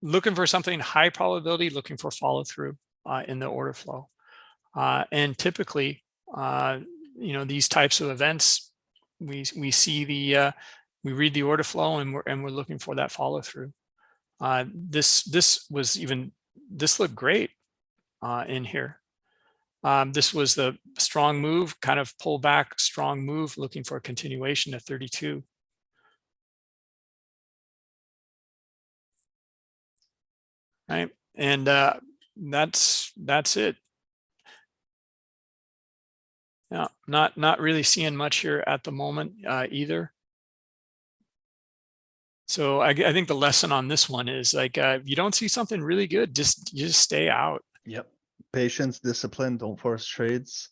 looking for something high probability, looking for follow through in the order flow. And typically, you know, these types of events, we see the we read the order flow and we're looking for that follow through. This looked great in here. This was the strong move, kind of pull back, strong move, looking for a continuation at 32. Right, and that's it. Yeah, not really seeing much here at the moment either. So I think the lesson on this one is like, if you don't see something really good, just stay out. Yep. Patience, discipline, don't force trades.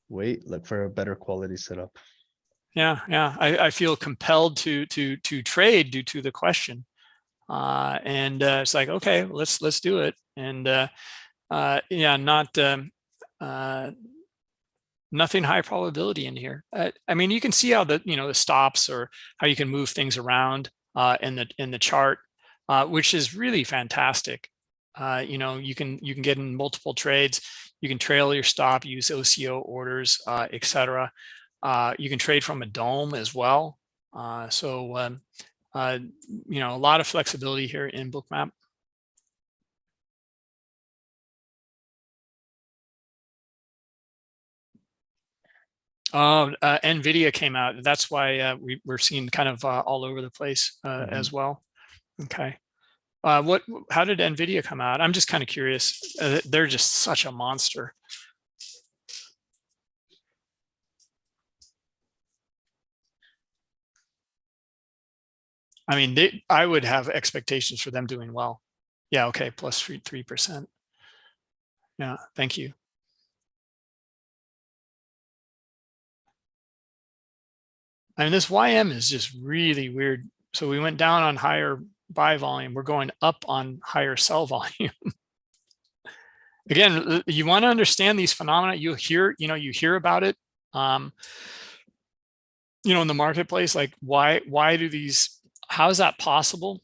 Wait, look for a better quality setup. Yeah, I feel compelled to trade due to the question. And it's like, okay, let's do it. And yeah, nothing high probability in here. I mean, you can see how the stops or how you can move things around in the chart, which is really fantastic. You know, you can get in multiple trades. You can trail your stop, use OCO orders, etc. You can trade from a dome as well. So you know, a lot of flexibility here in Bookmap. NVIDIA came out. That's why we're seeing kind of all over the place as well. Okay. How did NVIDIA come out? I'm just kind of curious. They're just such a monster. I mean, I would have expectations for them doing well. Yeah, okay, plus 3%. Yeah, thank you. I mean, this YM is just really weird. So we went down on higher buy volume. We're going up on higher sell volume. Again, you want to understand these phenomena. You hear about it, you know, in the marketplace. Like, why do these? How is that possible?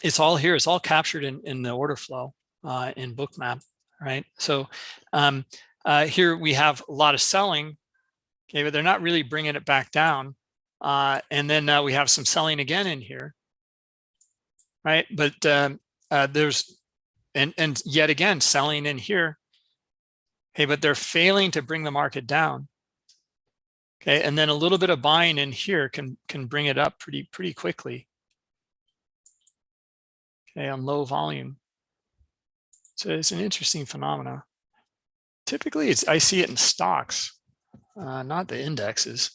It's all here. It's all captured in the order flow in Bookmap, right? So here we have a lot of selling, okay, but they're not really bringing it back down. And then we have some selling again in here, right? But there's, and yet again, selling in here. Okay, but they're failing to bring the market down. Okay, and then a little bit of buying in here can bring it up pretty quickly. Okay, on low volume. So it's an interesting phenomena. Typically, I see it in stocks, not the indexes.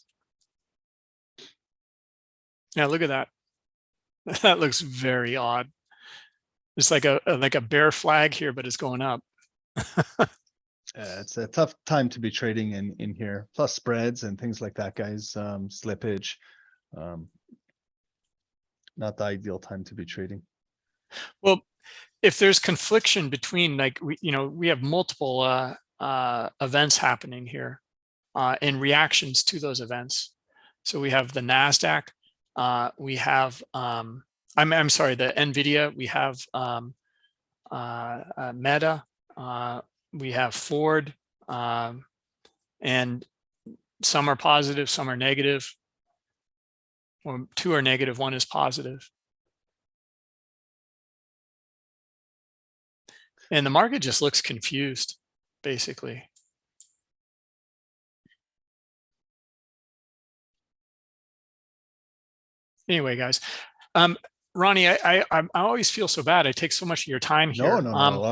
Yeah, look at that. That looks very odd. It's like a bear flag here, but it's going up. It's a tough time to be trading in here. Plus spreads and things like that, guys. Slippage. Not the ideal time to be trading. Well, if there's confliction between, like, we have multiple events happening here and reactions to those events. So we have the NASDAQ, we have I'm sorry, the NVIDIA, we have Meta, we have Ford, and some are positive, some are negative. Or two are negative, one is positive. And the market just looks confused, basically. Anyway, guys, Ronnie, I always feel so bad. I take so much of your time here. No.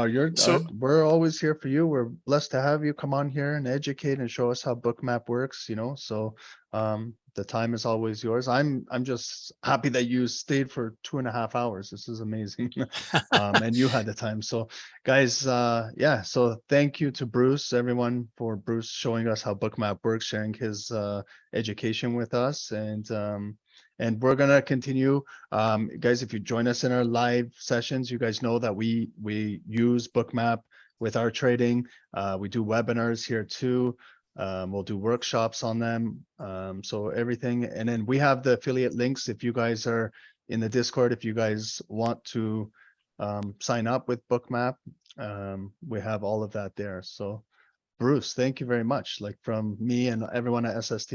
We're always here for you. We're blessed to have you come on here and educate and show us how Bookmap works. So the time is always yours. I'm just happy that you stayed for 2.5 hours. This is amazing, and you had the time. So, guys, yeah. So thank you to Bruce, everyone, for Bruce showing us how Bookmap works, sharing his education with us, and we're gonna continue. Guys, if you join us in our live sessions, you guys know that we use Bookmap with our trading. We do webinars here too. We'll do workshops on them. So everything, and then we have the affiliate links. If you guys are in the Discord, if you guys want to sign up with Bookmap, we have all of that there. So Bruce, thank you very much. Like, from me and everyone at SST,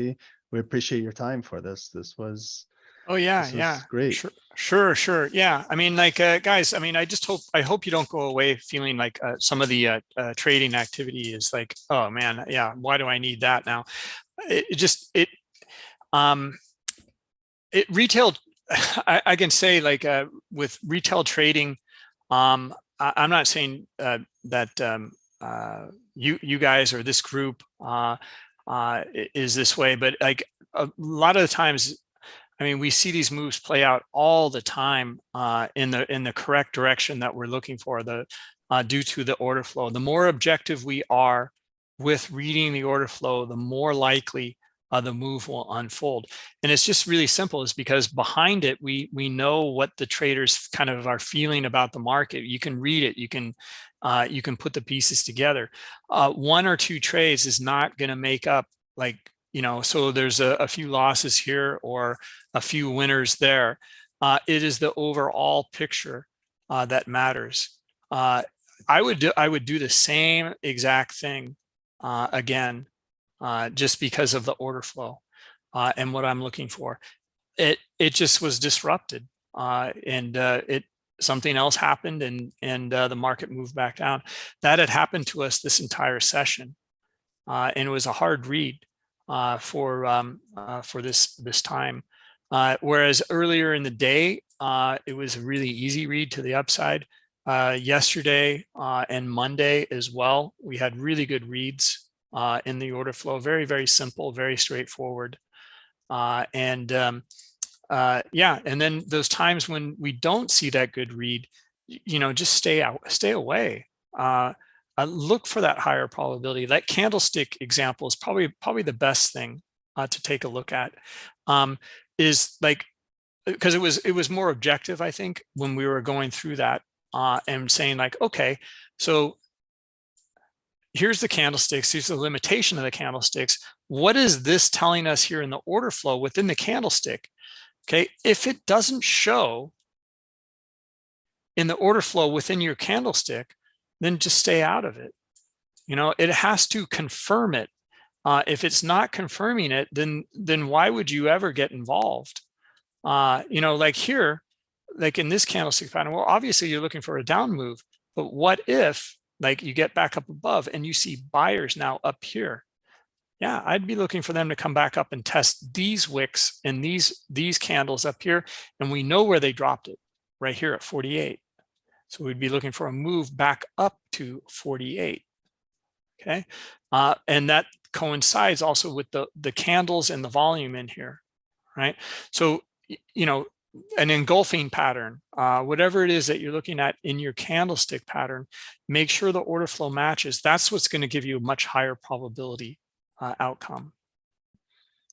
we appreciate your time for this. This was great. Sure. Yeah. I mean, like, guys, I mean, I hope you don't go away feeling like some of the trading activity is like, oh man, yeah, why do I need that now? Retail, I can say, like, with retail trading, I'm not saying that you guys or this group is this way, but like a lot of the times, I mean, we see these moves play out all the time in the correct direction that we're looking for, due to the order flow. The more objective we are with reading the order flow, the more likely the move will unfold. And it's just really simple. It's because behind it, we know what the traders kind of are feeling about the market. You can read it. You can put the pieces together. One or two trades is not going to make up, like, so there's a few losses here or a few winners there. It is the overall picture that matters. I would do the same exact thing again, just because of the order flow and what I'm looking for. It just was disrupted, and something else happened, and the market moved back down. That had happened to us this entire session, and it was a hard read for this time. Whereas earlier in the day, it was a really easy read to the upside. Yesterday and Monday as well, we had really good reads in the order flow. Very, very simple, very straightforward. Yeah, and then those times when we don't see that good read, just stay away. Look for that higher probability. That candlestick example is probably the best thing to take a look at. Is like, because it was more objective, I think, when we were going through that and saying, like, okay, so here's the candlesticks. Here's the limitation of the candlesticks. What is this telling us here in the order flow within the candlestick? Okay, if it doesn't show in the order flow within your candlestick, then just stay out of it. You know, it has to confirm it. If it's not confirming it, then why would you ever get involved? You know, like here, like in this candlestick pattern, well, obviously you're looking for a down move, but what if like you get back up above and you see buyers now up here? Yeah, I'd be looking for them to come back up and test these wicks and these candles up here. And we know where they dropped it, right here at 48. So we'd be looking for a move back up to 48. Okay. And that coincides also with the candles and the volume in here, right? So, you know, an engulfing pattern, whatever it is that you're looking at in your candlestick pattern, make sure the order flow matches. That's what's going to give you a much higher probability outcome.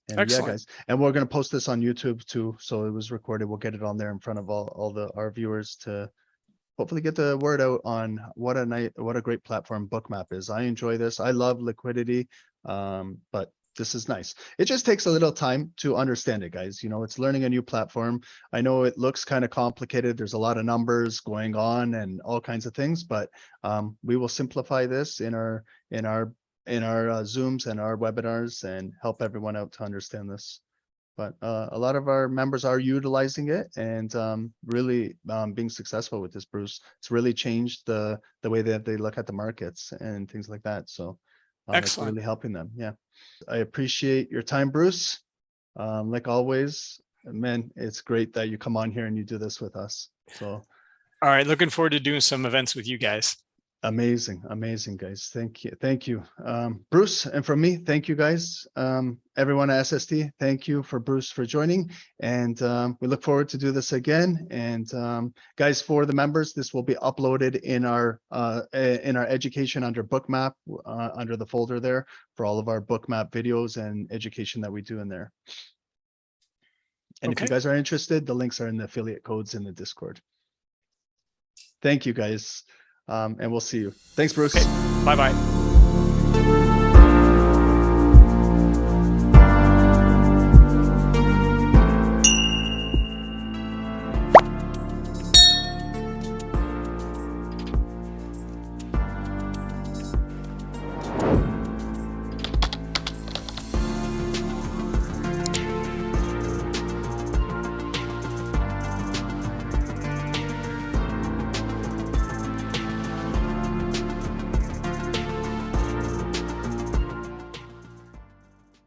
And Excellent. yeah, guys, and we're going to post this on YouTube too. So it was recorded. We'll get it on there in front of our viewers to hopefully get the word out on what a great platform Bookmap is. I enjoy this. I love liquidity, but this is nice. It just takes a little time to understand it, guys. You know, it's learning a new platform. I know it looks kind of complicated. There's a lot of numbers going on and all kinds of things, but we will simplify this in our Zooms and our webinars and help everyone out to understand this. But a lot of our members are utilizing it and really being successful with this, Bruce. It's really changed the way that they look at the markets and things like that. So it's Excellent. really helping them. Yeah. I appreciate your time, Bruce. Like always, man, it's great that you come on here and you do this with us. So all right, looking forward to doing some events with you guys. amazing, guys. Thank you, Bruce. And from me, thank you, guys. Everyone at SST, thank you for Bruce for joining, and we look forward to do this again. And guys, for the members, this will be uploaded in our education under Bookmap, under the folder there for all of our Bookmap videos and education that we do in there. And if you guys are interested, the links are in the affiliate codes in the Discord. Thank you, guys. And we'll see you. Thanks, Bruce. Bye-bye.